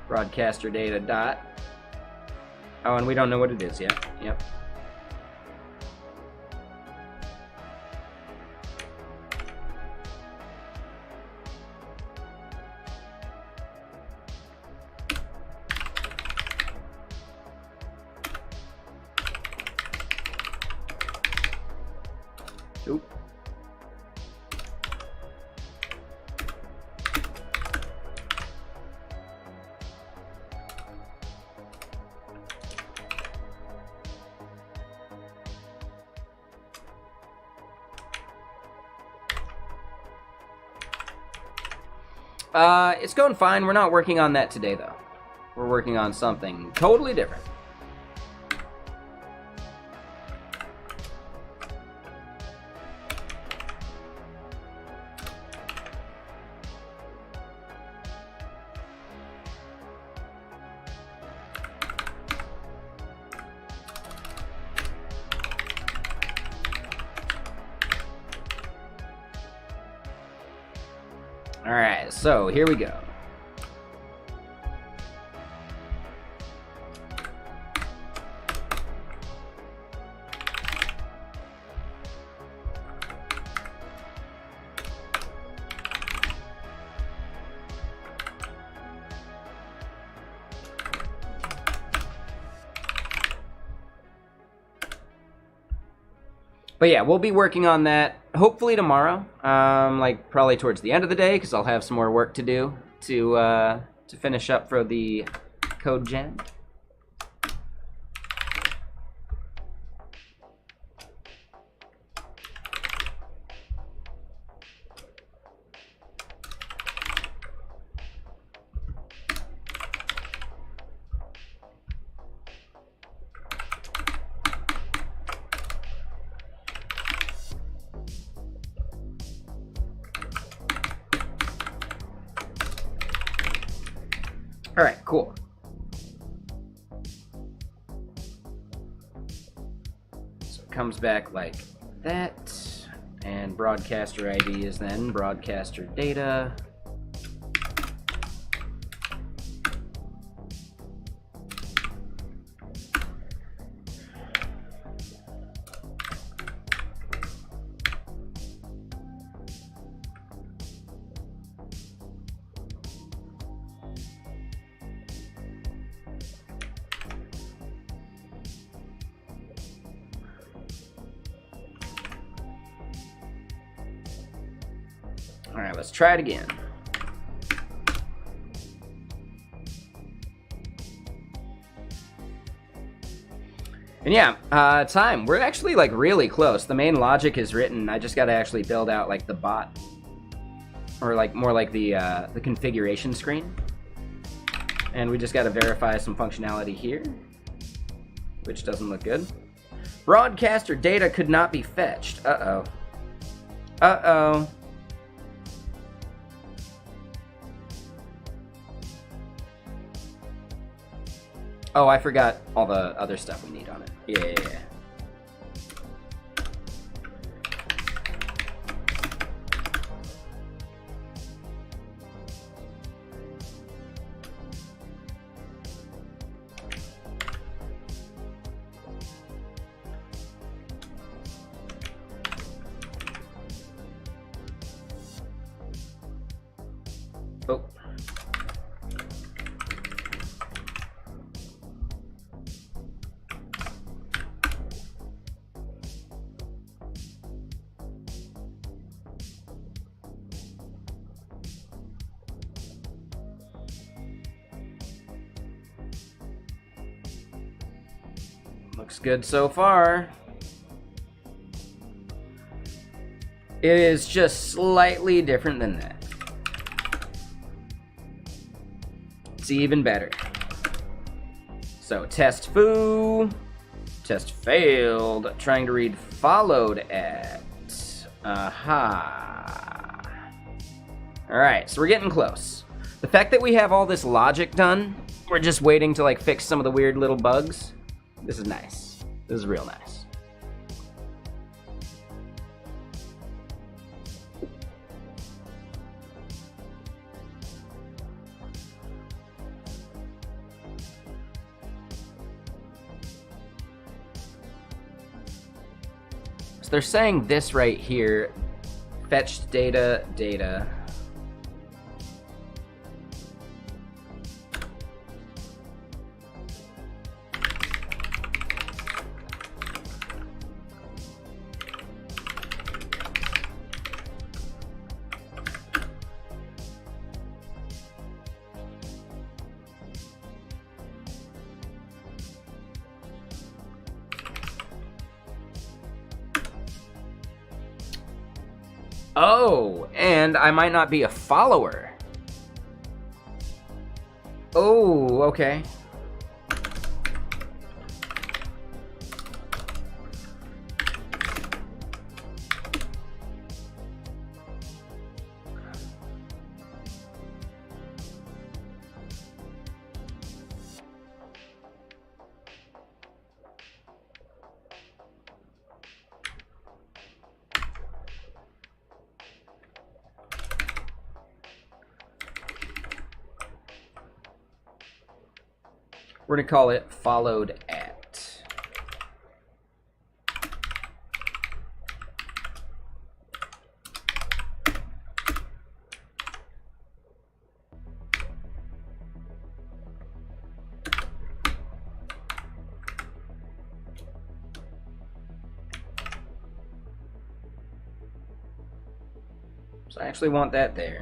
Broadcaster data dot. Oh, and we don't know what it is yet. Yep. Oop. It's going fine. We're not working on that today, though. We're working on something totally different. Alright, so here we go. But yeah, we'll be working on that hopefully tomorrow, like probably towards the end of the day, because I'll have some more work to do to finish up for the CodeJam. All right, cool. So it comes back like that, and broadcaster ID is then broadcaster data. All right, let's try it again. And yeah, time. We're actually like really close. The main logic is written. I just got to actually build out like the bot, or like more like the configuration screen. And we just got to verify some functionality here, which doesn't look good. Broadcaster data could not be fetched. Uh-oh. Uh-oh. Oh, I forgot all the other stuff we need on it. Yeah. Oh. Looks good so far. It is just slightly different than that. It's even better. So test foo. Test failed. Trying to read followed at. Aha. Alright, so we're getting close. The fact that we have all this logic done, we're just waiting to like fix some of the weird little bugs. This is nice. This is real nice. So they're saying this right here, fetched data. Oh, and I might not be a follower. Oh, okay. We're going to call it followed at. So I actually want that there.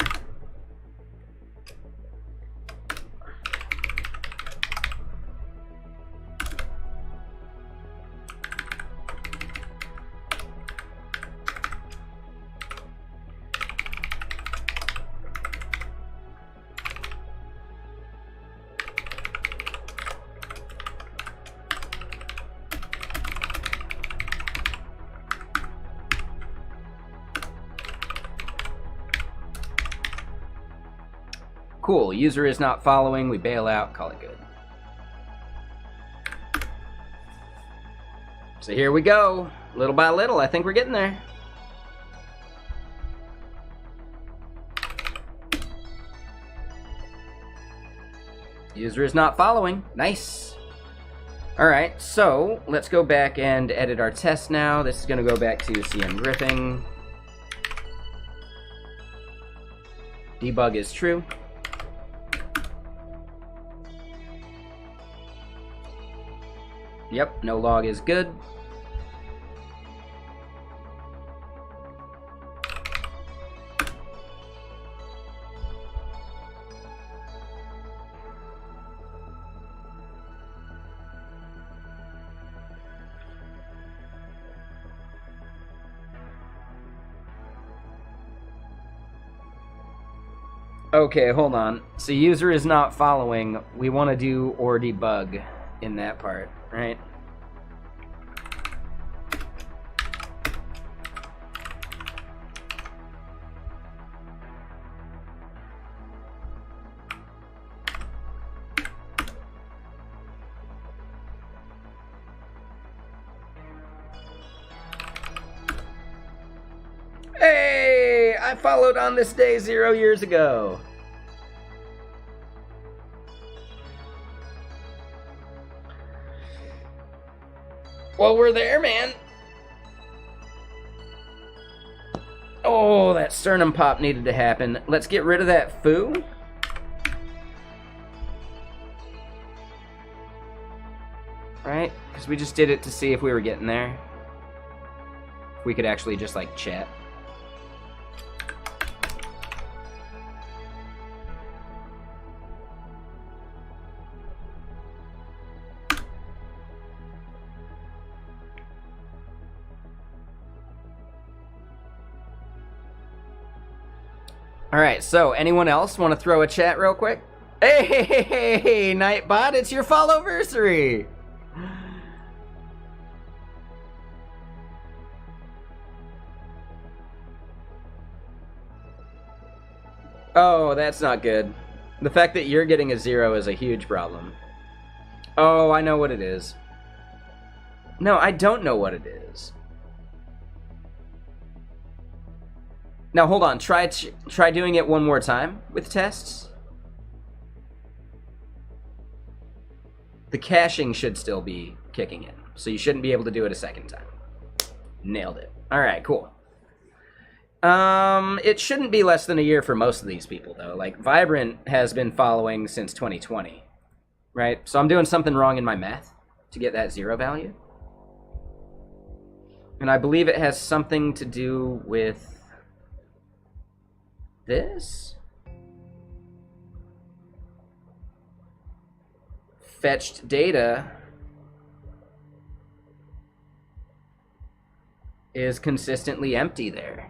Cool, user is not following, we bail out, call it good. So here we go, little by little, I think we're getting there. User is not following, nice. All right, so let's go back and edit our test now. This is gonna go back to CM gripping. Debug is true. Yep, no log is good. Okay, hold on. So user is not following. We want to do or debug in that part, right? Hey, I followed on this day 0 years ago. Well, we're there, man. Oh, that sternum pop needed to happen. Let's get rid of that foo. Right? Because we just did it to see if we were getting there. If we could actually just, like, chat. All right, so anyone else want to throw a chat real quick? Hey, Nightbot, it's your Followversary. Oh, that's not good. The fact that you're getting a 0 is a huge problem. Oh, I know what it is. No, I don't know what it is. Now, hold on. Try doing it one more time with tests. The caching should still be kicking in, so you shouldn't be able to do it a second time. Nailed it. All right, cool. It shouldn't be less than a year for most of these people, though. Like, Vibrant has been following since 2020, right? So I'm doing something wrong in my math to get that 0 value. And I believe it has something to do with this. Fetched data is consistently empty there.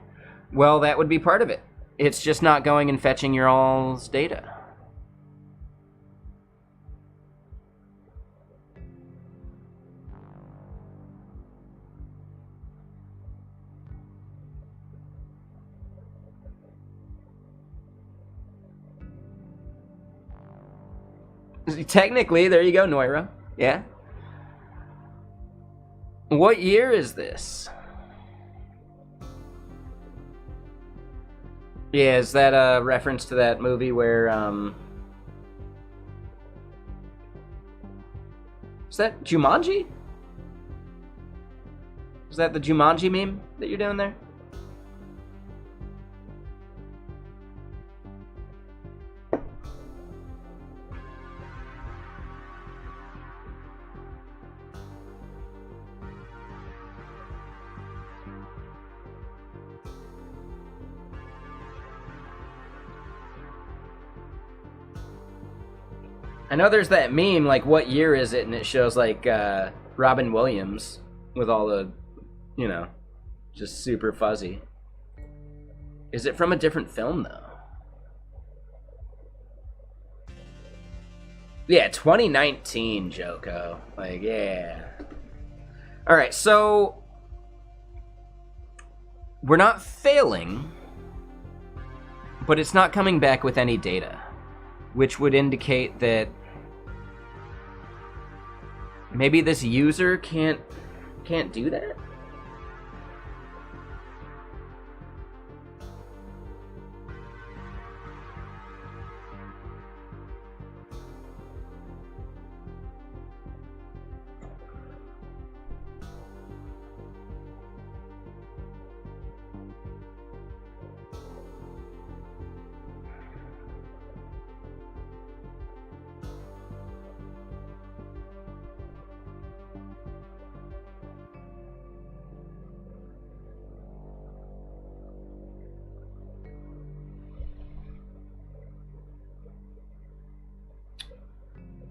Well, that would be part of it. It's just not going and fetching your all's data. Technically, there you go, Noira. Yeah. What year is this? Yeah, is that a reference to that movie where, is that Jumanji? Is that the Jumanji meme that you're doing there? I know there's that meme, like, what year is it? And it shows, like, Robin Williams with all the, you know, just super fuzzy. Is it from a different film, though? Yeah, 2019, Joko. Like, yeah. All right, so we're not failing, but it's not coming back with any data, which would indicate that maybe this user can't do that?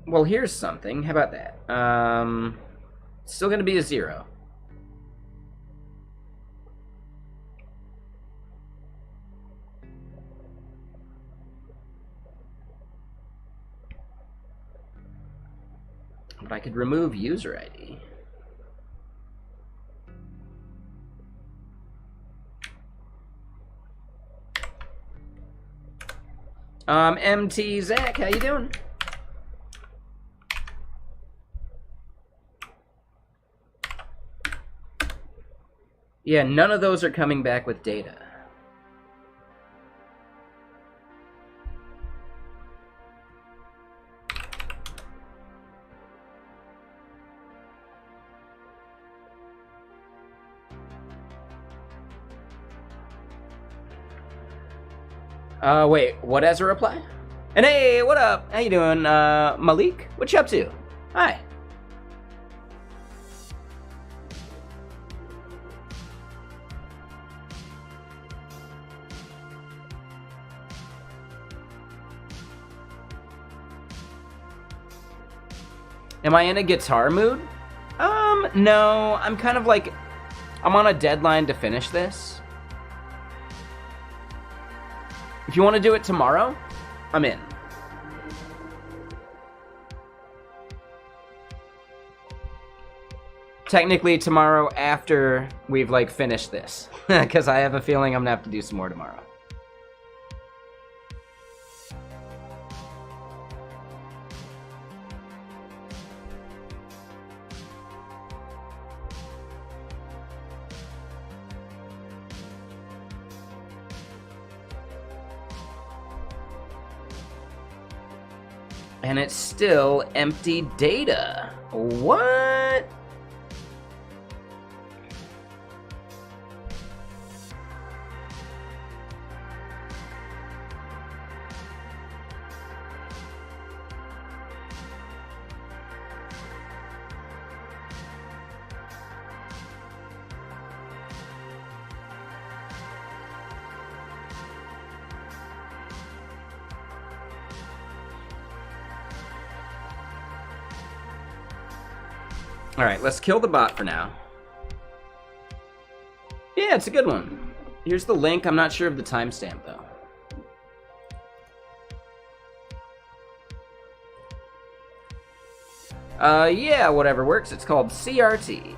Well, here's something. How about that? It's still going to be a 0. But I could remove user ID. MT Zach, how you doing? Yeah, none of those are coming back with data. Wait, what as a reply? And hey, what up? How you doing, Malik? What you up to? Hi. Am I in a guitar mood? No, I'm kind of like, I'm on a deadline to finish this. If you want to do it tomorrow, I'm in. Technically tomorrow after we've like finished this, because I have a feeling I'm gonna have to do some more tomorrow. And it's still empty data. What? All right, let's kill the bot for now. Yeah, it's a good one. Here's the link. I'm not sure of the timestamp, though. Yeah, whatever works. It's called CRT.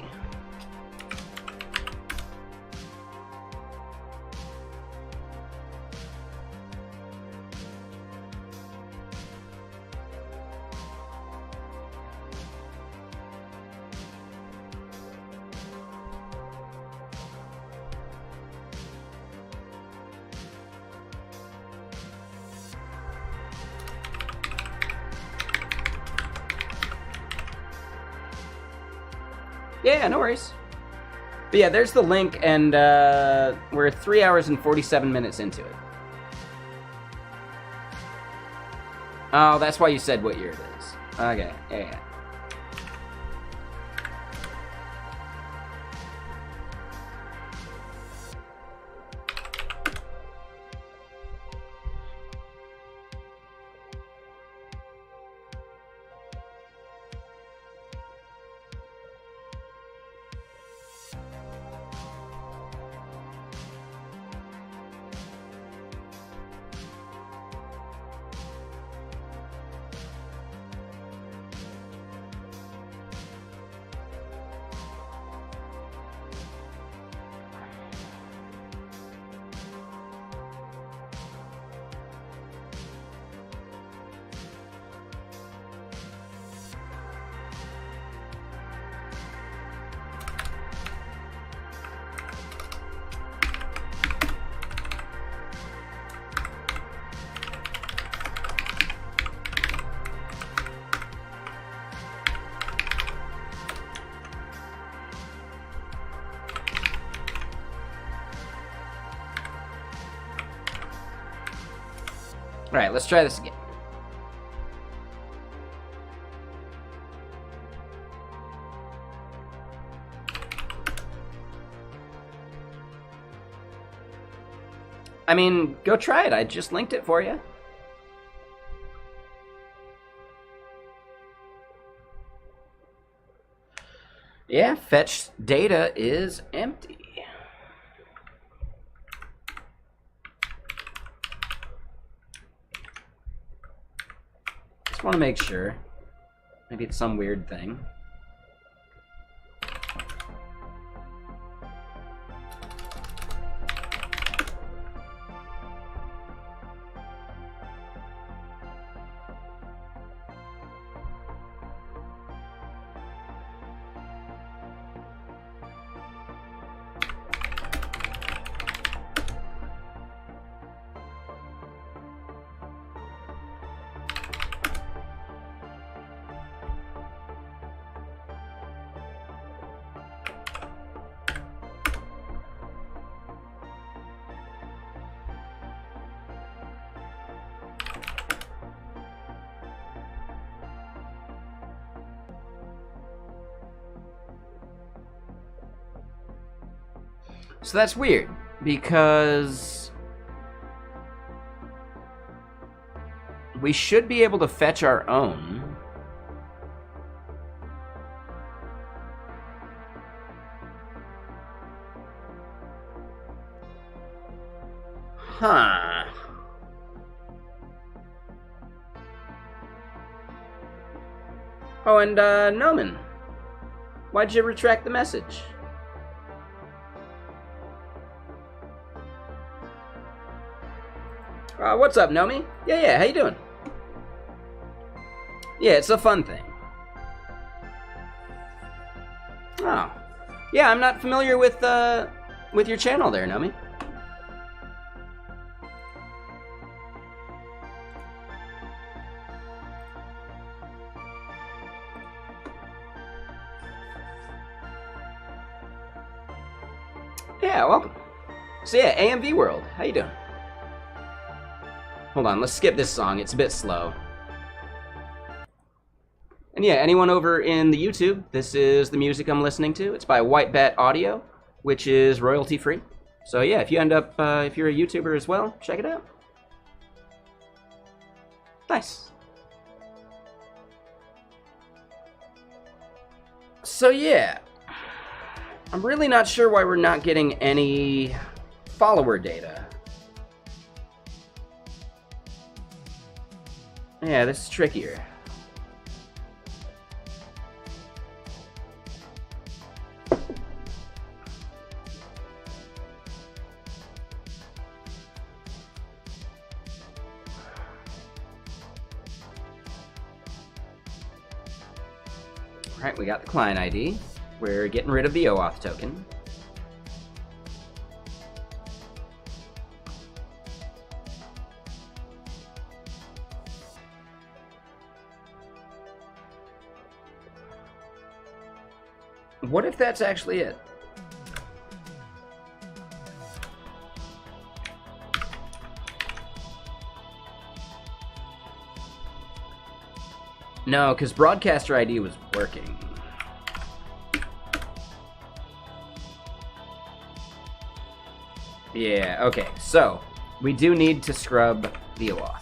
Yeah, no worries. But yeah, there's the link, and we're 3 hours and 47 minutes into it. Oh, that's why you said what year it is. Okay, yeah. All right, let's try this again. I mean, go try it. I just linked it for you. Yeah, fetch data is empty. Just want to make sure. Maybe it's some weird thing. So that's weird, because we should be able to fetch our own. Huh. Oh, and Noman, why'd you retract the message? What's up, Nomi? Yeah, how you doing? Yeah, it's a fun thing. Oh. Yeah, I'm not familiar with your channel there, Nomi. Yeah, welcome. So yeah, AMV World, how you doing? Hold on, let's skip this song, it's a bit slow. And yeah, anyone over in the YouTube, this is the music I'm listening to. It's by White Bat Audio, which is royalty free. So yeah, if you end up, if you're a YouTuber as well, check it out. Nice. So yeah, I'm really not sure why we're not getting any follower data. Yeah, this is trickier. Alright, we got the client ID. We're getting rid of the OAuth token. What if that's actually it? No, because broadcaster ID was working. Yeah, okay, so we do need to scrub the OAuth.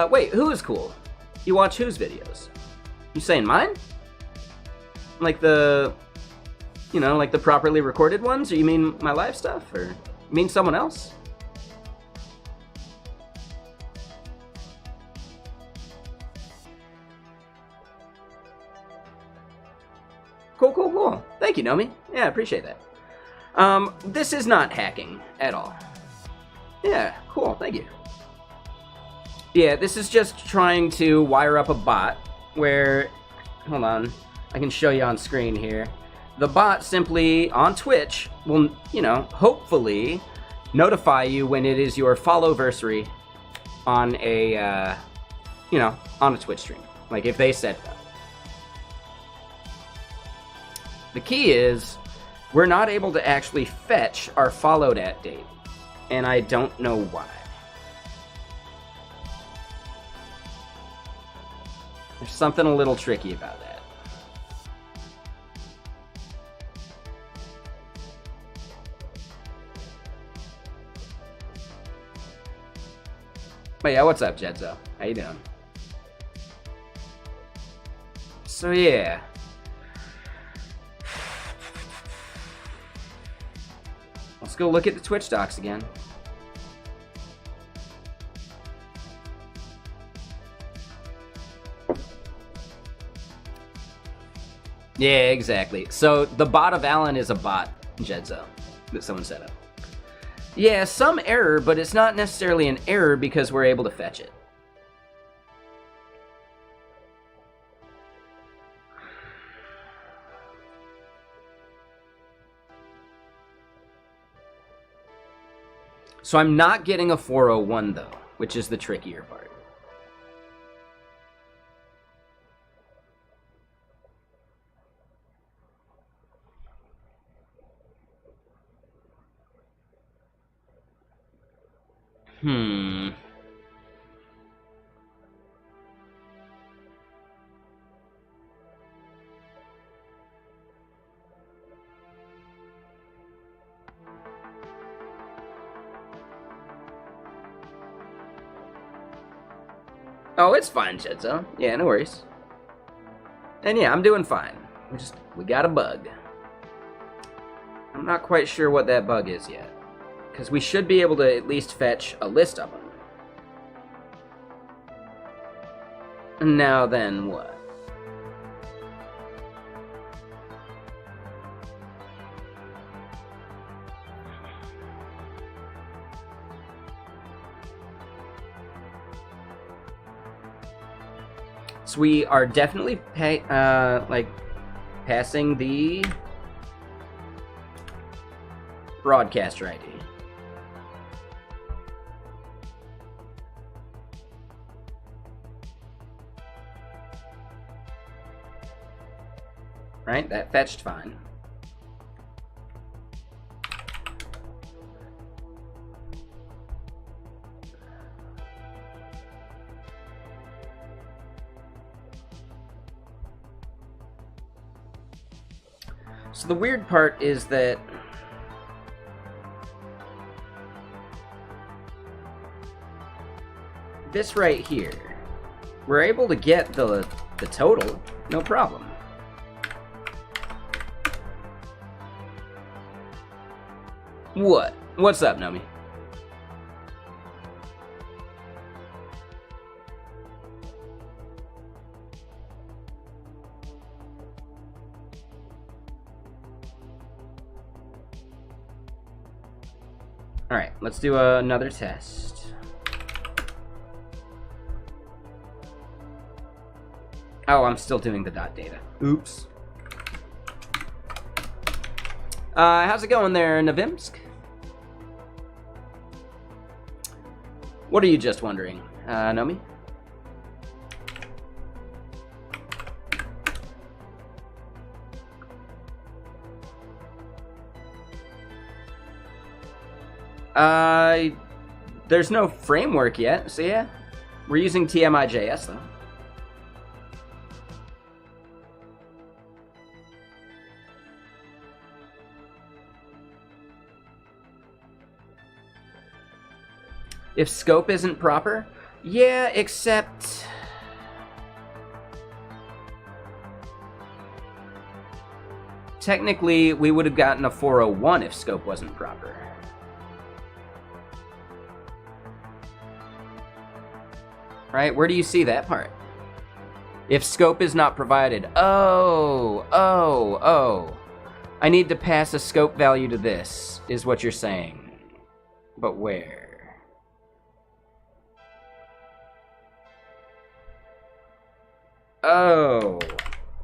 Wait, who is cool? You watch whose videos? You saying mine? Like the, you know, like the properly recorded ones? Or you mean my live stuff? Or you mean someone else? Cool. Thank you, Nomi. Yeah, I appreciate that. This is not hacking at all. Yeah, cool, thank you. Yeah, this is just trying to wire up a bot where, hold on, I can show you on screen here. The bot simply, on Twitch, will, you know, hopefully notify you when it is your Followversary on a, you know, on a Twitch stream. Like, if they set it up. The key is, we're not able to actually fetch our followed at date, and I don't know why. There's something a little tricky about that. But yeah, what's up, Jedzo? How you doing? So yeah. Let's go look at the Twitch docs again. Yeah, exactly. So the bot of Alan is a bot, Jedzo, that someone set up. Yeah, some error, but it's not necessarily an error because we're able to fetch it. So I'm not getting a 401 though, which is the trickier part. Oh, it's fine, Jedzo. Yeah, no worries. And yeah, I'm doing fine. We got a bug. I'm not quite sure what that bug is yet. Because we should be able to at least fetch a list of them. And now then what? So we are definitely passing the broadcaster ID. Right, that fetched fine. So the weird part is that this right here, we're able to get the total, no problem. What? What's up, Nomi? Alright, let's do another test. Oh, I'm still doing the dot data. Oops. How's it going there, Navimsk? What are you just wondering, Nomi? There's no framework yet, so yeah. We're using TMI.js, though. If scope isn't proper? Yeah, except... technically, we would have gotten a 401 if scope wasn't proper. Right? Where do you see that part? If scope is not provided. Oh. I need to pass a scope value to this, is what you're saying. But where? Oh.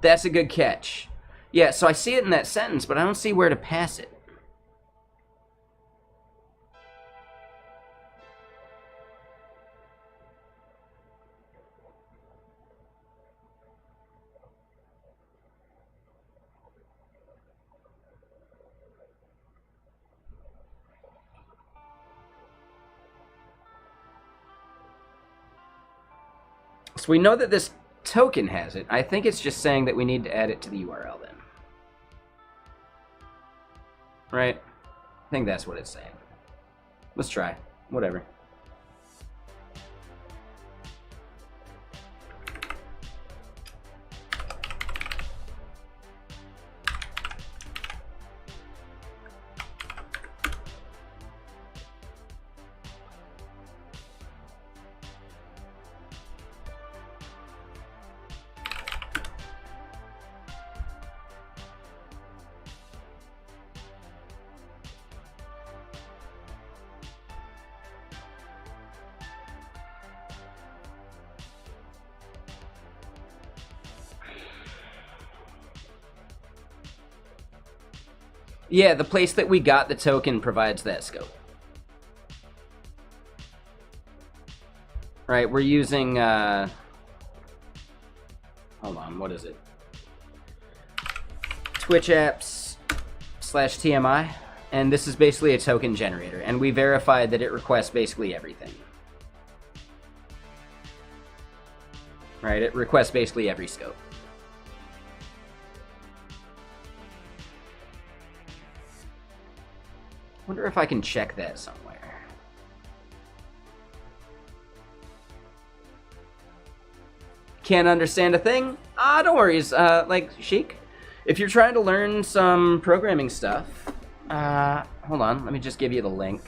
That's a good catch. Yeah, so I see it in that sentence, but I don't see where to pass it. So we know that this token has it. I think it's just saying that we need to add it to the URL then. Right? I think that's what it's saying. Let's try. Whatever. Yeah, the place that we got the token provides that scope. Right, we're using, hold on, what is it? Twitch apps /TMI, and this is basically a token generator, and we verified that it requests basically everything. Right, it requests basically every scope. Wonder if I can check that somewhere. Can't understand a thing? Ah, don't worry. Like, Sheik, if you're trying to learn some programming stuff, Hold on, let me just give you the link.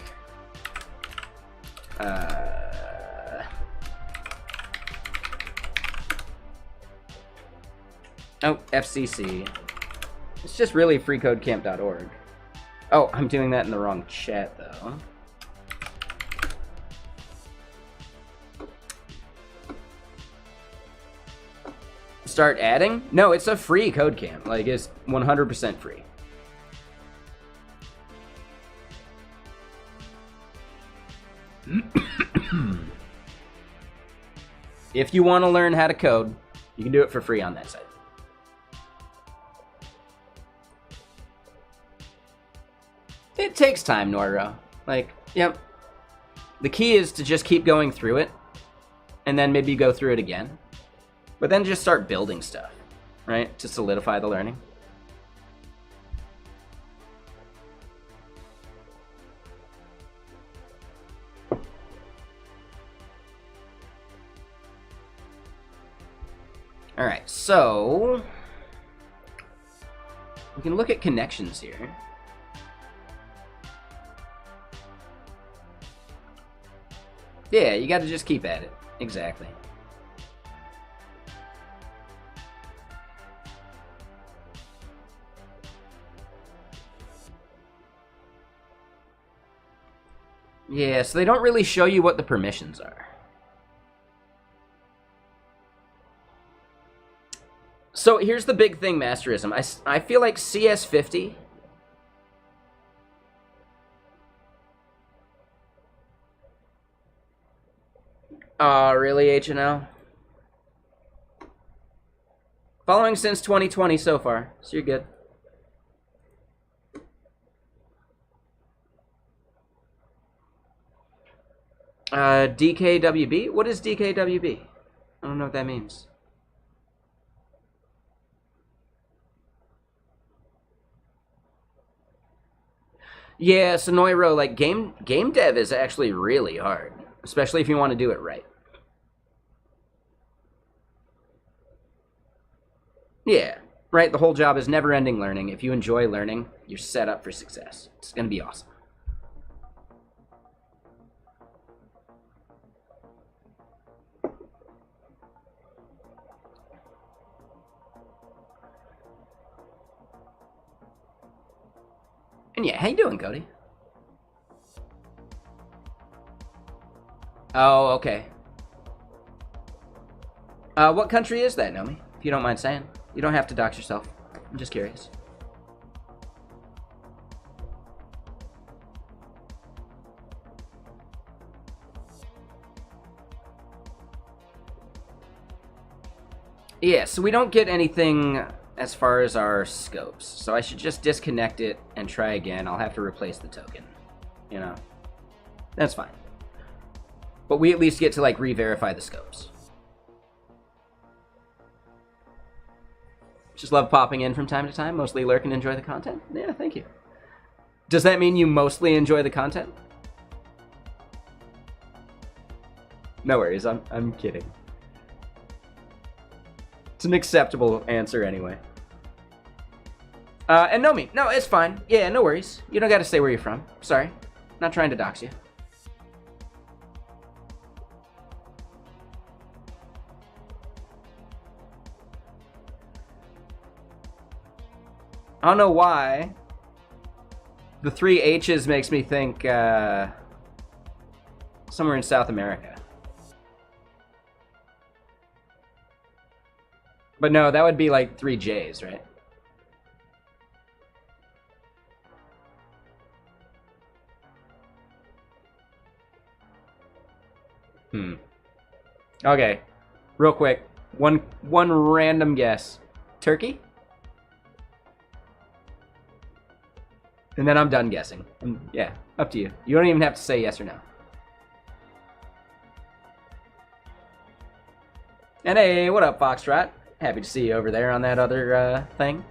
Oh, FCC. It's just really freecodecamp.org. Oh, I'm doing that in the wrong chat, though. Start adding? No, it's a free CodeCamp. Like, it's 100% free. If you want to learn how to code, you can do it for free on that site. It takes time, Noro. Like, yep. The key is to just keep going through it, and then maybe go through it again. But then just start building stuff, right? To solidify the learning. All right, so we can look at connections here. Yeah, you got to just keep at it. Exactly. Yeah, so they don't really show you what the permissions are. So here's the big thing, Masterism. I feel like CS50... Aw, really, HNL? Following since 2020 so far, so you're good. DKWB? What is DKWB? I don't know what that means. Yeah, Sonoiro, like, game dev is actually really hard. Especially if you want to do it right. Yeah, right? The whole job is never-ending learning. If you enjoy learning, you're set up for success. It's going to be awesome. And yeah, how you doing, Cody? Oh, okay. What country is that, Nomi? If you don't mind saying. You don't have to dox yourself. I'm just curious. Yeah, so we don't get anything as far as our scopes. So I should just disconnect it and try again. I'll have to replace the token. You know? That's fine. But we at least get to, like, re-verify the scopes. Just love popping in from time to time. Mostly lurk and enjoy the content. Yeah, thank you. Does that mean you mostly enjoy the content? No worries, I'm kidding. It's an acceptable answer anyway. And Nomi, no, it's fine. Yeah, no worries. You don't gotta say where you're from. Sorry. Not trying to dox you. I don't know why. The 3 H's makes me think somewhere in South America. But no, that would be like 3 J's, right? Okay. Real quick. One random guess. Turkey? And then I'm done guessing. Yeah, up to you. You don't even have to say yes or no. And hey, what up, Foxtrot? Happy to see you over there on that other thing.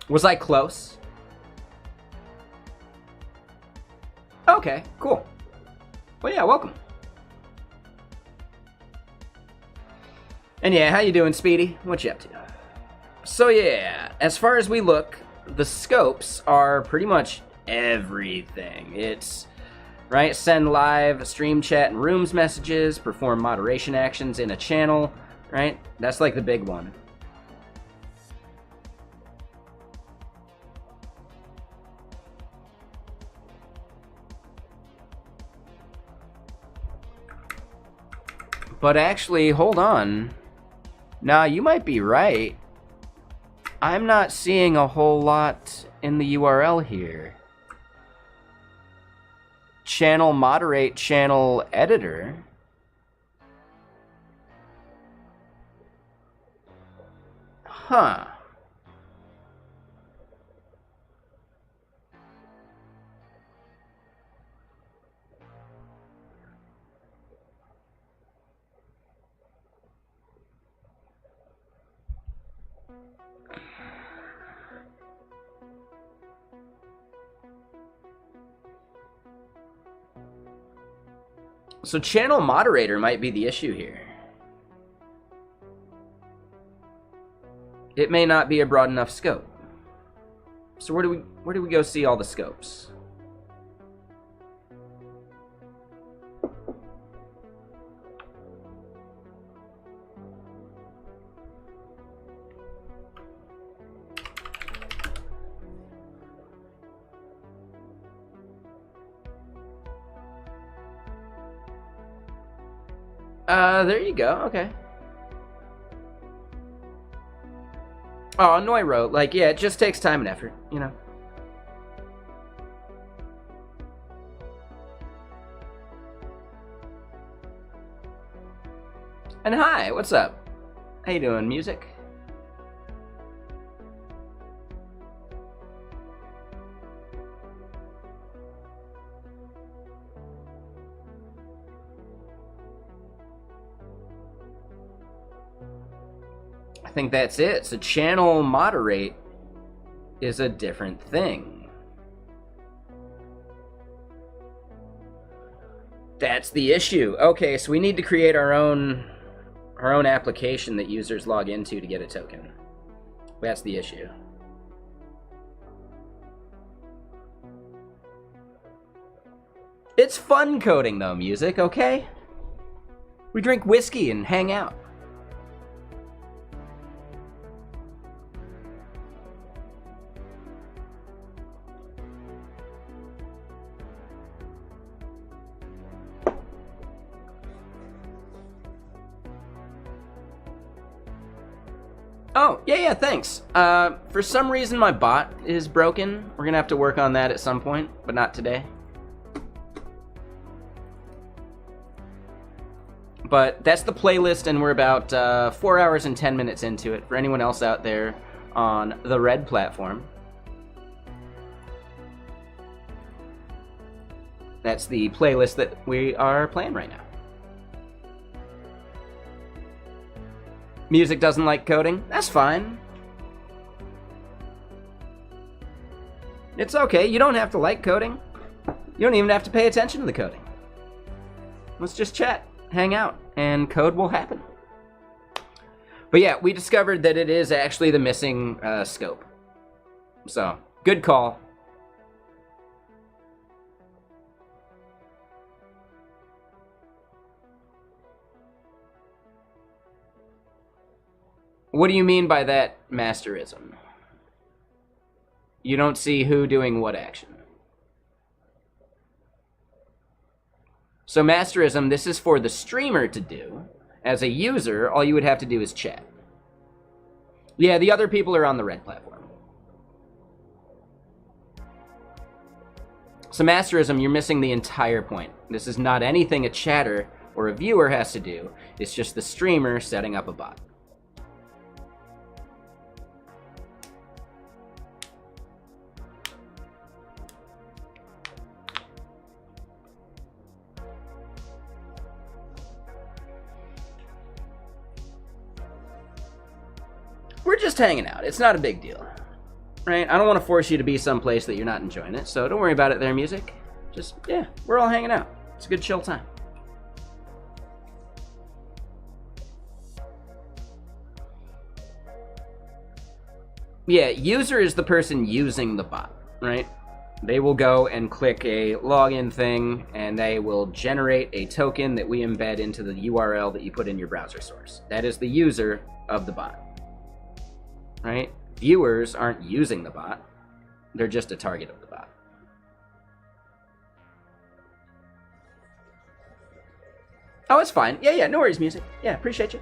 Was I close? Okay, cool. Well, yeah, welcome. And yeah, how you doing, Speedy? What you up to? So yeah, as far as we look, the scopes are pretty much everything. It's, right, send live, stream chat and rooms messages, perform moderation actions in a channel, right? That's like the big one. But actually, hold on. Nah, you might be right. I'm not seeing a whole lot in the URL here. Channel moderate, channel editor. Huh. So channel moderator might be the issue here. It may not be a broad enough scope. So where do we go see all the scopes? There you go, okay. Oh, Neuro, like, yeah, it just takes time and effort, you know. And hi, what's up? How you doing, music? I think that's it. So channel moderate is a different thing. That's the issue. Okay, so we need to create our own application that users log into to get a token. That's the issue. It's fun coding though, music, okay? We drink whiskey and hang out. Oh, yeah, thanks. For some reason my bot is broken. We're gonna have to work on that at some point, but not today. But that's the playlist, and we're about 4 hours and 10 minutes into it. For anyone else out there on the Red platform, that's the playlist that we are playing right now. Music doesn't like coding? That's fine. It's okay, you don't have to like coding. You don't even have to pay attention to the coding. Let's just chat, hang out, and code will happen. But yeah, we discovered that it is actually the missing scope. So, good call. What do you mean by that, masterism? You don't see who doing what action. So masterism, this is for the streamer to do. As a user, all you would have to do is chat. Yeah, the other people are on the Red platform. So masterism, you're missing the entire point. This is not anything a chatter or a viewer has to do. It's just the streamer setting up a bot. We're just hanging out. It's not a big deal, right? I don't want to force you to be someplace that you're not enjoying it, so don't worry about it there, music. Just, yeah, we're all hanging out. It's a good chill time. Yeah, user is the person using the bot, right? They will go and click a login thing, and they will generate a token that we embed into the URL that you put in your browser source. That is the user of the bot, right? Viewers aren't using the bot. They're just a target of the bot. Oh, it's fine. Yeah, no worries, music. Yeah, appreciate you.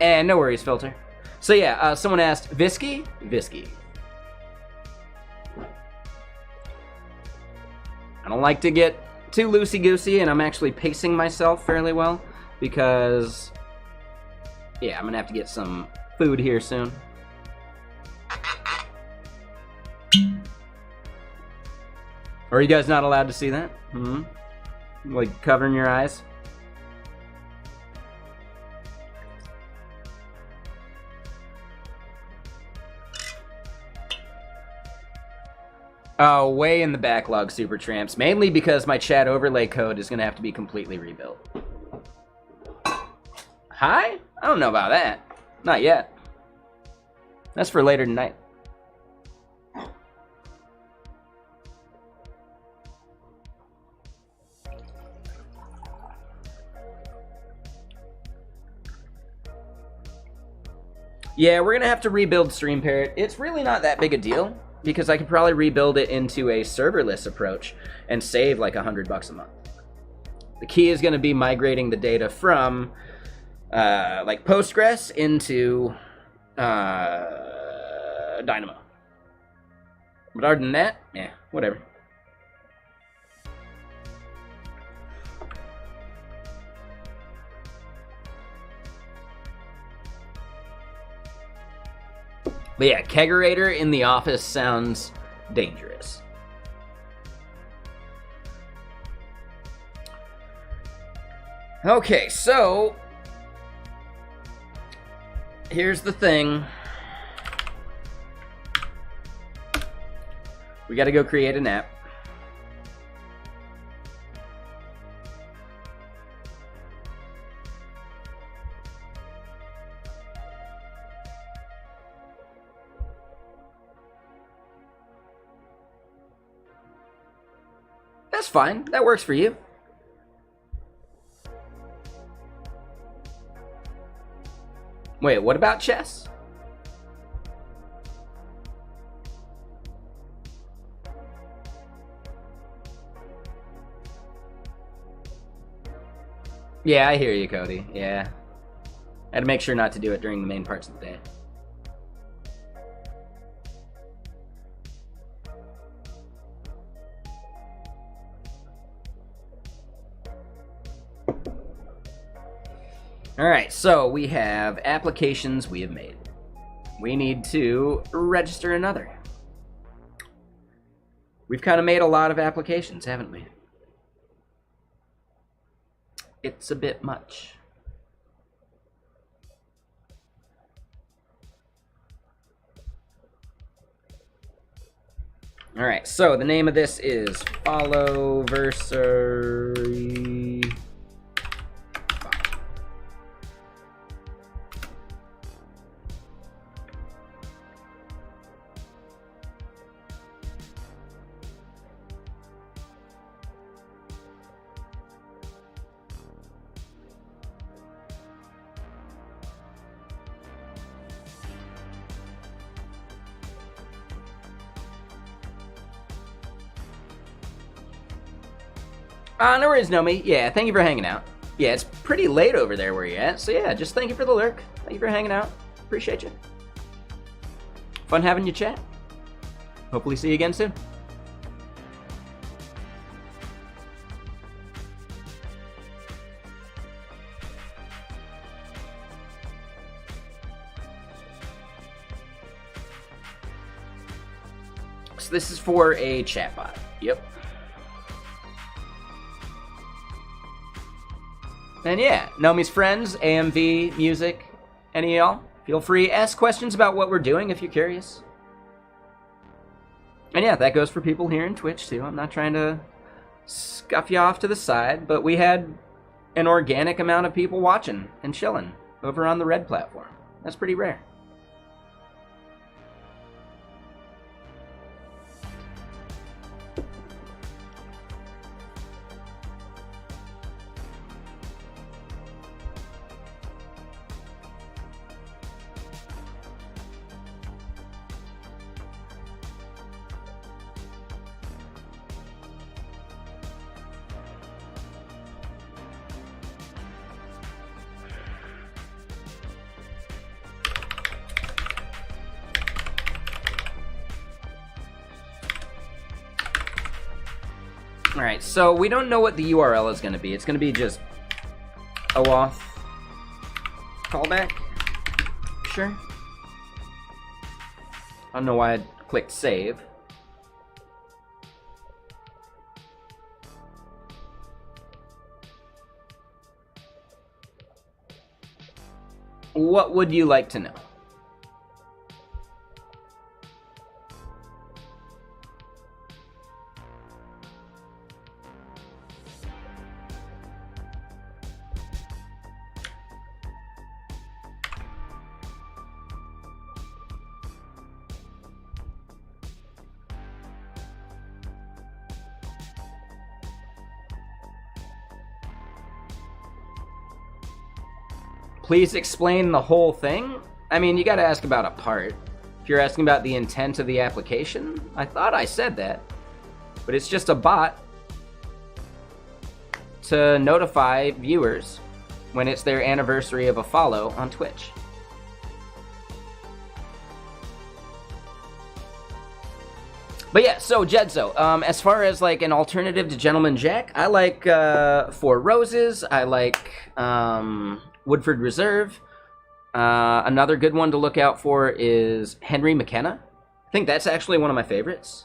And no worries, filter. So yeah, someone asked, Visky? Visky. I don't like to get too loosey-goosey, and I'm actually pacing myself fairly well, because, yeah, I'm gonna have to get some food here soon. Are you guys not allowed to see that? Like, covering your eyes? Oh, way in the backlog, Super Tramps. Mainly because my chat overlay code is going to have to be completely rebuilt. Hi? I don't know about that. Not yet. That's for later tonight. Yeah, we're going to have to rebuild Stream Parrot. It's really not that big a deal, because I could probably rebuild it into a serverless approach and save like $100 a month. The key is going to be migrating the data from like Postgres into Dynamo. But other than that, yeah, whatever. But yeah, kegerator in the office sounds dangerous. Okay, so here's the thing. We gotta go create an app. That's fine. That works for you. Wait, what about chess? Yeah, I hear you, Cody. Yeah. I had to make sure not to do it during the main parts of the day. Alright, so we have applications we have made. We need to register another. We've kind of made a lot of applications, haven't we? It's a bit much. Alright, so the name of this is FollowversaryBot. No worries, Nomi. Yeah, thank you for hanging out. Yeah, it's pretty late over there where you're at, so yeah, just thank you for the lurk. Thank you for hanging out. Appreciate you. Fun having you chat. Hopefully see you again soon. So this is for a chatbot. Yep. And yeah, Nomi's friends, AMV, music, any of y'all, feel free, ask questions about what we're doing if you're curious. And yeah, that goes for people here in Twitch too. I'm not trying to scuff you off to the side, but we had an organic amount of people watching and chilling over on the Red platform. That's pretty rare. Alright, so we don't know what the URL is going to be. It's going to be just OAuth callback. Sure. I don't know why I clicked save. What would you like to know? Please explain the whole thing? I mean, you gotta ask about a part. If you're asking about the intent of the application, I thought I said that. But it's just a bot to notify viewers when it's their anniversary of a follow on Twitch. But yeah, so Jedso, as far as like an alternative to Gentleman Jack, I like Four Roses, I like Woodford Reserve. Another good one to look out for is Henry McKenna. I think that's actually one of my favorites.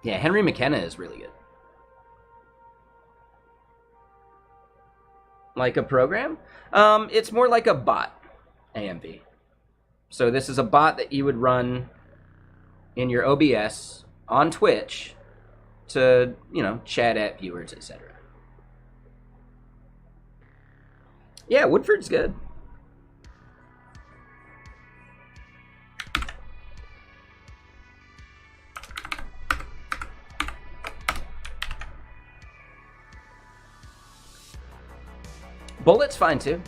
Yeah, Henry McKenna is really good. Like a program? It's more like a bot, AMV. So this is a bot that you would run in your OBS on Twitch to, you know, chat at viewers, etc. Yeah, Woodford's good. Bullet's fine too.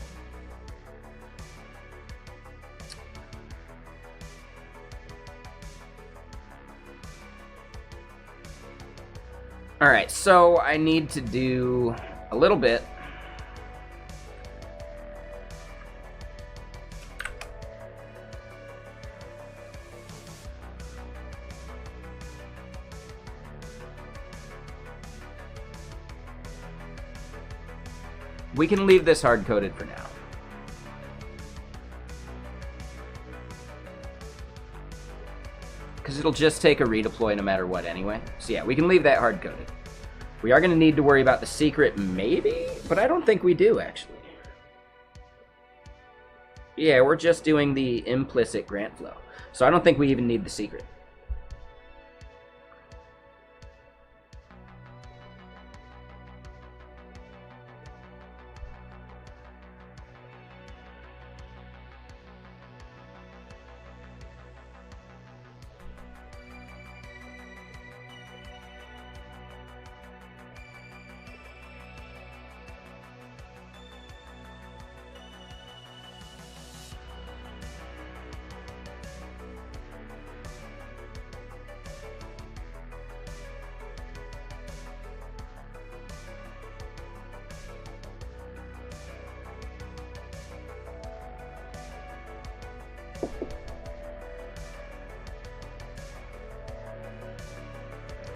All right, so I need to do a little bit. We can leave this hard-coded for now. Because it'll just take a redeploy no matter what anyway. So yeah, we can leave that hard-coded. We are going to need to worry about the secret, maybe? But I don't think we do, actually. Yeah, we're just doing the implicit grant flow. So I don't think we even need the secret.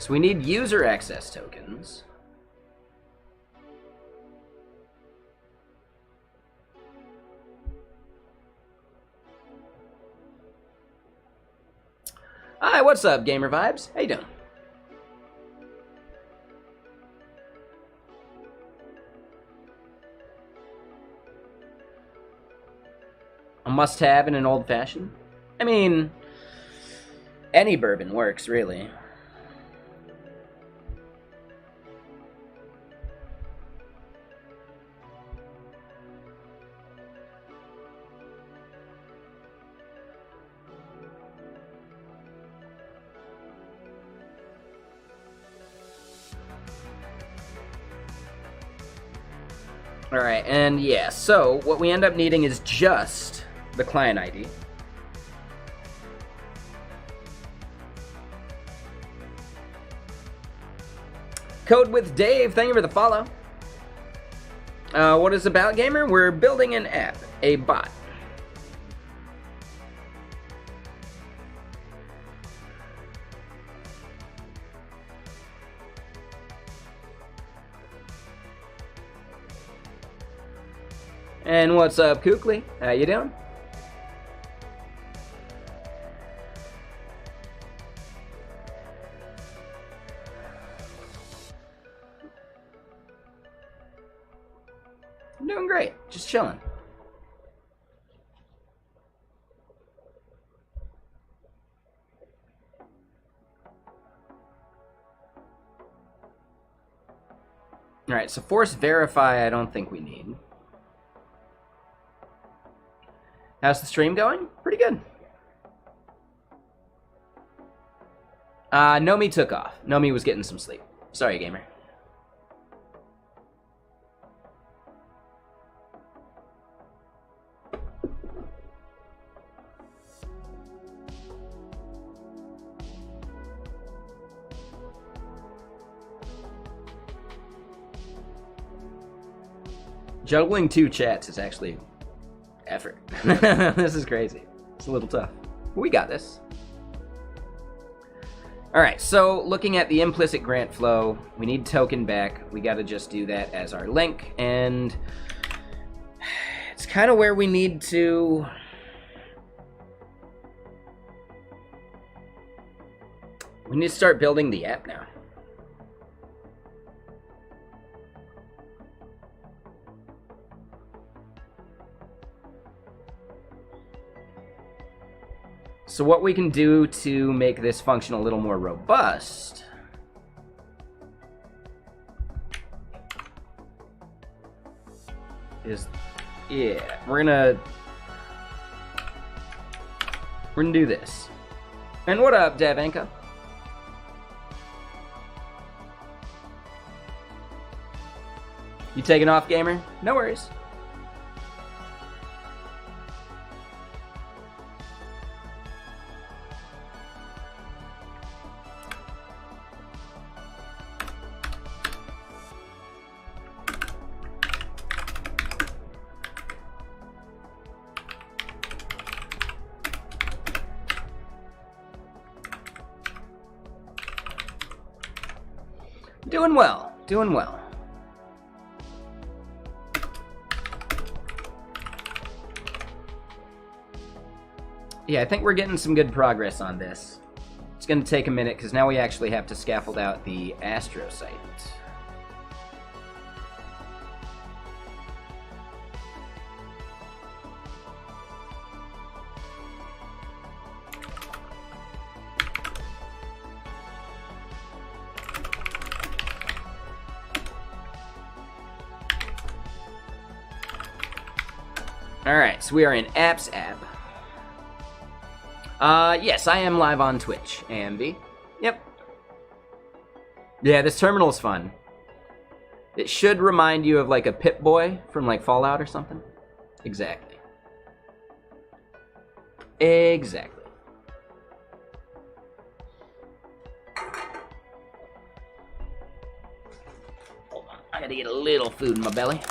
So we need user access tokens. Hi, what's up, Gamer Vibes? How you doing? A must-have in an old-fashioned? I mean, any bourbon works, really. Alright, and yeah, so what we end up needing is just the client ID. Code with Dave, thank you for the follow. What is About Gamer? We're building an app, a bot. And what's up, Kukli? How you doing? I'm doing great. Just chilling. Alright, so force verify I don't think we need. How's the stream going? Pretty good. Nomi took off. Nomi was getting some sleep. Sorry, gamer. Juggling 2 chats is actually effort. This is crazy. It's a little tough. But we got this. Alright, so looking at the implicit grant flow, we need token back. We got to just do that as our link, and it's kind of where we need to... We need to start building the app now. So what we can do to make this function a little more robust is, yeah, we're gonna do this. And what up, Davanka? You taking off, gamer? No worries. Doing well, doing well. Yeah, I think we're getting some good progress on this. It's going to take a minute because now we actually have to scaffold out the astrocyte. Alright, so we are in Apps app. Yes, I am live on Twitch, AMV. Yep. Yeah, this terminal is fun. It should remind you of like a Pip-Boy from like Fallout or something. Exactly. Exactly. Hold on, I gotta get a little food in my belly.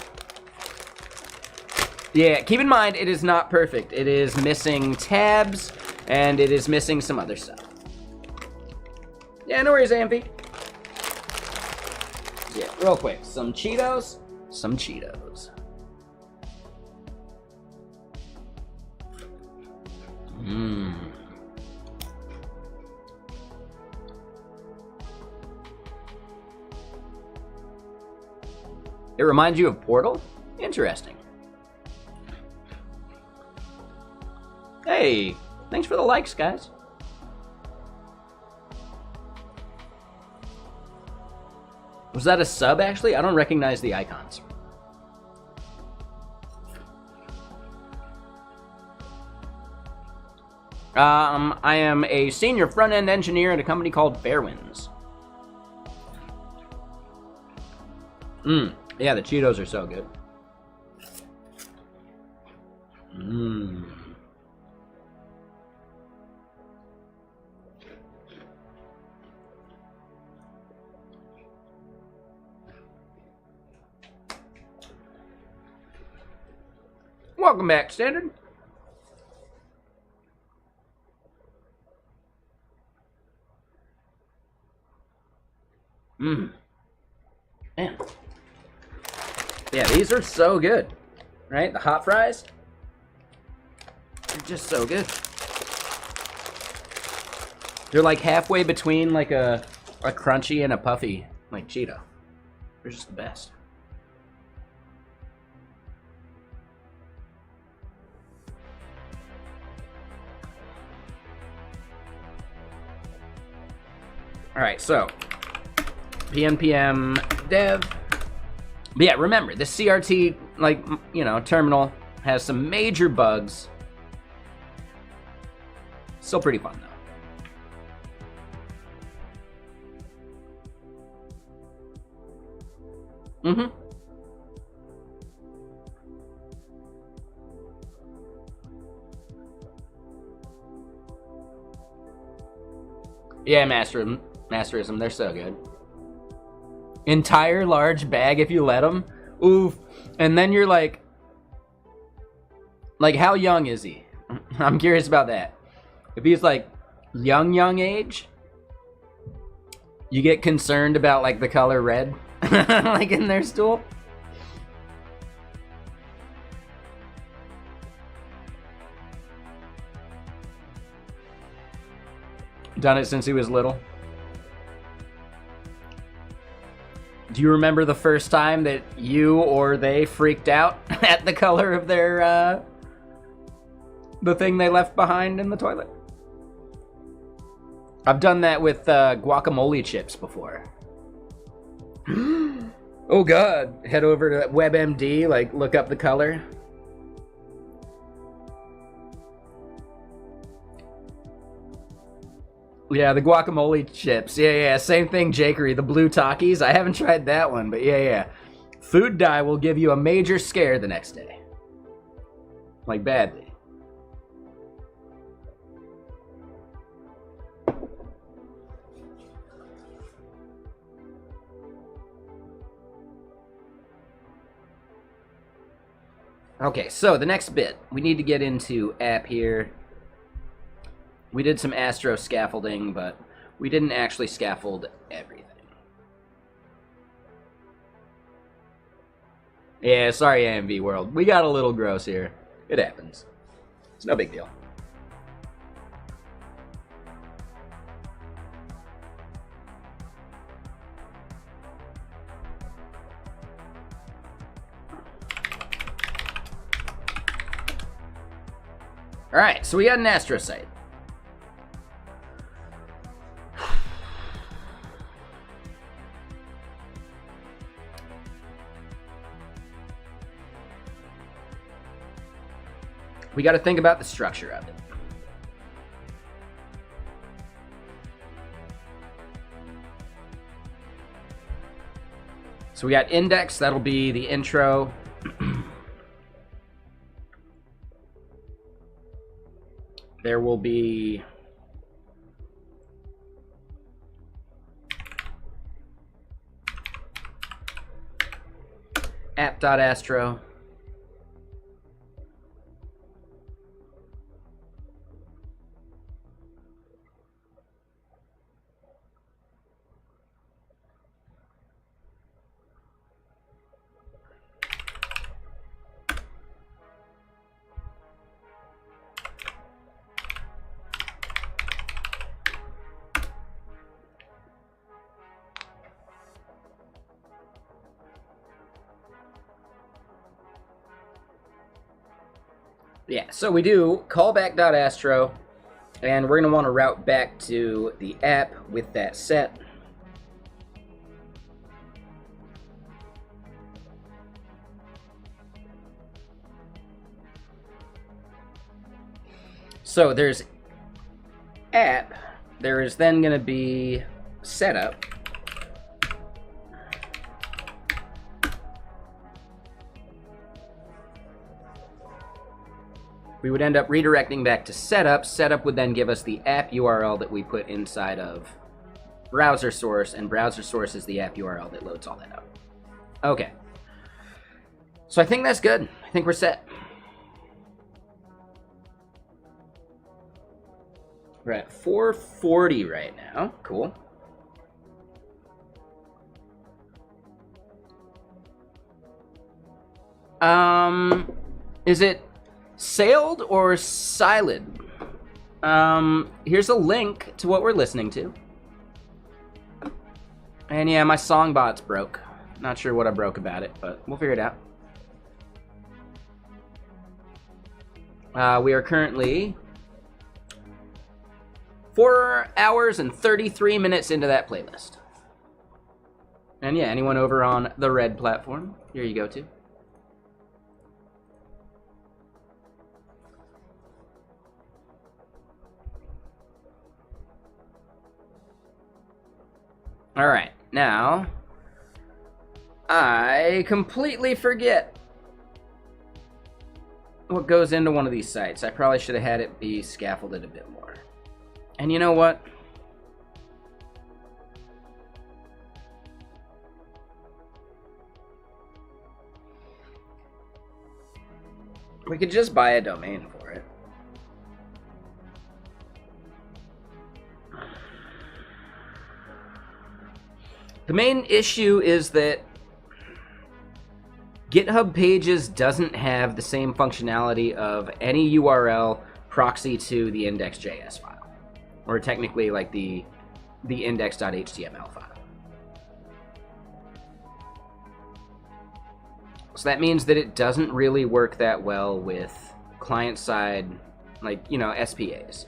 Yeah, keep in mind, it is not perfect. It is missing tabs, and it is missing some other stuff. Yeah, no worries, AMP. Yeah, real quick. Some Cheetos. Some Cheetos. Mmm. It reminds you of Portal? Interesting. Hey, thanks for the likes, guys. Was that a sub, actually? I don't recognize the icons. I am a senior front-end engineer at a company called Fairwinds. Yeah, the Cheetos are so good. Welcome back, Standard. Man. Yeah, these are so good. right? The hot fries. They're just so good. They're like halfway between like a crunchy and a puffy, like Cheeto. They're just the best. All right, so PNPM dev. But yeah, remember, this CRT, like, you know, terminal has some major bugs. Still pretty fun, though. Mm-hmm. Yeah, Masterism, they're so good. Entire large bag if you let them. Oof. And then you're like, how young is he? I'm curious about that. If he's like young age, you get concerned about like the color red, like in their stool. Done it since he was little. Do you remember the first time that you or they freaked out at the color of their, the thing they left behind in the toilet? I've done that with guacamole chips before. Oh God, head over to WebMD, like look up the color. Yeah, the guacamole chips. Yeah, same thing, Jakery. The blue Takis. I haven't tried that one, but yeah. Food dye will give you a major scare the next day. Like, badly. Okay, so the next bit. We need to get into app here. We did some Astro scaffolding, but we didn't actually scaffold everything. Yeah, sorry, AMV world. We got a little gross here. It happens. It's no big deal. All right, so we got an Astro site. We got to think about the structure of it. So we got index, that'll be the intro. There will be app.astro. Yeah, so we do callback.astro, and we're going to want to route back to the app with that set. So there's app, there is then going to be setup. We would end up redirecting back to setup. Setup would then give us the app URL that we put inside of browser source, and browser source is the app URL that loads all that up. Okay. So I think that's good. I think we're set. We're at 440 right now. Cool. Is it sailed or silent? Here's a link to what we're listening to. And yeah, my song bot's broke. Not sure what I broke about it, but we'll figure it out. We are currently 4 hours and 33 minutes into that playlist. And yeah, anyone over on the red platform, here you go too. All right, now I completely forget what goes into one of these sites. I probably should have had it be scaffolded a bit more. And you know what? We could just buy a domain for it. The main issue is that GitHub Pages doesn't have the same functionality of any URL proxy to the index.js file, or technically like the index.html file. So that means that it doesn't really work that well with client-side, like, you know, SPAs.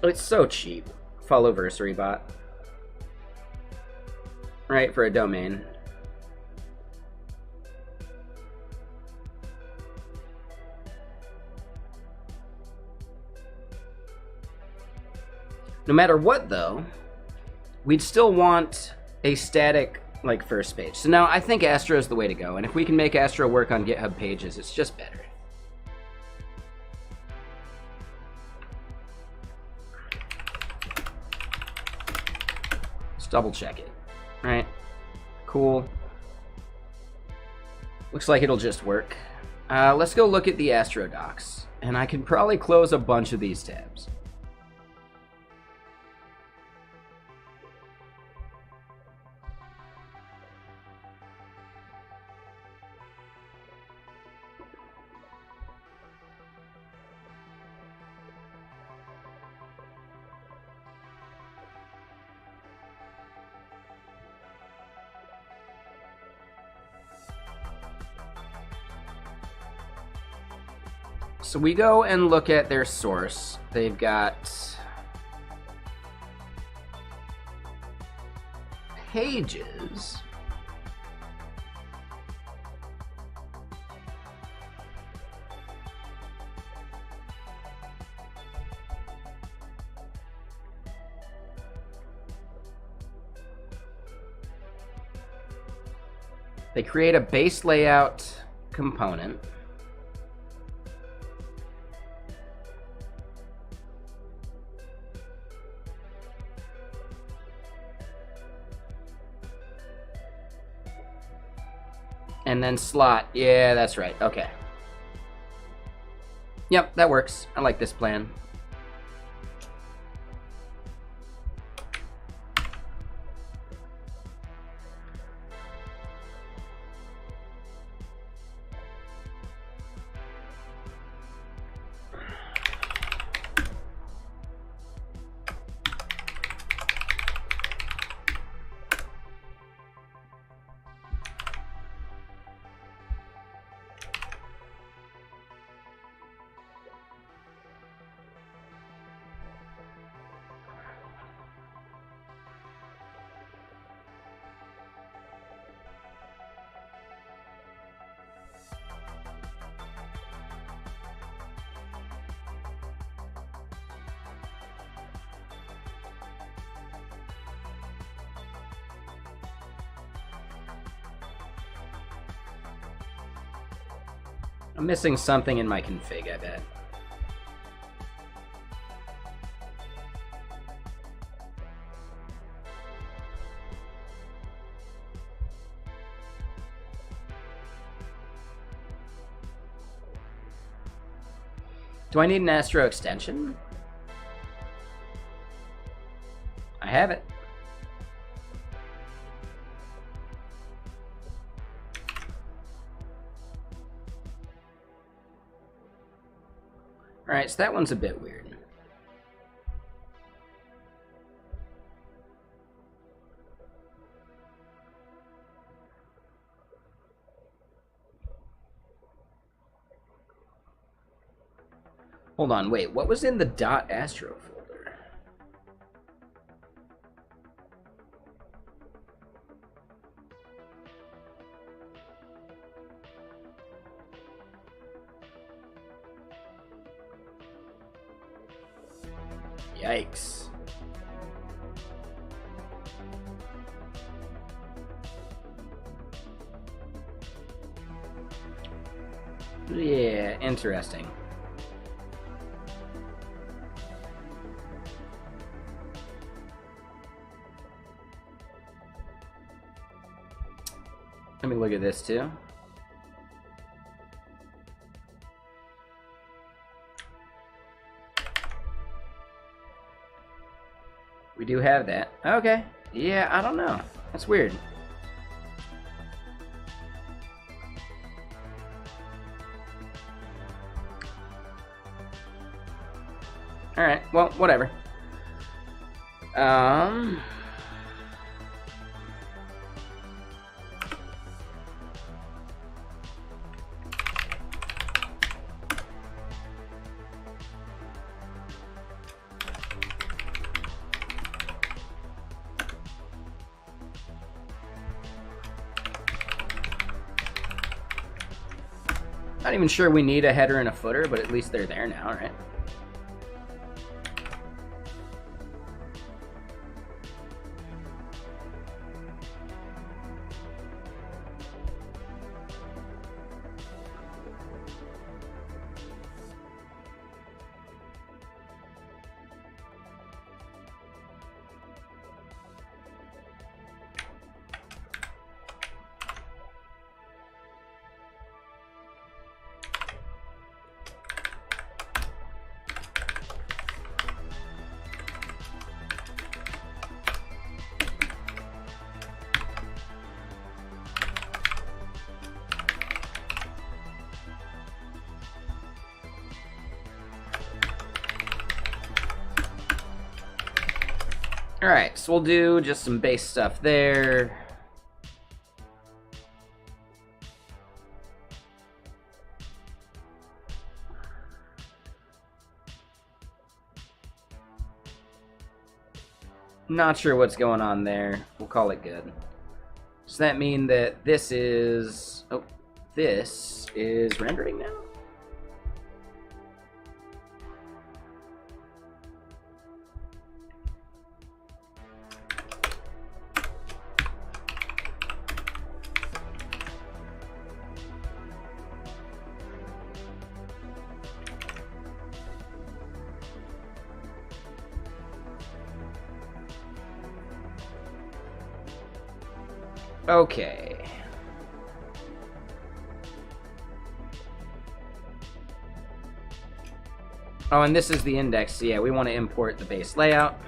It's so cheap. FollowversaryBot. Right, for a domain. No matter what, though, we'd still want a static, like, first page. So now I think Astro is the way to go, and if we can make Astro work on GitHub Pages, it's just better. Double check it. Right? Cool. Looks like it'll just work. Let's go look at the Astro docs. And I can probably close a bunch of these tabs. So we go and look at their source. They've got pages. They create a base layout component. And then slot. Yeah, that's right. Okay. Yep, that works. I like this plan. I'm missing something in my config, I bet. Do I need an Astro extension? I have it. Alright, so that one's a bit weird. Hold on, wait, what was in the .astro folder? Yikes. Yeah, interesting. Let me look at this too. We do have that. Okay. Yeah, I don't know. That's weird. Alright, well, whatever. Not even sure we need a header and a footer, but at least they're there now, right? Alright, so we'll do just some base stuff there. Not sure what's going on there. We'll call it good. Does that mean that this is... Oh, this is rendering now? Okay. Oh, and this is the index. So yeah, we want to import the base layout.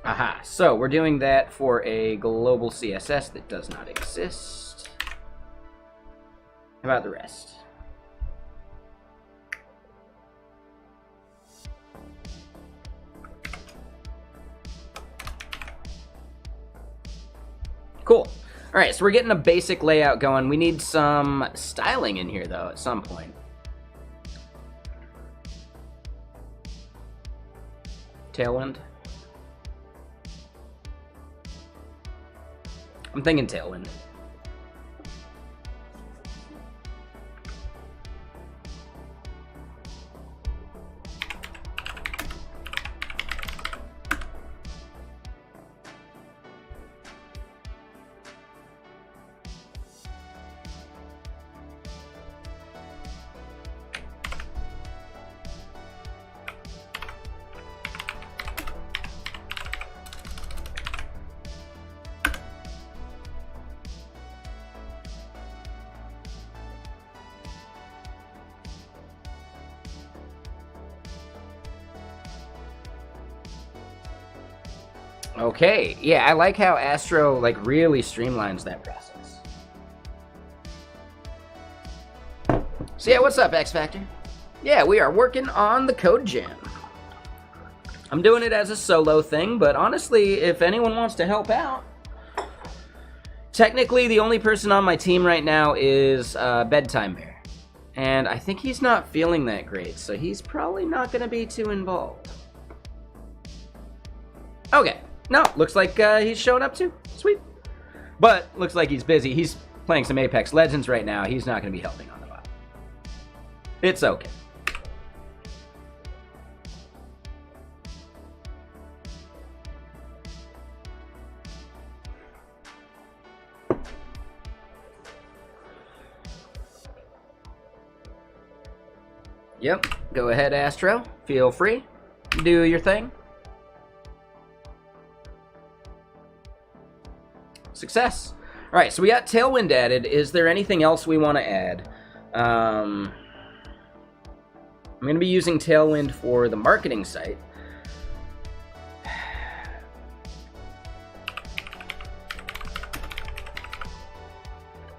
Aha, so we're doing that for a global CSS that does not exist. How about the rest? Cool. All right, so we're getting a basic layout going. We need some styling in here, though, at some point. Tailwind. I'm thinking Tailwind. Okay, yeah, I like how Astro like really streamlines that process. So yeah, what's up, X Factor? Yeah, we are working on the CodeJam. I'm doing it as a solo thing, but honestly, if anyone wants to help out, technically the only person on my team right now is Bedtime Bear. And I think he's not feeling that great, so he's probably not going to be too involved. Okay. No, looks like he's showing up too. Sweet. But looks like he's busy. He's playing some Apex Legends right now. He's not going to be helping on the bot. It's okay. Yep. Go ahead, Astro. Feel free. Do your thing. Success. All right, so we got Tailwind added. Is there anything else we want to add? I'm going to be using Tailwind for the marketing site.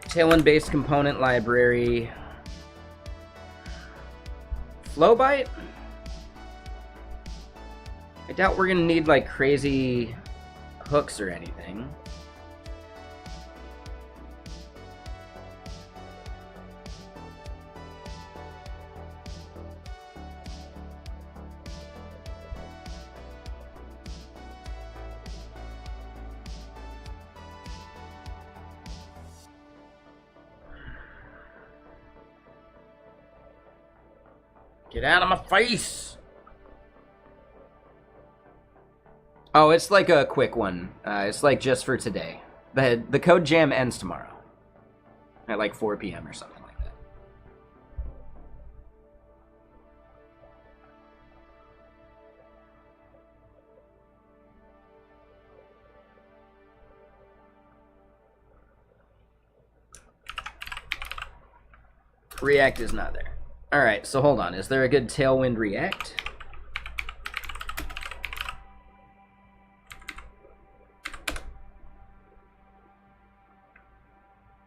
Tailwind-based component library. Flowbyte? I doubt we're going to need like crazy hooks or anything. Get out of my face! Oh, it's like a quick one. It's like just for today. The CodeJam ends tomorrow. At like 4 p.m. or something like that. React is not there. Alright, so hold on. Is there a good Tailwind React?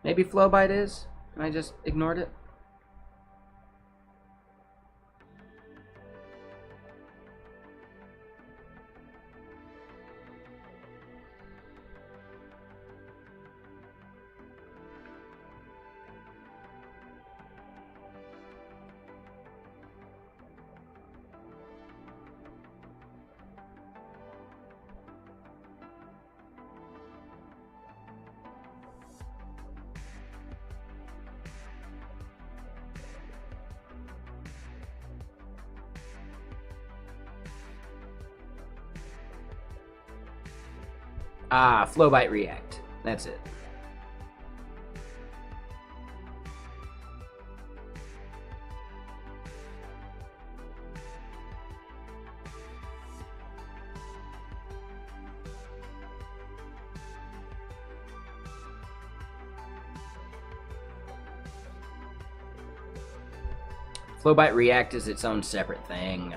Maybe Flowbyte is? And I just ignored it? Ah, Flowbyte React. That's it. Flowbyte React is its own separate thing.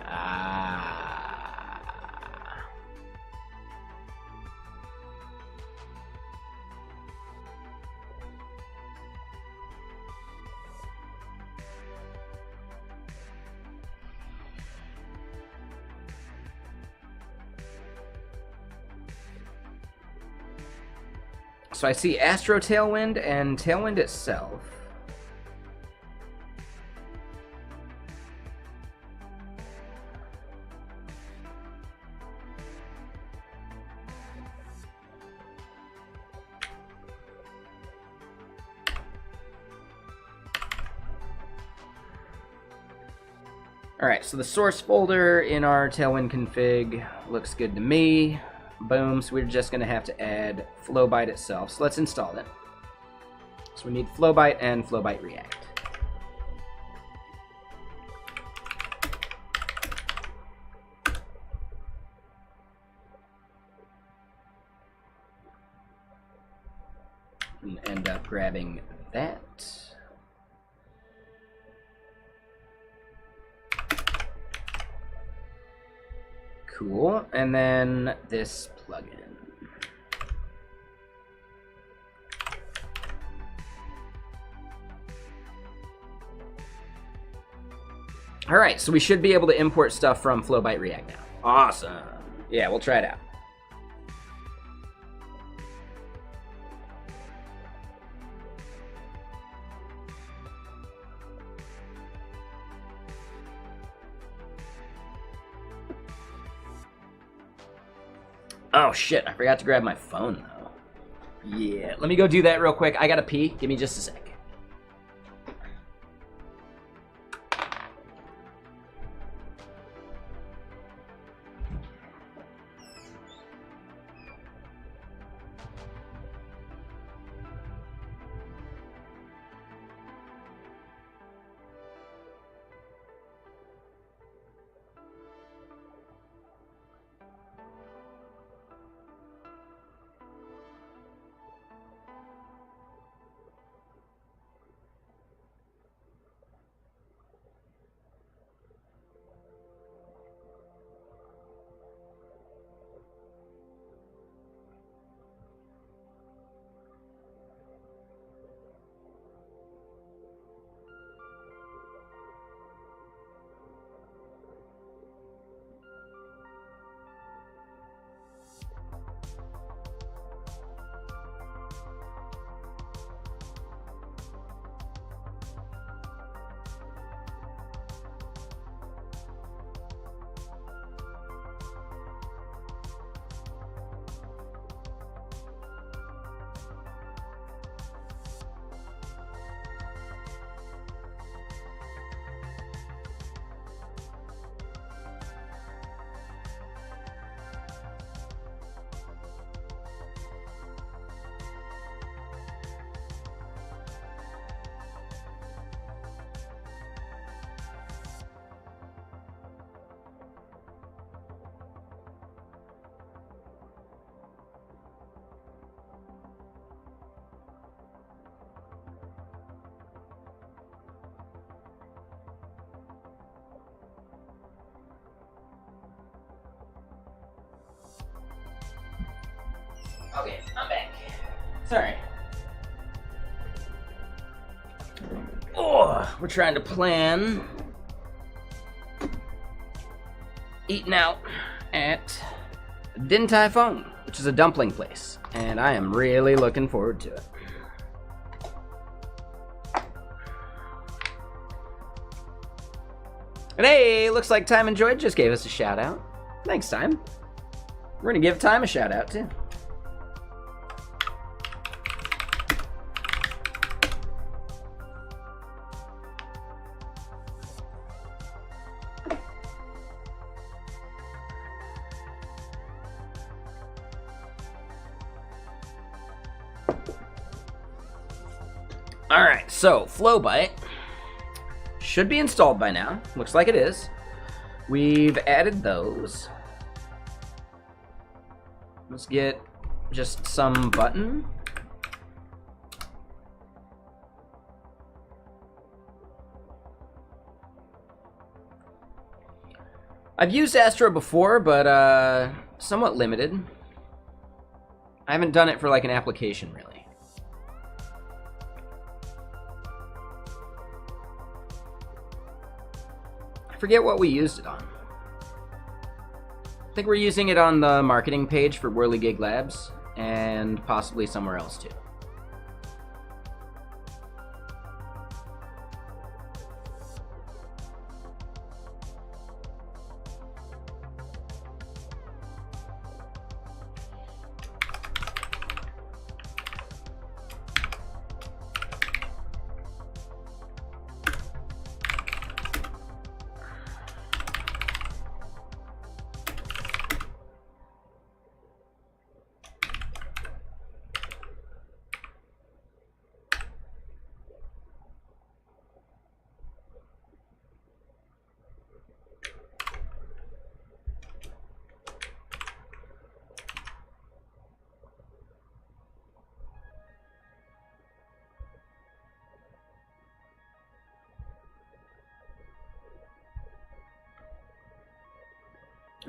so I see Astro Tailwind and Tailwind itself. Alright, so the source folder in our Tailwind config looks good to me. Boom, so we're just going to have to add Flowbyte itself. So let's install it. So we need Flowbyte and Flowbyte React. And end up grabbing that. Cool, and then this plugin. All right, so we should be able to import stuff from Flowbyte React now. Awesome. Yeah, we'll try it out. Oh shit, I forgot to grab my phone though. Yeah, let me go do that real quick. I gotta pee. Give me just a sec. Okay, I'm back. Sorry. Oh, we're trying to plan eating out at Din Tai Fung, which is a dumpling place, and I am really looking forward to it. And hey, looks like Time Enjoyed just gave us a shout out. Thanks, Time. We're gonna give Time a shout out too. Alright, so Flowbyte should be installed by now. Looks like it is. We've added those. Let's get just some button. I've used Astro before, but somewhat limited. I haven't done it for like an application, really. I forget what we used it on. I think we're using it on the marketing page for Whirligig Labs, and possibly somewhere else too.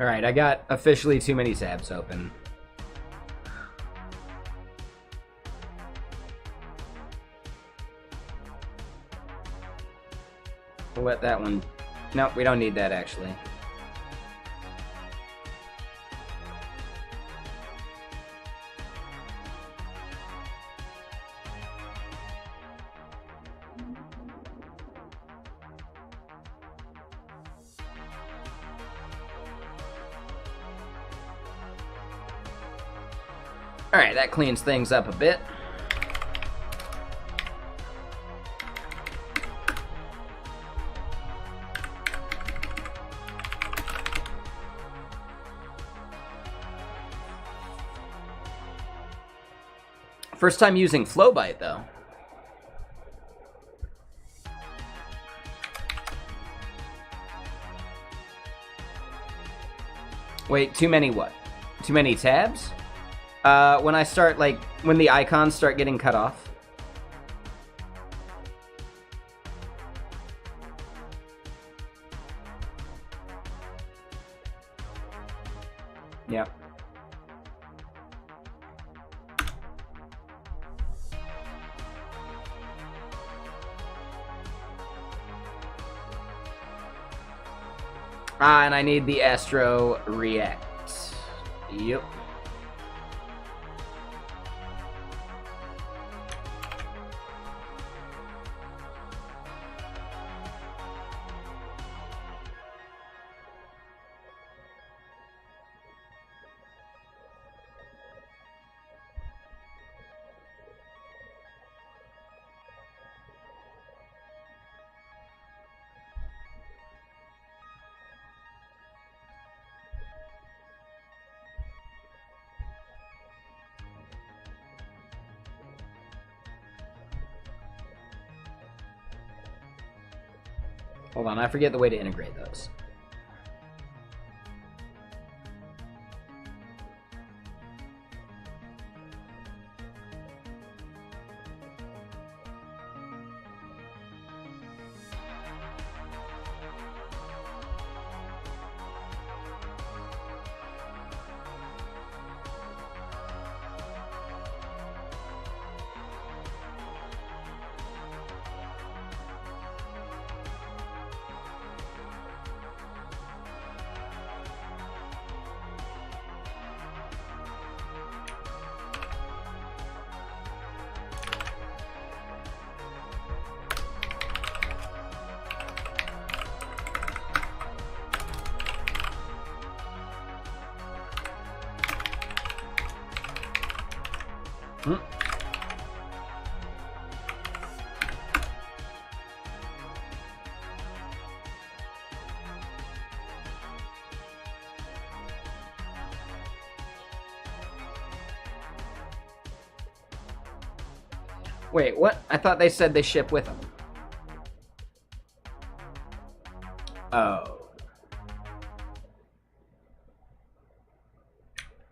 Alright, I got officially too many tabs open. We'll let that one... Nope, we don't need that actually. Alright, that cleans things up a bit. First time using Flowbyte, though. Wait, too many what? Too many tabs? When I start, like, when the icons start getting cut off. Yep. Ah, and I need the Astro React. Yep. Hold on, I forget the way to integrate those. Wait, what? I thought they said they ship with them. Oh.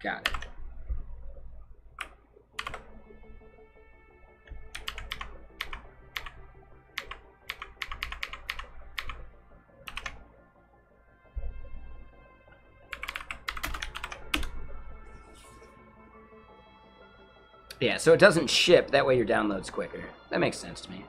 Got it. Yeah, so it doesn't ship, that way your download's quicker. That makes sense to me.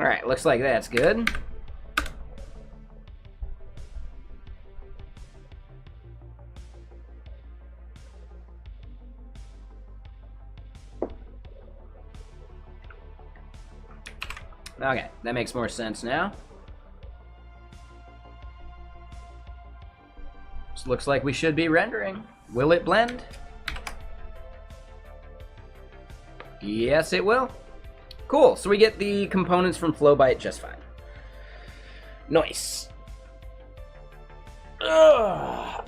Alright, looks like that's good. Okay, that makes more sense now. This looks like we should be rendering. Will it blend? Yes, it will. Cool, so we get the components from Flowbyte just fine. Nice. Ugh.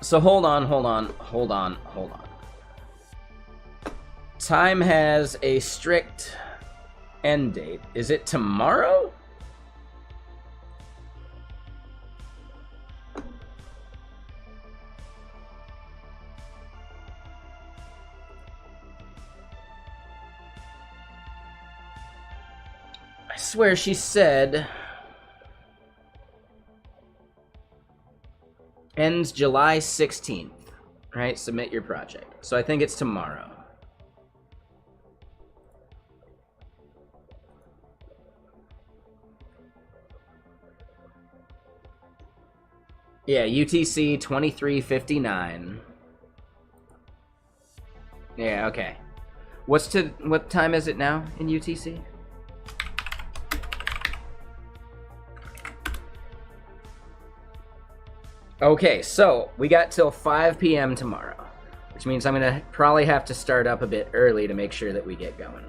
So hold on. Time has a strict end date. Is it tomorrow? I swear she said ends July 16th, right? Submit your project. So I think it's tomorrow. Yeah, UTC 2359. Yeah, okay. What time is it now in UTC? Okay, so we got till 5 p.m. tomorrow, which means I'm gonna probably have to start up a bit early to make sure that we get going.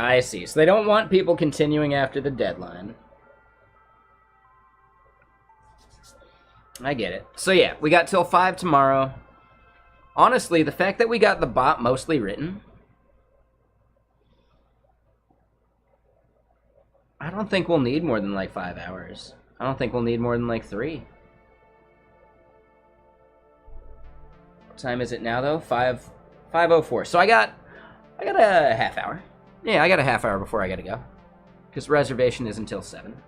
I see. So they don't want people continuing after the deadline. I get it. So yeah, we got till 5 tomorrow. Honestly, the fact that we got the bot mostly written, I don't think we'll need more than like 5 hours. I don't think we'll need more than like 3. What time is it now though? 5:04. So I got a half hour. Yeah, I got a half hour before I gotta go. Because reservation is until 7.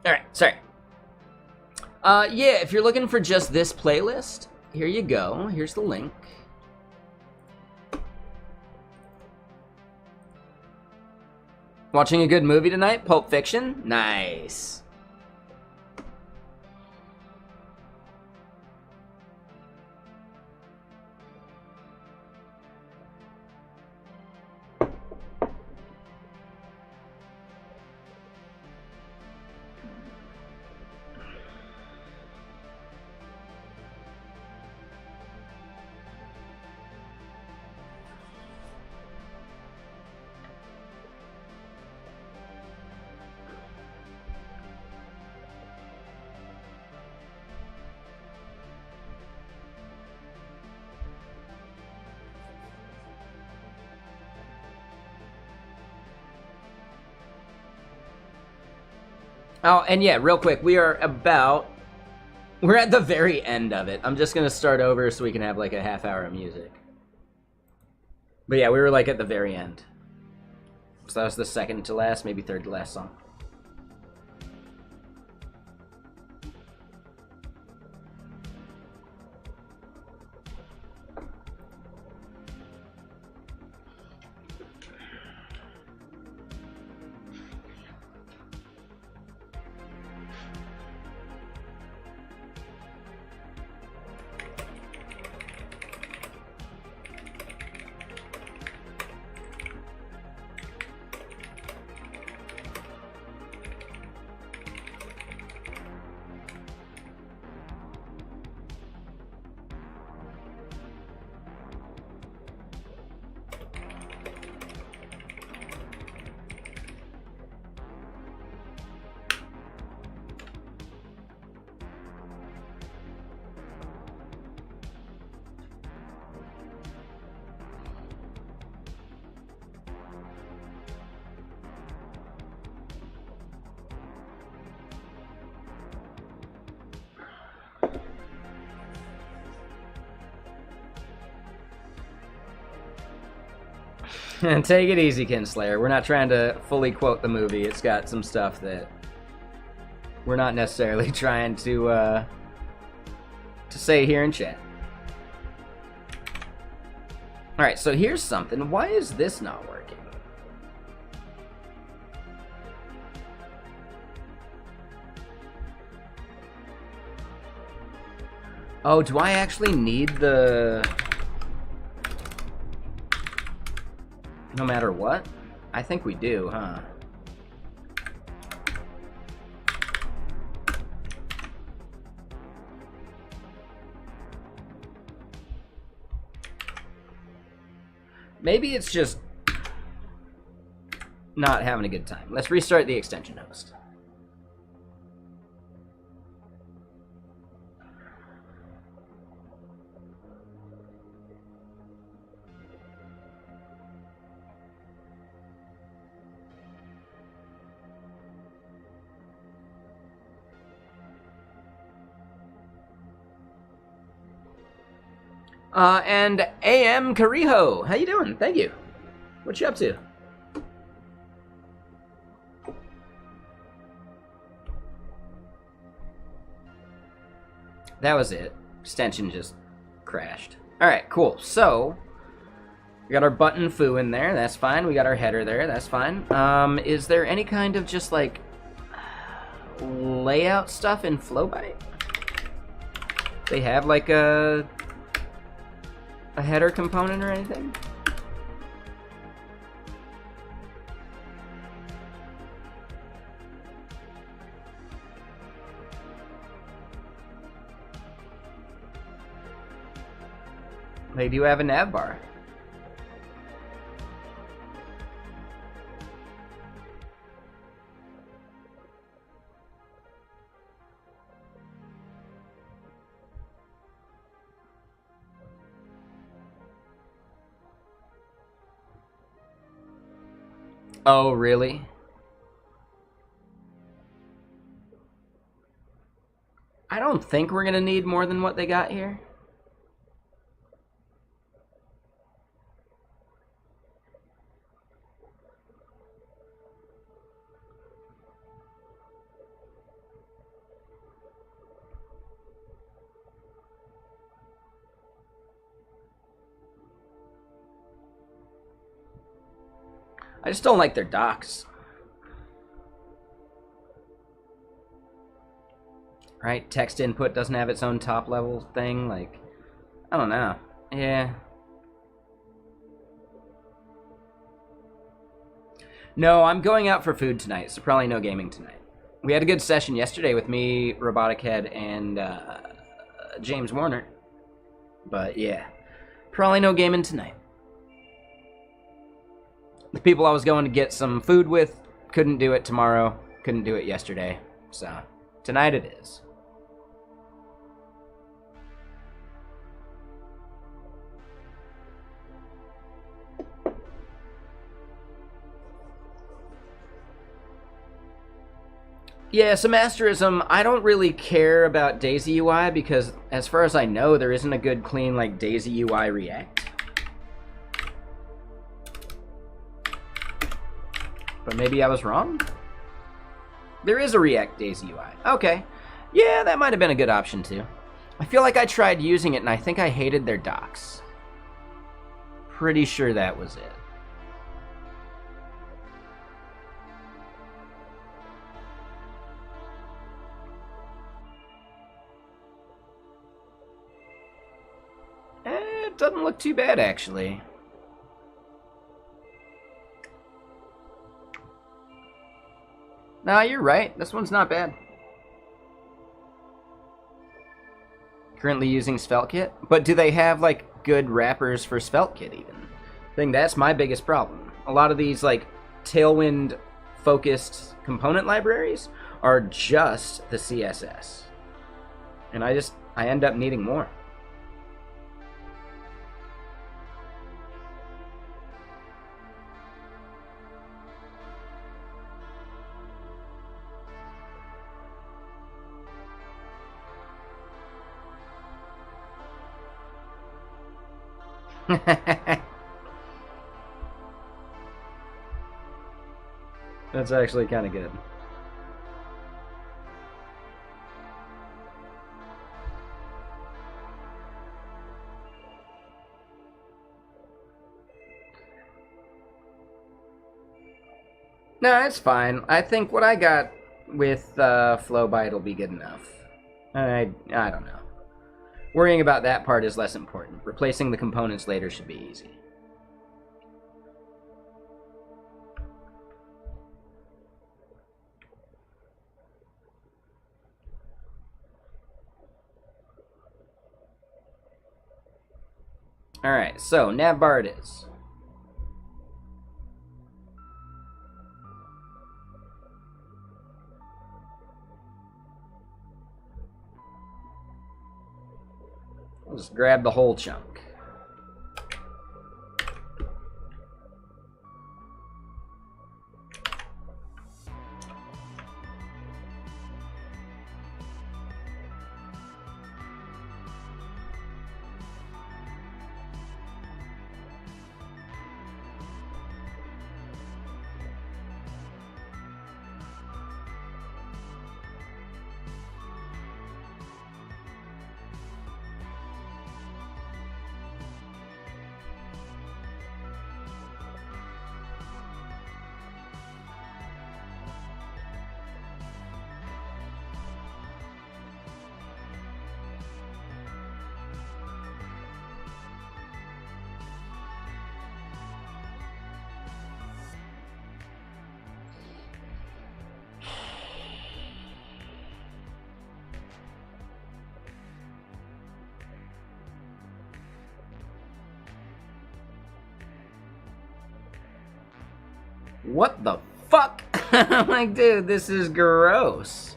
Alright, sorry. Yeah, if you're looking for just this playlist, here you go. Here's the link. Watching a good movie tonight? Pulp Fiction? Nice. Oh, and yeah, real quick, we're at the very end of it. I'm just gonna start over so we can have like a half hour of music. But yeah, we were like at the very end. So that was the second to last, maybe third to last song. And take it easy, Kinslayer. We're not trying to fully quote the movie. It's got some stuff that we're not necessarily trying to say here in chat. Alright, so here's something. Why is this not working? Oh, do I actually need the... No matter what? I think we do, huh? Maybe it's just not having a good time. Let's restart the extension host. And AM Kariho, how you doing? Thank you. What you up to? That was it. Extension just crashed. Alright, cool. So, we got our button foo in there. That's fine. We got our header there. That's fine. Is there any kind of just like layout stuff in Flowbyte? They have like a header component or anything? They do have a nav bar. Oh, really? I don't think we're gonna need more than what they got here. I just don't like their docs. Right? Text input doesn't have its own top level thing. Like, I don't know. Yeah. No, I'm going out for food tonight, so probably no gaming tonight. We had a good session yesterday with me, Robotic Head, and James Warner. But yeah, probably no gaming tonight. The people I was going to get some food with couldn't do it tomorrow, couldn't do it yesterday, so tonight it is. Yeah, some asterism. I don't really care about Daisy UI because, as far as I know, there isn't a good, clean, like, Daisy UI React. But maybe I was wrong? There is a React Daisy UI. Okay. Yeah, that might have been a good option, too. I feel like I tried using it, and I think I hated their docs. Pretty sure that was it. It doesn't look too bad, actually. Nah, you're right. This one's not bad. Currently using SvelteKit. But do they have, like, good wrappers for SvelteKit, even? I think that's my biggest problem. A lot of these, like, Tailwind-focused component libraries are just the CSS. And I end up needing more. That's actually kind of good. No, it's fine. I think what I got with Flowbyte will be good enough. I don't know. Worrying about that part is less important. Replacing the components later should be easy. Alright, so navbar it is. I'll just grab the whole chunk. What the fuck? I'm like, dude, this is gross.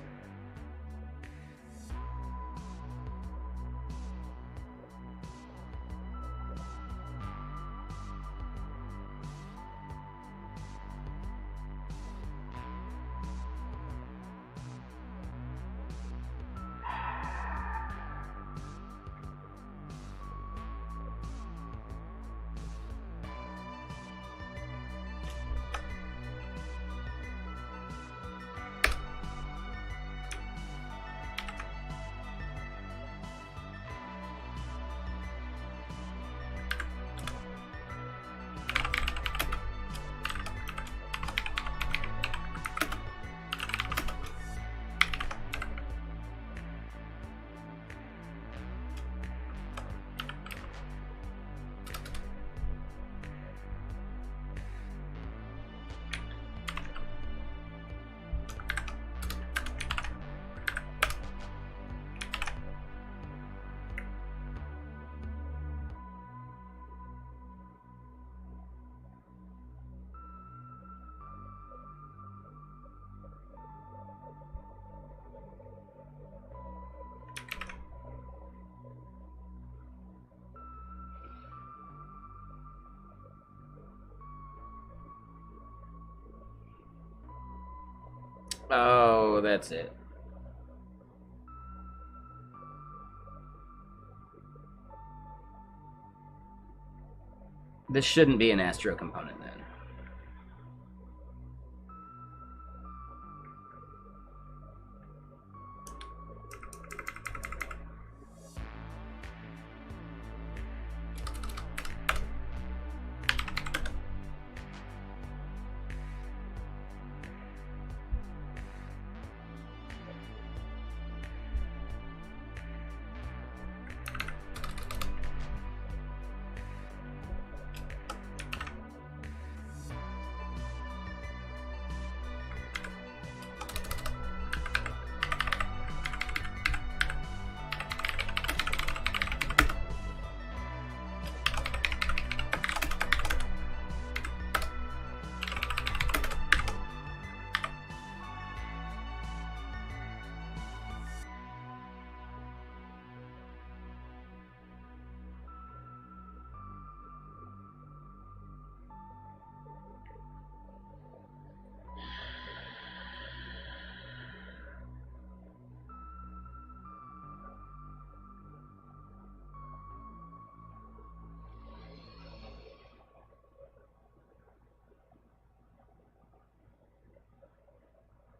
Oh, So that's it. This shouldn't be an Astro component then.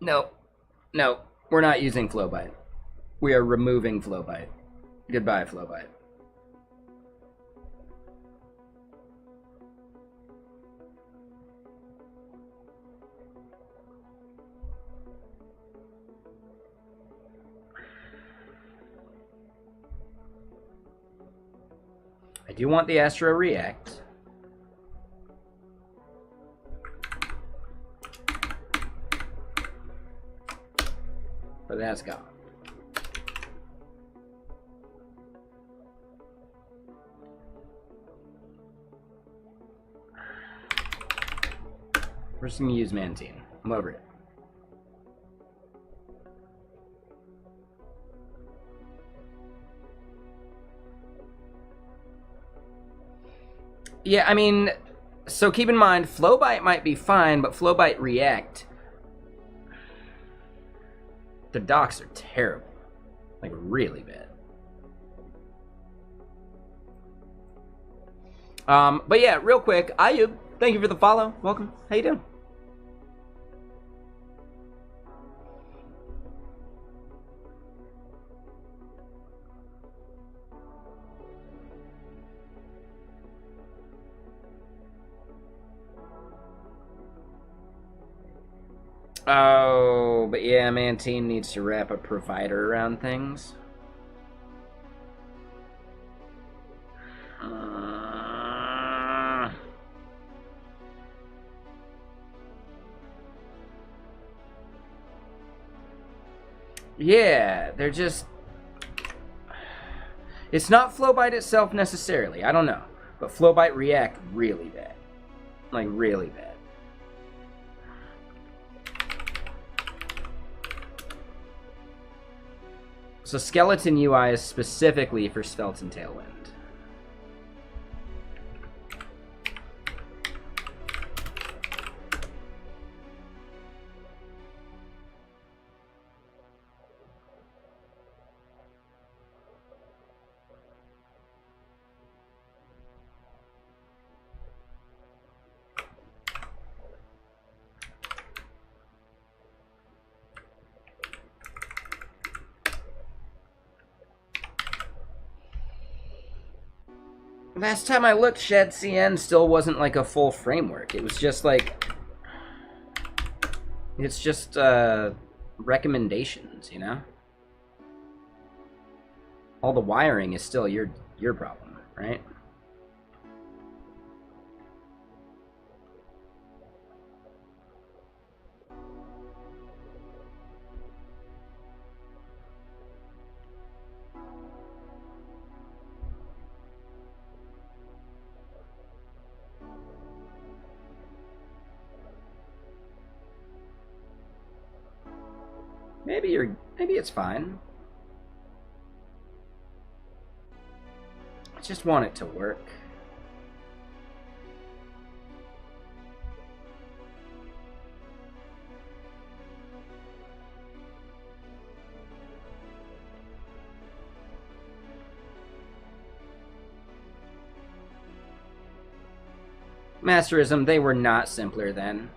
No, no, we're not using FlowByte. We are removing FlowByte. Goodbye, FlowByte. I do want the Astro React. But that's gone. We're just gonna use Mantine. I'm over it. Yeah, I mean, so keep in mind, FlowByte might be fine, but FlowByte React, the docs are terrible. Like, really bad. But yeah, real quick, Ayub, thank you for the follow. Welcome. How you doing? Oh, but yeah, Mantine needs to wrap a provider around things. Yeah, they're just... It's not FlowByte itself necessarily, I don't know. But FlowByte React, really bad. Like, really bad. So Skeleton UI is specifically for Svelte and Tailwind. Last time I looked, ShadCN still wasn't like a full framework. It was just like... It's just recommendations, you know? All the wiring is still your problem, right? Maybe it's fine. I just want it to work. Masterism, they were not simpler then.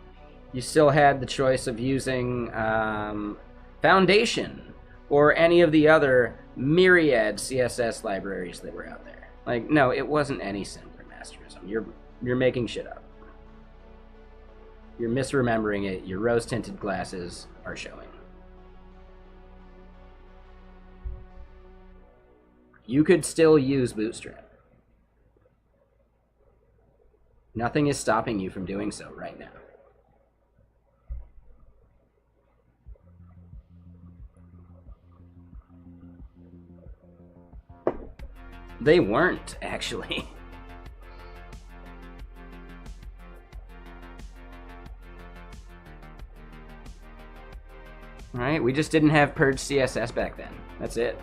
You still had the choice of using Foundation or any of the other myriad CSS libraries that were out there. Like, no, it wasn't any simpler, Masterism. You're making shit up. You're misremembering it. Your rose-tinted glasses are showing. You could still use Bootstrap. Nothing is stopping you from doing so right now. They weren't, actually. All right, we just didn't have purge CSS back then. That's it.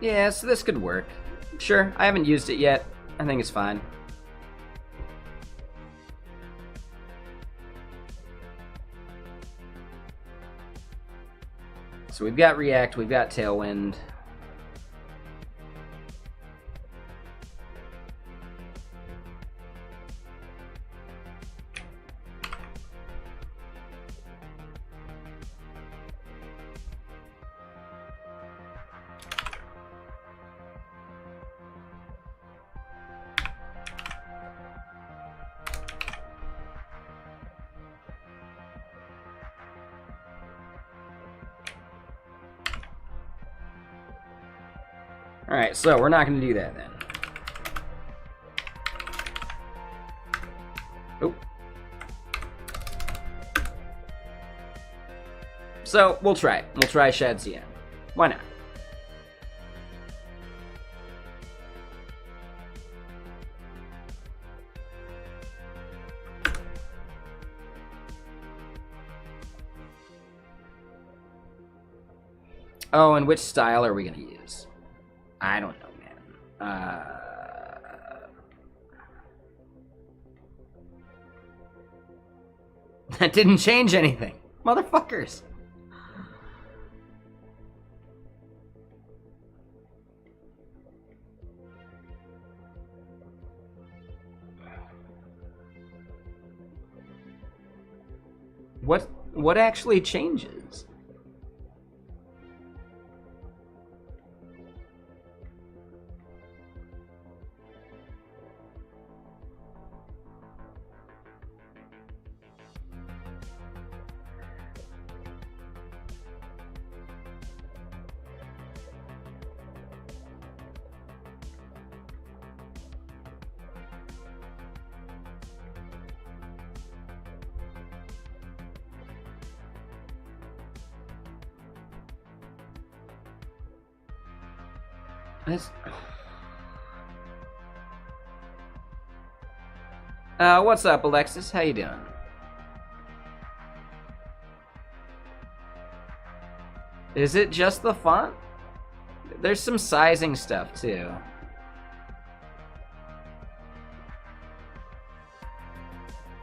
Yeah, so this could work. Sure, I haven't used it yet. I think it's fine. So we've got React, we've got Tailwind. Alright, so we're not going to do that then. Oh. So, we'll try it. We'll try Shad CN. Why not? Oh, and which style are we going to use? I don't know, man. That didn't change anything. Motherfuckers. What actually changes? What's up, Alexis? How you doing? Is it just the font? There's some sizing stuff, too.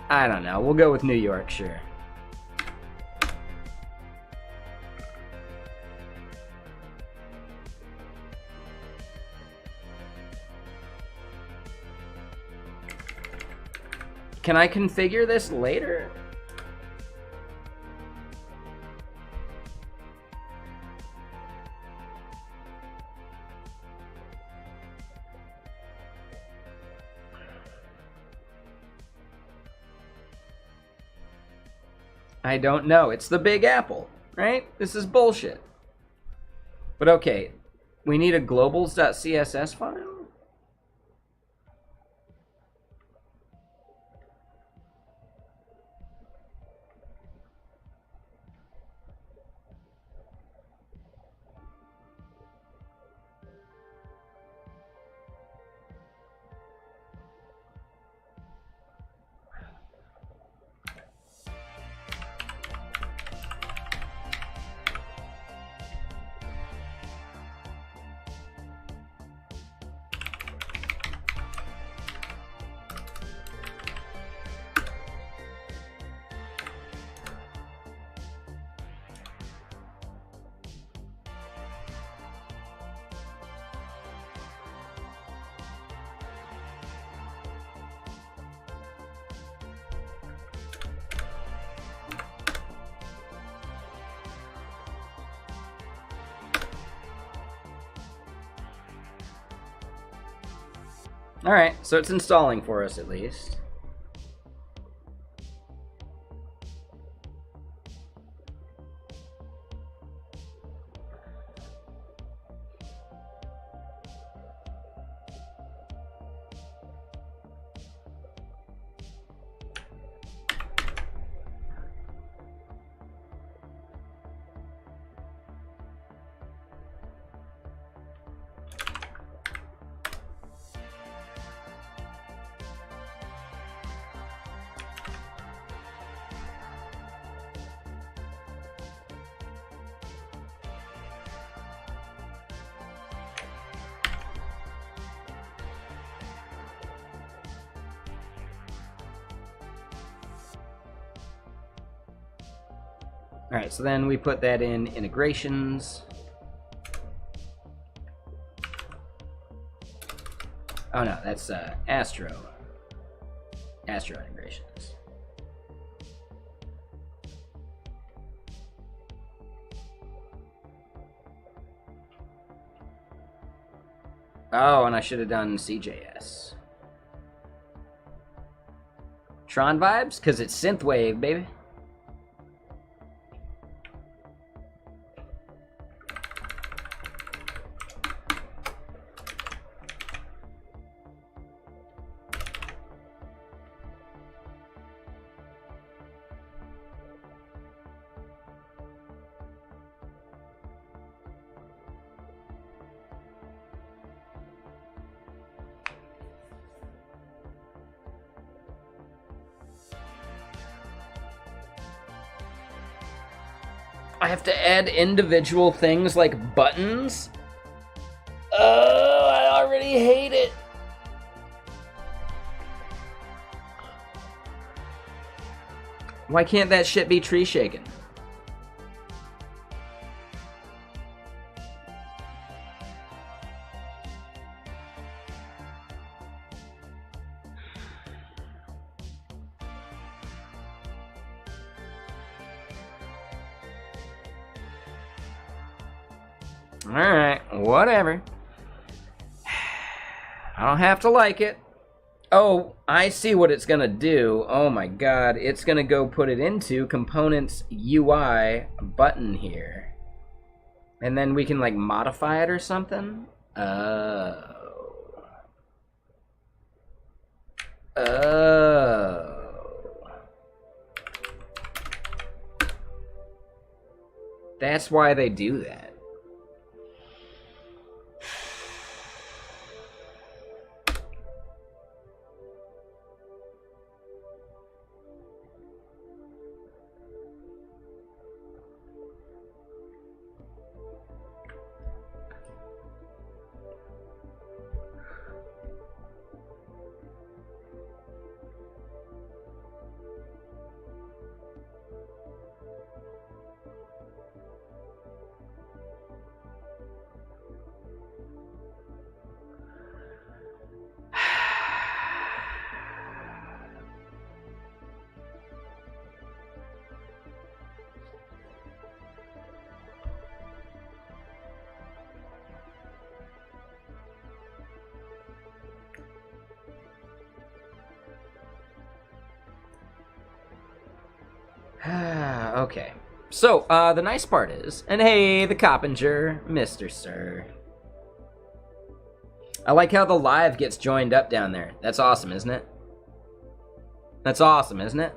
I don't know. We'll go with New York, sure. Can I configure this later? I don't know. It's the Big Apple, right? This is bullshit. But okay, we need a globals.css file? All right, so it's installing for us at least. All right, so then we put that in integrations. Oh no, that's Astro integrations. Oh, and I should have done CJS. Tron vibes, because it's synthwave, baby. I have to add individual things like buttons? Oh, I already hate it. Why can't that shit be tree shaken? Alright, whatever. I don't have to like it. Oh, I see what it's gonna do. Oh my god, it's gonna go put it into components UI button here. And then we can like modify it or something? Oh. That's why they do that. Okay. So, the nice part is, and hey, the Coppinger, Mr. Sir. I like how the live gets joined up down there. That's awesome, isn't it? That's awesome, isn't it?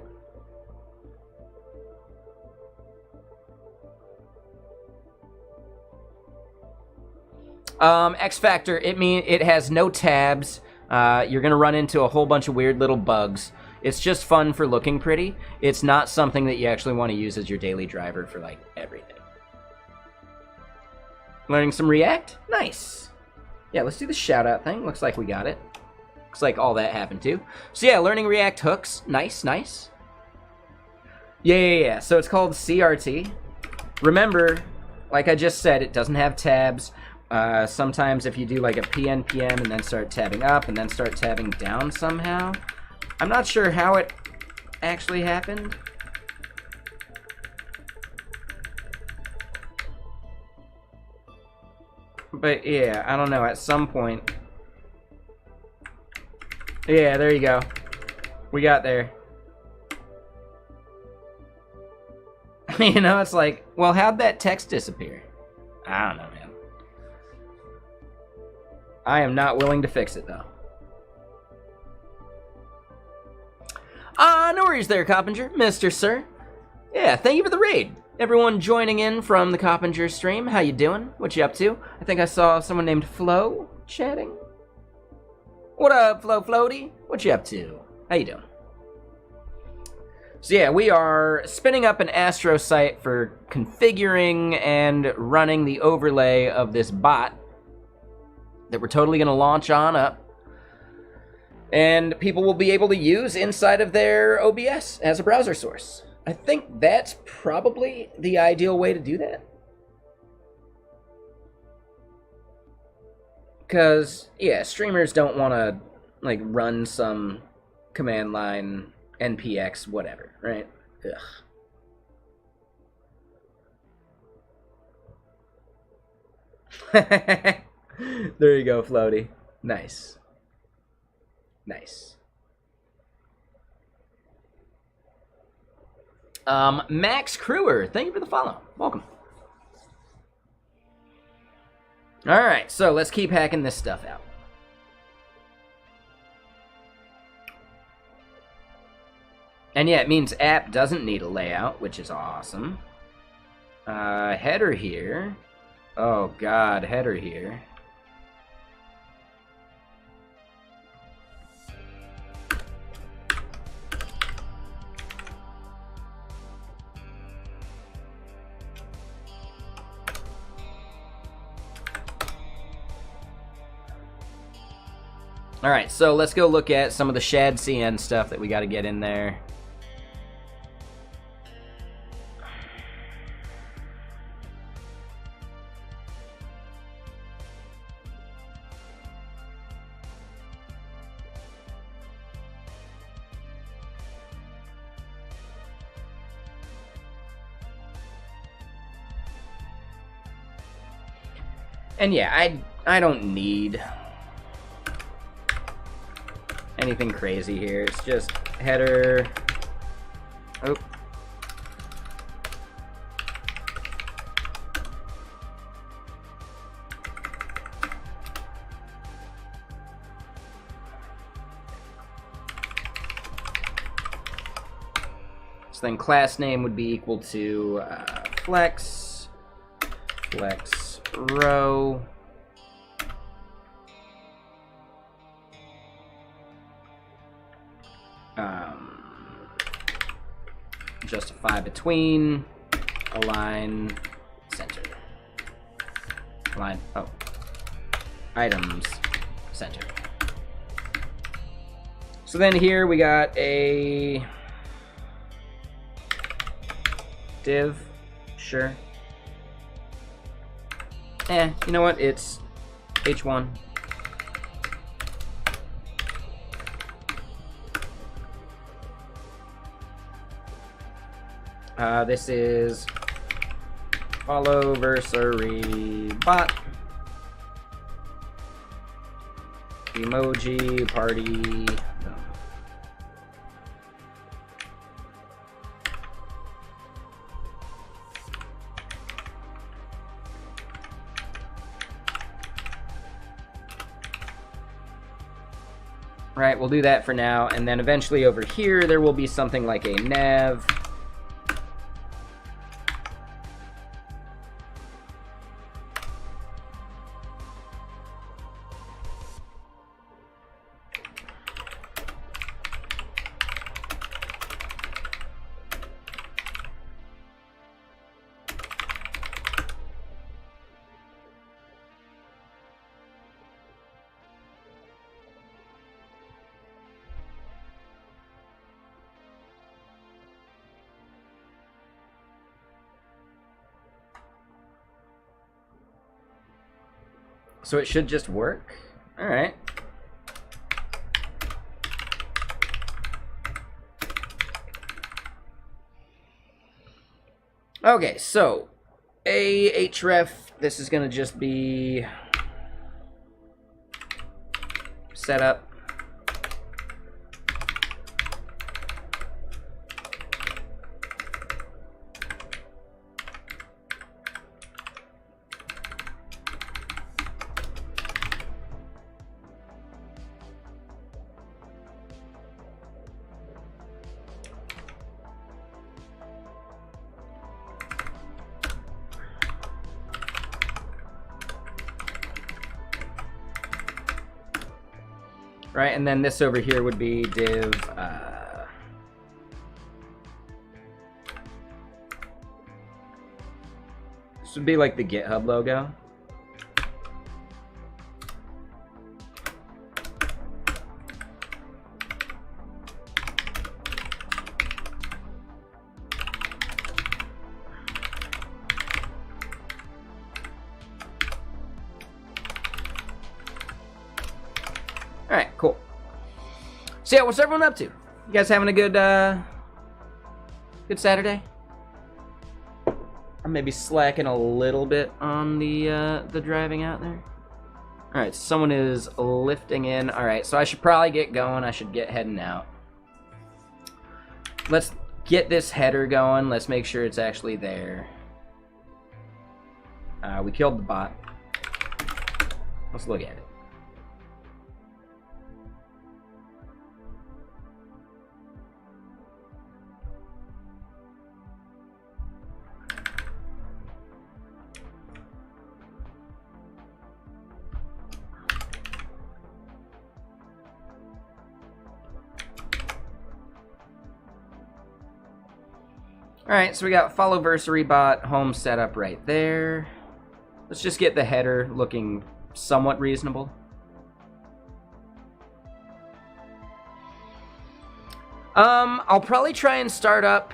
X Factor, it has no tabs. You're gonna run into a whole bunch of weird little bugs. It's just fun for looking pretty. It's not something that you actually want to use as your daily driver for, like, everything. Learning some React? Nice. Yeah, let's do the shoutout thing. Looks like we got it. Looks like all that happened, too. So, yeah, learning React hooks. Nice, nice. Yeah. So it's called CRT. Remember, like I just said, it doesn't have tabs. Sometimes if you do, like, a PNPM and then start tabbing up and then start tabbing down somehow... I'm not sure how it actually happened. But yeah, I don't know, at some point Yeah, there you go. We got there. You know, it's like, well, how'd that text disappear? I don't know, man. I am not willing to fix it, though. No worries there, Coppinger. Mr. Sir. Yeah, thank you for the raid. Everyone joining in from the Coppinger stream, how you doing? What you up to? I think I saw someone named Flo chatting. What up, Flo Floaty? What you up to? How you doing? So yeah, we are spinning up an Astro site for configuring and running the overlay of this bot that we're totally going to launch on up. And people will be able to use inside of their OBS as a browser source. I think that's probably the ideal way to do that. Because, yeah, streamers don't want to, like, run some command line, NPX, whatever, right? Ugh. There you go, Floaty. Nice. Nice. Max Crewer, thank you for the follow. Welcome. All right, so let's keep hacking this stuff out. And yeah, it means app doesn't need a layout, which is awesome. Header here. Oh God, header here. All right, so let's go look at some of the shad CN stuff that we got to get in there. And yeah, I don't need anything crazy here. It's just header. Oh. So then class name would be equal to flex row. Justify between, align, center. Align, oh. Items, center. So then here we got a div, sure. You know what, it's h1. This is FollowversaryBot. Emoji party. Right, we'll do that for now, and then eventually over here there will be something like a nav. So it should just work? All right. Okay, so href, this is gonna just be setup right? And then this over here would be div. This would be like the GitHub logo. All right, cool. So yeah, what's everyone up to? You guys having a good good Saturday? Or maybe slacking a little bit on the driving out there. All right, someone is lifting in. All right, so I should probably get going. I should get heading out. Let's get this header going. Let's make sure it's actually there. We killed the bot. Let's look at it. Alright, so we got FollowversaryBot home setup right there. Let's just get the header looking somewhat reasonable. I'll probably try and start up,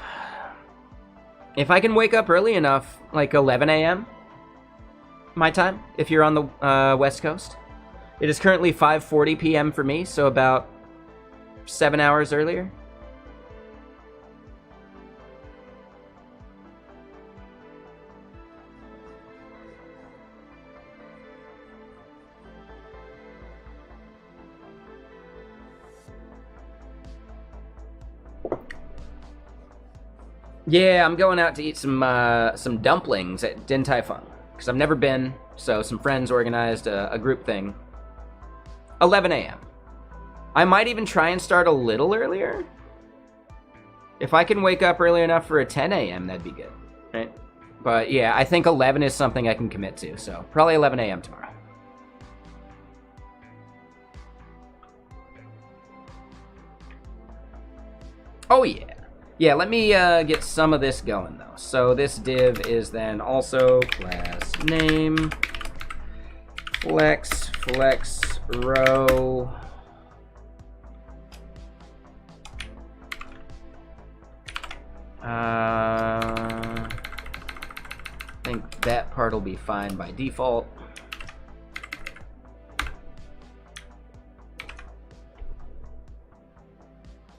if I can wake up early enough, like 11 a.m. my time, if you're on the West Coast. It is currently 5:40 p.m. for me, so about 7 hours earlier. Yeah, I'm going out to eat some dumplings at Din Tai Fung, because I've never been, so some friends organized a group thing. 11 a.m. I might even try and start a little earlier. If I can wake up early enough for a 10 a.m., that'd be good, right? But yeah, I think 11 is something I can commit to, so probably 11 a.m. tomorrow. Oh yeah. Yeah, let me get some of this going, though. So this div is then also class name, flex row. I think that part will be fine by default.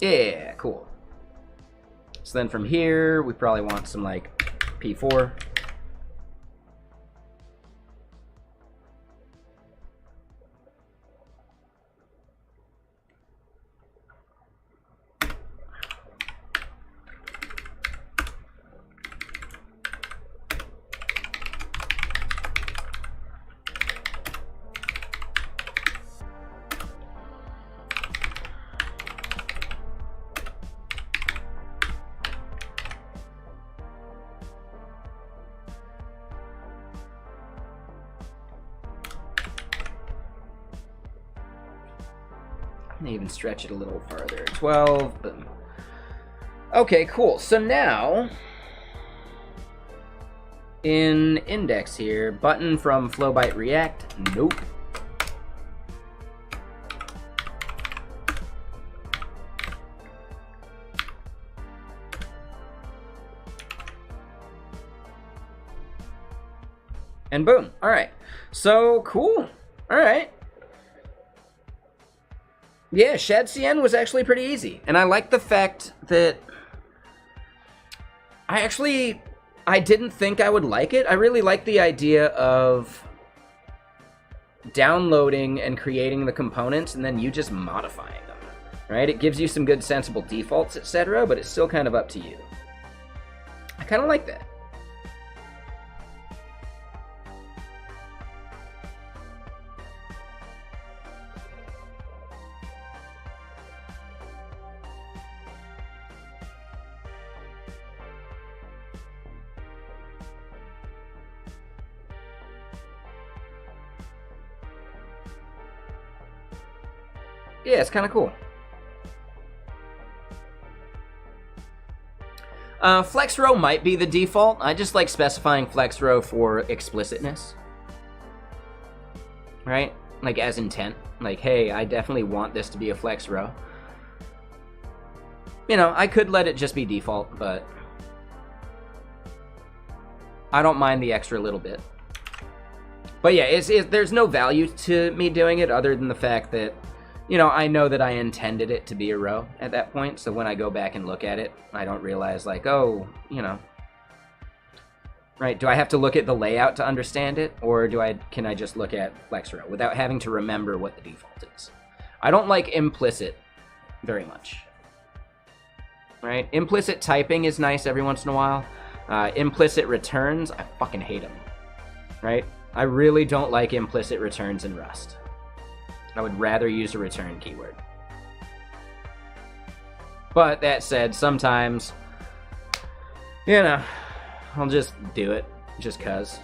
Yeah, cool. So then from here, we probably want some like P4. Even stretch it a little farther. 12, boom. Okay, cool. So now, in index here, button from Flowbyte React, nope. And boom. All right. So cool. All right. Yeah, Shad CN was actually pretty easy. And I like the fact that I didn't think I would like it. I really like the idea of downloading and creating the components and then you just modifying them, right? It gives you some good sensible defaults, etc., but it's still kind of up to you. I kind of like that. Yeah, it's kind of cool. Flex row might be the default. I just like specifying flex row for explicitness. Right? Like as intent. Like, hey, I definitely want this to be a flex row. You know, I could let it just be default, but I don't mind the extra little bit. But yeah, there's no value to me doing it other than the fact that, you know, I know that I intended it to be a row at that point, so when I go back and look at it, I don't realize, like, oh, you know, right, do I have to look at the layout to understand it, or can I just look at flex row without having to remember what the default is? I don't like implicit very much, right? Implicit typing is nice every once in a while. Implicit returns, I fucking hate them, right? I really don't like implicit returns in Rust. I would rather use a return keyword. But that said, sometimes, you know, I'll just do it, just cuz.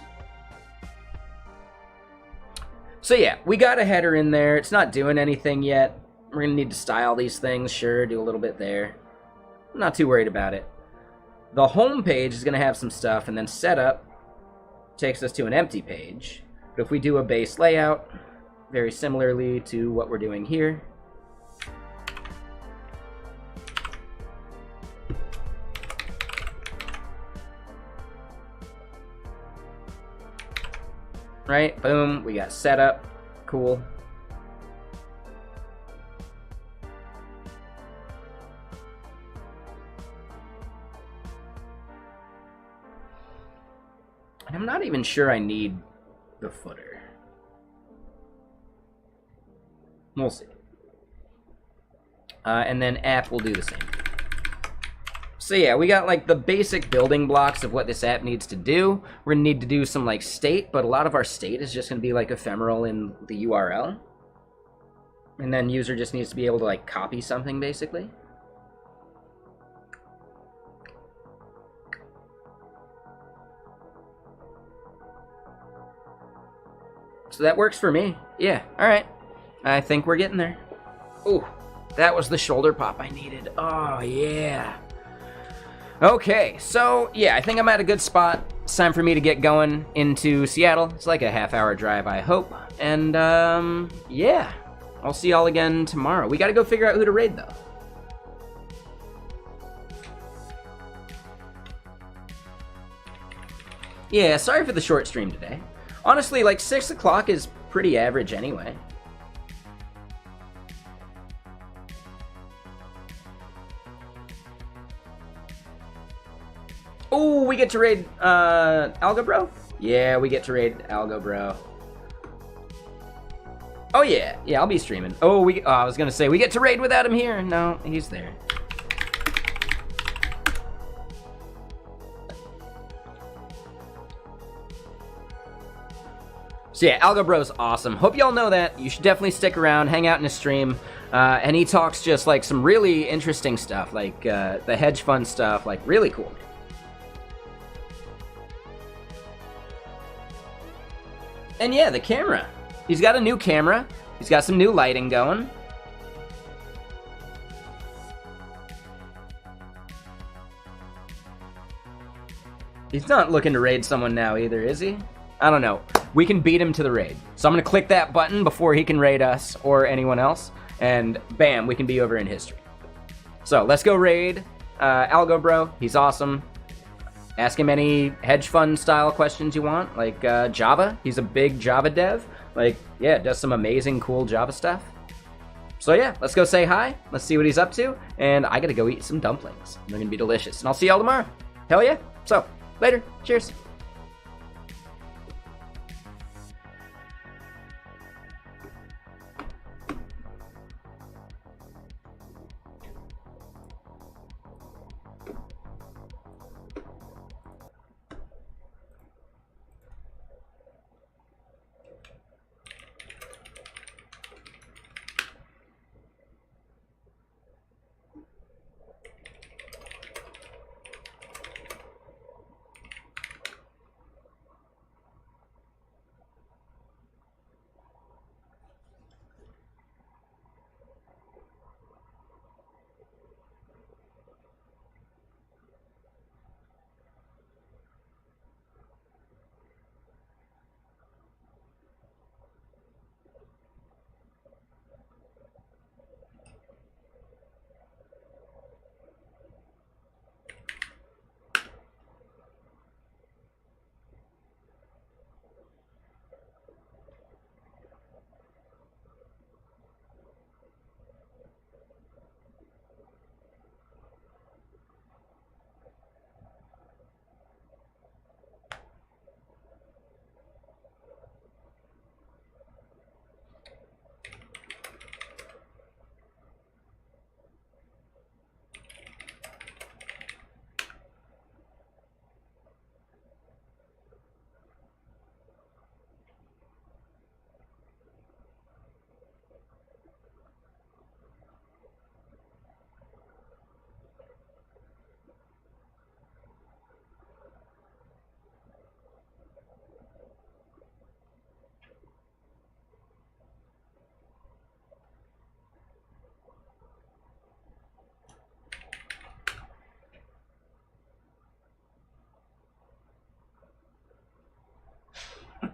So yeah, we got a header in there. It's not doing anything yet. We're gonna need to style these things, sure, do a little bit there. I'm not too worried about it. The home page is gonna have some stuff, and then setup takes us to an empty page. But if we do a base layout, very similarly to what we're doing here, right, boom, we got setup, cool. And I'm not even sure I need the footer. We'll see. And then app will do the same. So yeah, we got like the basic building blocks of what this app needs to do. We're gonna need to do some like state, but a lot of our state is just gonna be like ephemeral in the URL. And then user just needs to be able to like copy something basically. So that works for me. Yeah, all right. I think we're getting there. Ooh, that was the shoulder pop I needed. Oh, yeah. Okay, so, yeah, I think I'm at a good spot. It's time for me to get going into Seattle. It's like a half-hour drive, I hope. And, yeah. I'll see y'all again tomorrow. We gotta go figure out who to raid, though. Yeah, sorry for the short stream today. Honestly, like, 6 o'clock is pretty average anyway. Oh, we get to raid Algo Bro? Yeah, we get to raid Algo Bro. Oh yeah, yeah, I'll be streaming. Oh, I was gonna say we get to raid without him here. No, he's there. So yeah, Algo Bro's awesome. Hope y'all know that. You should definitely stick around, hang out in his stream. And he talks just like some really interesting stuff, like the hedge fund stuff, like really cool. And yeah, the camera. He's got a new camera. He's got some new lighting going. He's not looking to raid someone now either, is he? I don't know. We can beat him to the raid. So I'm going to click that button before he can raid us or anyone else. And bam, we can be over in history. So let's go raid Algo Bro. He's awesome. Ask him any hedge fund style questions you want, like Java. He's a big Java dev. Like, yeah, does some amazing, cool Java stuff. So yeah, let's go say hi. Let's see what he's up to. And I gotta go eat some dumplings. They're gonna be delicious. And I'll see y'all tomorrow. Hell yeah. So, later. Cheers.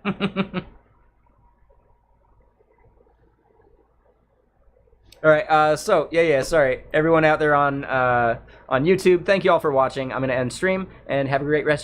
All right, so sorry, everyone out there on YouTube. Thank you all for watching. I'm gonna end stream and have a great rest of your